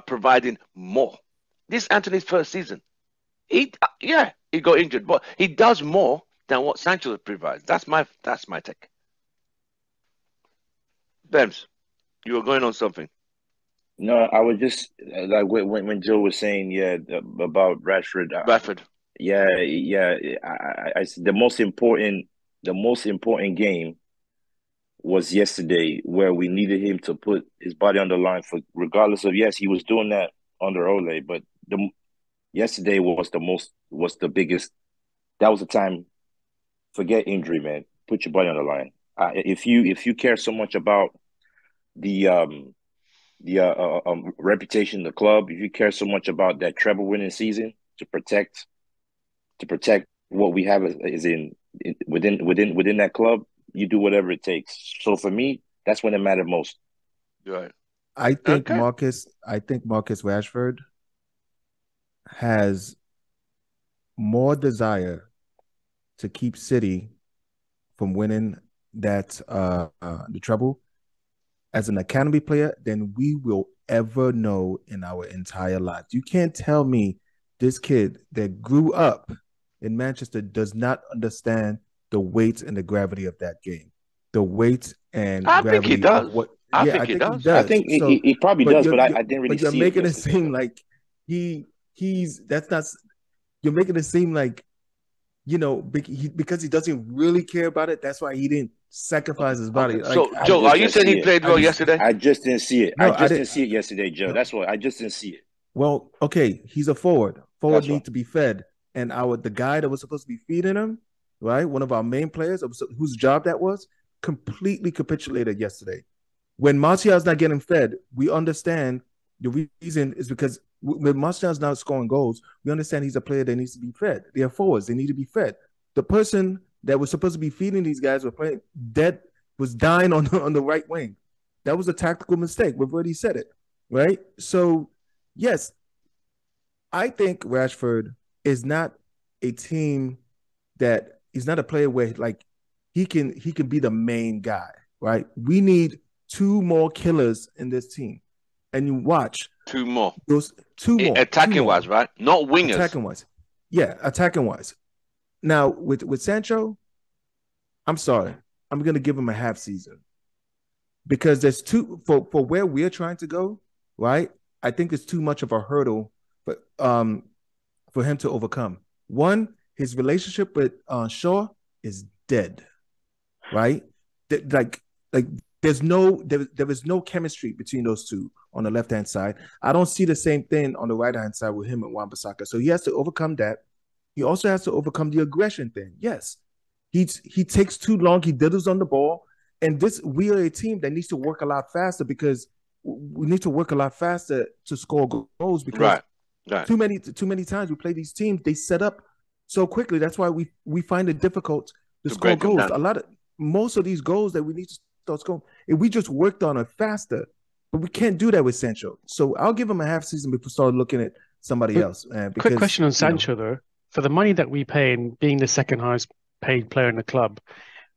[SPEAKER 1] providing more. This is Anthony's first season. He got injured, but he does more than what Sancho provides. That's my take. Bems, you were going on something.
[SPEAKER 6] No, I was just like when Joe was saying, about Rashford. I the most important game was yesterday, where we needed him to put his body on the line for, regardless of, yes, he was doing that under Ole, but yesterday was the biggest. That was the time. Forget injury, man. Put your body on the line. If you care so much about the reputation of the club, if you care so much about that treble winning season, to protect what we have within that club, you do whatever it takes. So for me, that's when it mattered most.
[SPEAKER 1] Right.
[SPEAKER 7] I think Marcus Rashford has more desire to keep City from winning that the treble as an academy player than we will ever know in our entire lives. You can't tell me this kid that grew up in Manchester does not understand the weight and the gravity of that game. The weight and
[SPEAKER 1] I
[SPEAKER 7] gravity
[SPEAKER 1] think he does.
[SPEAKER 7] of what
[SPEAKER 1] I
[SPEAKER 7] yeah,
[SPEAKER 1] think
[SPEAKER 7] I
[SPEAKER 1] he
[SPEAKER 7] think
[SPEAKER 1] does.
[SPEAKER 7] he does.
[SPEAKER 6] I think he probably does, but I didn't really see it.
[SPEAKER 7] But you're making it
[SPEAKER 6] yesterday.
[SPEAKER 7] seem like you're making it seem like, because he doesn't really care about it. That's why he didn't sacrifice his body.
[SPEAKER 1] Okay. So,
[SPEAKER 7] Like,
[SPEAKER 1] Joe, are you saying he played well yesterday?
[SPEAKER 6] I just didn't see it.
[SPEAKER 7] No,
[SPEAKER 6] I just didn't see it yesterday, Joe.
[SPEAKER 7] No.
[SPEAKER 6] That's what I just didn't see it.
[SPEAKER 7] Well, okay, he's a forward. Forward
[SPEAKER 6] That's
[SPEAKER 7] need
[SPEAKER 6] right.
[SPEAKER 7] to be fed, and the guy that was supposed to be feeding him, right? One of our main players, whose job that was, completely capitulated yesterday. When Martial's not getting fed, we understand the reason is because when Martial's not scoring goals, we understand he's a player that needs to be fed. They are forwards; they need to be fed. The person that was supposed to be feeding these guys was dying on the right wing. That was a tactical mistake. We've already said it, right? So, yes, I think Rashford is not a team that he's not a player where like he can be the main guy, right? We need two more killers in this team, and you watch
[SPEAKER 1] two more
[SPEAKER 7] attacking
[SPEAKER 1] wise, right? Not wingers.
[SPEAKER 7] Attacking wise. Now with Sancho, I'm sorry, I'm gonna give him a half season because there's for where we're trying to go, right? I think it's too much of a hurdle for him to overcome. One, his relationship with Shaw is dead, right? Like there is no chemistry between those two on the left-hand side. I don't see the same thing on the right-hand side with him and Wan-Bissaka. So he has to overcome that. He also has to overcome the aggression thing. Yes, he takes too long. He diddles on the ball, and we are a team that needs to work a lot faster because we need to work a lot faster to score goals. Because
[SPEAKER 1] right.
[SPEAKER 7] too many times we play these teams, they set up so quickly. That's why we find it difficult to score goals. Most of these goals that we need to start scoring, if we just worked on it faster, but we can't do that with Sancho. So I'll give him a half season before we start looking at somebody else.
[SPEAKER 2] Quick question on Sancho though. For the money that we pay and being the second highest paid player in the club,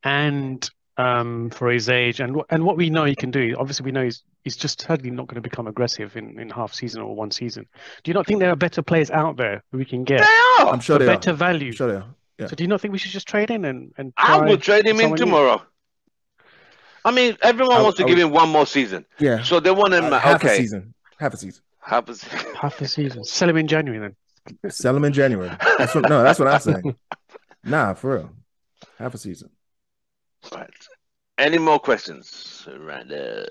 [SPEAKER 2] and for his age and what we know he can do, obviously we know he's just certainly not going to become aggressive in half season or one season. Do you not think there are better players out there who we can get?
[SPEAKER 1] They are.
[SPEAKER 7] I'm sure
[SPEAKER 2] for
[SPEAKER 7] they
[SPEAKER 2] better
[SPEAKER 7] are.
[SPEAKER 2] value.
[SPEAKER 7] I'm sure they are. Yeah.
[SPEAKER 2] So do you not think we should just trade in and
[SPEAKER 1] I will trade him in tomorrow. I mean, everyone wants to give him one more season.
[SPEAKER 7] Yeah.
[SPEAKER 1] So they want him.
[SPEAKER 7] Half a season. Half a season.
[SPEAKER 2] Sell him in January then.
[SPEAKER 7] Sell him in January. That's what I'm saying. Nah, for real. Half a season.
[SPEAKER 1] Right. Any more questions? right there.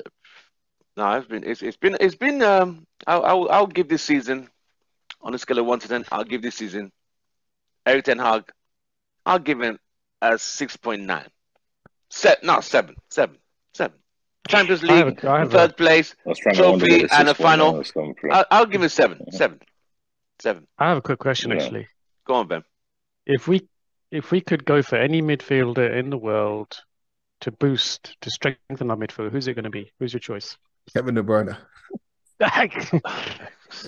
[SPEAKER 1] No, it's been I'll give this season on a scale of 1 to 10. I'll give this season Erik ten Hag. I'll give him a 6.9. No, 7. Champions League,
[SPEAKER 2] I have
[SPEAKER 1] third place,
[SPEAKER 6] I was trying to wonder where
[SPEAKER 1] trophy,
[SPEAKER 6] the
[SPEAKER 1] and a
[SPEAKER 6] 6.9
[SPEAKER 1] final.
[SPEAKER 6] was coming from.
[SPEAKER 1] I'll give it 7. 7.
[SPEAKER 2] I have a quick question
[SPEAKER 6] Yeah.
[SPEAKER 2] actually.
[SPEAKER 1] Go on, Ben.
[SPEAKER 2] If we could go for any midfielder in the world to strengthen our midfield, who's it going to be? Who's your choice?
[SPEAKER 7] Kevin De Bruyne.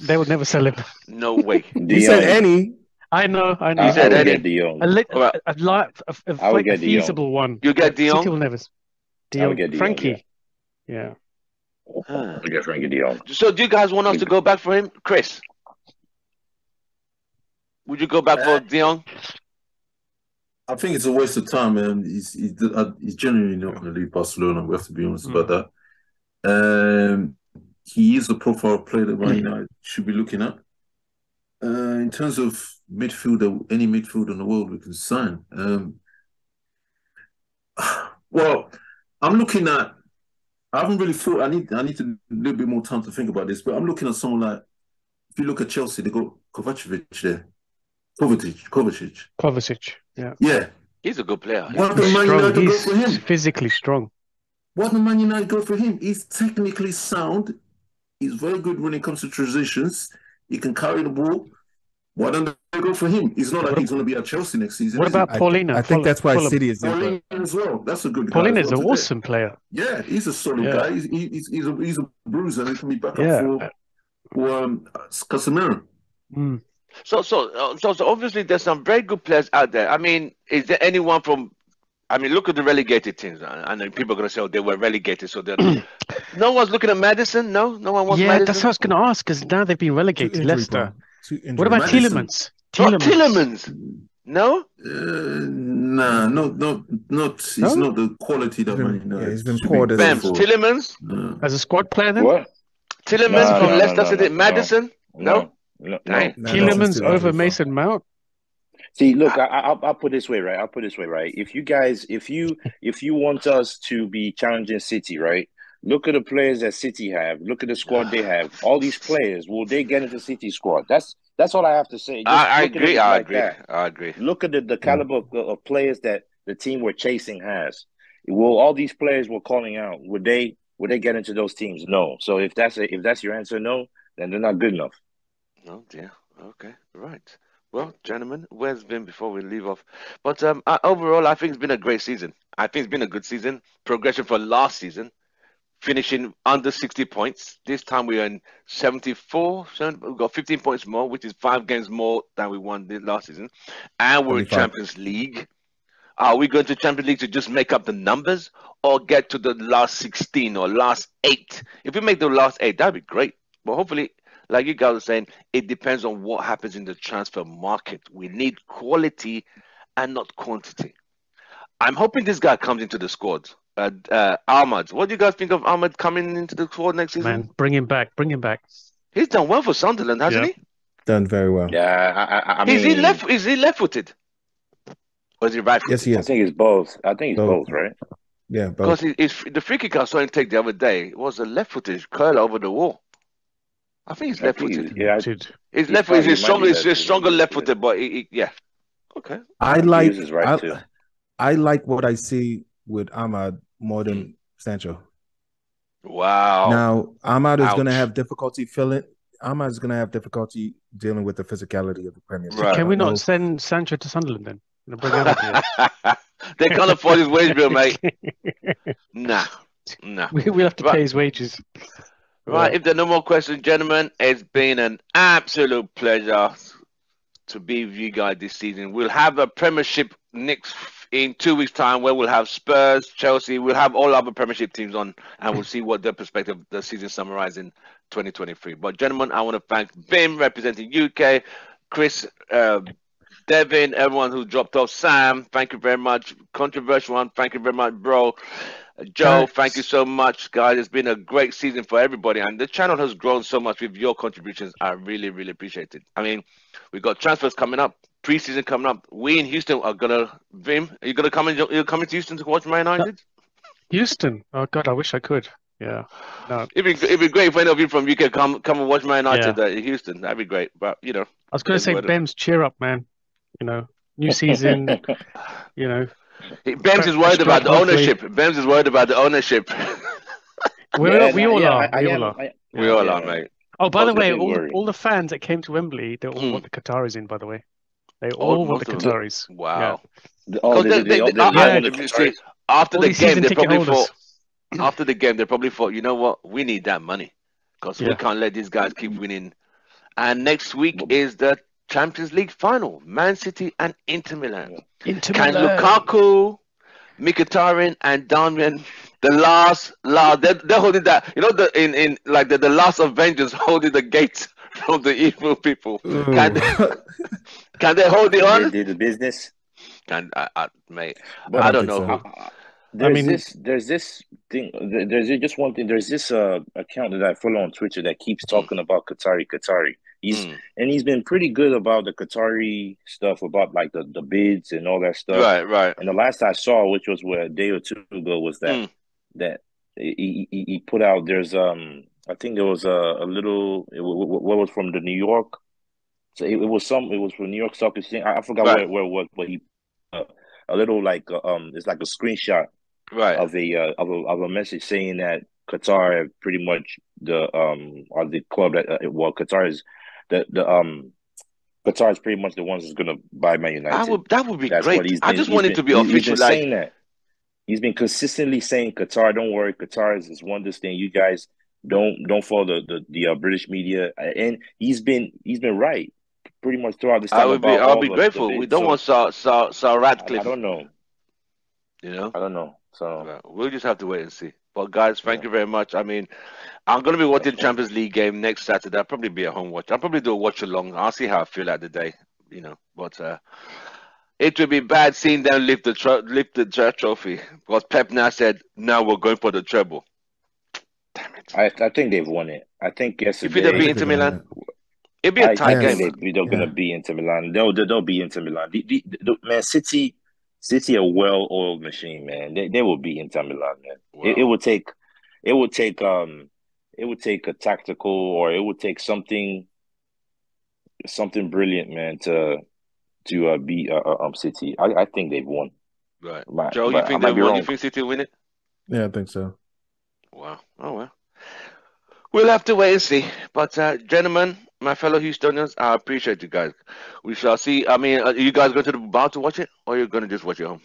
[SPEAKER 2] They would never sell him.
[SPEAKER 1] No way.
[SPEAKER 7] You said
[SPEAKER 6] Dion.
[SPEAKER 7] any.
[SPEAKER 2] I know.
[SPEAKER 1] You
[SPEAKER 6] I
[SPEAKER 1] said
[SPEAKER 6] would
[SPEAKER 1] Eddie.
[SPEAKER 6] get Dion.
[SPEAKER 1] Alright.
[SPEAKER 6] I would get Dion.
[SPEAKER 2] feasible one.
[SPEAKER 1] You get
[SPEAKER 2] City
[SPEAKER 1] Dion?
[SPEAKER 2] will never.
[SPEAKER 6] I would get Dion,
[SPEAKER 2] Frankie. Yeah.
[SPEAKER 6] I would get Frankie Dion.
[SPEAKER 1] So do you guys want us to go back for him? Chris? Would you go back for Dion?
[SPEAKER 9] I think it's a waste of time, man. He's genuinely not going to leave Barcelona. We have to be honest about that. He is a profile player that Man United should be looking at. In terms of midfielder, any midfielder in the world we can sign. Well, I'm looking at. I haven't really thought. I need a little bit more time to think about this. But I'm looking at someone like. If you look at Chelsea, they got Kovacic there.
[SPEAKER 2] Kovacic. Yeah.
[SPEAKER 9] Yeah.
[SPEAKER 1] He's a good player.
[SPEAKER 9] Why don't Man United go for him?
[SPEAKER 2] He's physically strong.
[SPEAKER 9] Why don't Man United go for him? He's technically sound. He's very good when it comes to transitions. He can carry the ball. Why don't they go for him? It's not like he's going to be at Chelsea next season.
[SPEAKER 2] What
[SPEAKER 9] is he?
[SPEAKER 2] about Paulina?
[SPEAKER 7] I think that's why
[SPEAKER 2] Fulham.
[SPEAKER 7] City is there.
[SPEAKER 9] Paulina as well. That's a good guy.
[SPEAKER 2] Paulina
[SPEAKER 9] as
[SPEAKER 2] is
[SPEAKER 9] well
[SPEAKER 2] an
[SPEAKER 9] today.
[SPEAKER 2] awesome player.
[SPEAKER 9] Yeah, he's a solid guy. He's a bruiser and he can be back
[SPEAKER 2] Yeah.
[SPEAKER 9] up for Casemiro.
[SPEAKER 2] Mm.
[SPEAKER 1] So obviously there's some very good players out there. I mean, is there anyone from? I mean, look at the relegated teams. I know people are going to say, "Oh, they were relegated," so they're. No one's looking at Madison. No one wants
[SPEAKER 2] Yeah,
[SPEAKER 1] Madison.
[SPEAKER 2] that's what I was going to ask because now they've been relegated. Leicester. What about
[SPEAKER 9] Madison.
[SPEAKER 2] Tielemans?
[SPEAKER 1] Not Tielemans. No.
[SPEAKER 9] Nah, not. He's not the quality that Man United.
[SPEAKER 7] he's been
[SPEAKER 9] should
[SPEAKER 7] poor
[SPEAKER 9] be
[SPEAKER 7] this
[SPEAKER 1] Bams,
[SPEAKER 9] for.
[SPEAKER 1] Tielemans.
[SPEAKER 9] No.
[SPEAKER 2] As a squad player then?
[SPEAKER 6] What?
[SPEAKER 1] Tielemans from
[SPEAKER 6] No,
[SPEAKER 1] Leicester City. Madison. No.
[SPEAKER 6] No.
[SPEAKER 1] Dang.
[SPEAKER 2] Tielemans over Mason Mount?
[SPEAKER 6] See, look, I'll put it this way, right? If you want us to be challenging City, right? Look at the players that City have. Look at the squad they have. All these players, will they get into City squad? That's all I have to say. Just
[SPEAKER 1] I
[SPEAKER 6] look at
[SPEAKER 1] agree.
[SPEAKER 6] it
[SPEAKER 1] I
[SPEAKER 6] like
[SPEAKER 1] agree.
[SPEAKER 6] that.
[SPEAKER 1] I agree.
[SPEAKER 6] Look at the caliber of players that the team we're chasing has. Will all these players we're calling out, would they get into those teams? No. So if that's your answer, no, then they're not good enough.
[SPEAKER 1] Oh dear. Okay. Right. Well, gentlemen, where's Vin before we leave off? But overall, I think it's been a great season. I think it's been a good season. Progression for last season, finishing under 60 points. This time we are in 74. We've got 15 points more, which is 5 games more than we won last season. And we're in
[SPEAKER 7] 25.
[SPEAKER 1] Champions League. Are we going to Champions League to just make up the numbers or get to the last 16 or last 8? If we make the last 8, that'd be great. But hopefully, like you guys are saying, it depends on what happens in the transfer market. We need quality and not quantity. I'm hoping this guy comes into the squad. Ahmad, what do you guys think of Ahmad coming into the squad next season?
[SPEAKER 2] Man, bring him back.
[SPEAKER 1] He's done well for Sunderland, hasn't he?
[SPEAKER 7] Done very well.
[SPEAKER 6] Yeah, I mean,
[SPEAKER 1] Is he left-footed? Or is he right-footed?
[SPEAKER 7] Yes, he
[SPEAKER 6] I
[SPEAKER 7] is.
[SPEAKER 6] think it's both. I think it's both, right?
[SPEAKER 7] Yeah, both.
[SPEAKER 1] Because the free kick I saw him take the other day was a left-footed curl over the wall. I think he's left-footed.
[SPEAKER 6] Yeah,
[SPEAKER 1] He's left-footed. He's
[SPEAKER 6] probably might be
[SPEAKER 1] stronger
[SPEAKER 6] left-footed.
[SPEAKER 1] left-footed, but yeah. Okay.
[SPEAKER 7] I like
[SPEAKER 6] Hughes is right too.
[SPEAKER 7] I like what I see with Ahmad more than Sancho.
[SPEAKER 1] Wow.
[SPEAKER 7] Now, Ahmad is going to
[SPEAKER 1] Ouch.
[SPEAKER 7] have difficulty Ahmad is going to have difficulty dealing with the physicality of the Premier League.
[SPEAKER 1] Right.
[SPEAKER 2] Can we
[SPEAKER 7] No.
[SPEAKER 2] not send Sancho to Sunderland then? And bring Ahmad here?
[SPEAKER 1] They can't afford his wage bill, mate. Nah.
[SPEAKER 2] We'll have to pay his wages.
[SPEAKER 1] Right, if there are no more questions, gentlemen, it's been an absolute pleasure to be with you guys this season. We'll have a Premiership in 2 weeks' time where we'll have Spurs, Chelsea, we'll have all other Premiership teams on, and we'll see what their perspective of the season summarized in 2023. But, gentlemen, I want to thank Vim representing UK, Chris, Devin, everyone who dropped off, Sam, thank you very much. Controversial one, thank you very much, bro. Joe,
[SPEAKER 2] Thanks.
[SPEAKER 1] thank you so much, guys. It's been a great season for everybody, and the channel has grown so much with your contributions. I really, really appreciate it. I mean, we got transfers coming up, preseason coming up. We in Houston are gonna. Vim, are you gonna come in? You're coming to Houston to watch Man United?
[SPEAKER 2] Houston. Oh God, I wish I could. Yeah. No.
[SPEAKER 1] It'd be great if any of you from UK come and watch Man United
[SPEAKER 2] Yeah.
[SPEAKER 1] in Houston. That'd be great. But
[SPEAKER 2] I was going to
[SPEAKER 1] That's
[SPEAKER 2] say,
[SPEAKER 1] what it-
[SPEAKER 2] Bems, cheer up, man. You know, new season. You know,
[SPEAKER 1] Bems is worried
[SPEAKER 2] Fresh
[SPEAKER 1] about
[SPEAKER 2] job,
[SPEAKER 1] the
[SPEAKER 2] hopefully.
[SPEAKER 1] ownership. Bems is worried about the ownership.
[SPEAKER 2] we all are.
[SPEAKER 6] I
[SPEAKER 2] We
[SPEAKER 6] am.
[SPEAKER 2] all are.
[SPEAKER 1] We all
[SPEAKER 6] Yeah.
[SPEAKER 1] are, mate.
[SPEAKER 2] Oh, by the way,
[SPEAKER 6] Definitely worried.
[SPEAKER 2] all the fans that came to Wembley, they all
[SPEAKER 1] Mm.
[SPEAKER 2] want the Qataris in. By the way, they all want
[SPEAKER 1] most
[SPEAKER 2] the
[SPEAKER 1] of them.
[SPEAKER 2] Qataris.
[SPEAKER 1] Wow.
[SPEAKER 6] Oh,
[SPEAKER 1] Because
[SPEAKER 6] they all want the
[SPEAKER 1] you see,
[SPEAKER 6] Qataris.
[SPEAKER 1] after
[SPEAKER 2] All
[SPEAKER 1] the
[SPEAKER 2] these
[SPEAKER 1] game,
[SPEAKER 2] season
[SPEAKER 1] they
[SPEAKER 2] ticket
[SPEAKER 1] probably
[SPEAKER 2] holders.
[SPEAKER 1] thought. After the game, they probably thought, you know what? We need that money because we
[SPEAKER 2] Yeah.
[SPEAKER 1] can't let these guys keep winning. And next week is the Champions League final: Man City and Inter Milan.
[SPEAKER 2] Inter
[SPEAKER 1] Can
[SPEAKER 2] Milan.
[SPEAKER 1] Lukaku, Mkhitaryan, and Darmian, the last, they're holding that. You know, the last Avengers holding the gates from the evil people. Can they hold it
[SPEAKER 6] They
[SPEAKER 1] on?
[SPEAKER 6] did the business.
[SPEAKER 1] Mate,
[SPEAKER 6] But
[SPEAKER 1] I don't know who.
[SPEAKER 6] There's this thing. There's just one thing. There's this account that I follow on Twitter that keeps talking about Qatari. He's been pretty good about the Qatari stuff, about like the bids and all that stuff.
[SPEAKER 1] Right.
[SPEAKER 6] And the last I saw, which was a day or two ago, was that he put out. There's I think there was a little. What was from the New York. So it was from New York Stock Exchange. I forgot where it was, but he a little like it's like a screenshot of a message saying that Qatar have pretty much are the club that Qatar is Qatar is pretty much the ones that's gonna buy Man United.
[SPEAKER 1] That would be great. I just want it to be official.
[SPEAKER 6] He's been saying that. He's been consistently saying Qatar, don't worry, Qatar is one this thing. You guys don't follow the British media, and he's been right pretty much throughout this time.
[SPEAKER 1] I'll be grateful. We don't want Sir Radcliffe.
[SPEAKER 6] I don't know.
[SPEAKER 1] You know?
[SPEAKER 6] I don't know. So
[SPEAKER 1] we'll just have to wait and see. But guys, thank you very much. I mean, I'm gonna be watching the Champions League game next Saturday. I'll probably be a home watch. I'll probably do a watch along. I'll see how I feel at the day. You know, but it would be bad seeing them lift the trophy because Pep now said, "Now we're going for the treble." Damn it!
[SPEAKER 6] I think they've won it. I think yesterday.
[SPEAKER 1] If it'd be Inter Milan, it'd be a tight game.
[SPEAKER 6] They're gonna be Inter Milan. They'll be Inter Milan. The Man City, a well-oiled machine, man. They will be Inter Milan, man. Wow. It would take a tactical, or it would take something brilliant, man, to beat City. I think they've won.
[SPEAKER 1] Right. Joe, you think they won? You think City win it?
[SPEAKER 7] Yeah, I think so.
[SPEAKER 1] Wow. Oh, well. We'll have to wait and see. But, gentlemen, my fellow Houstonians, I appreciate you guys. We shall see. I mean, are you guys going to the bar to watch it, or are you going to just watch it home?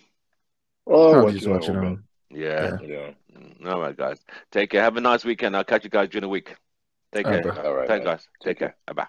[SPEAKER 7] I'll just watch it home.
[SPEAKER 1] Yeah. All right, guys. Take care. Have a nice weekend. I'll catch you guys during the week. Take care.
[SPEAKER 6] All right.
[SPEAKER 1] Thanks, guys. Take care. Bye-bye.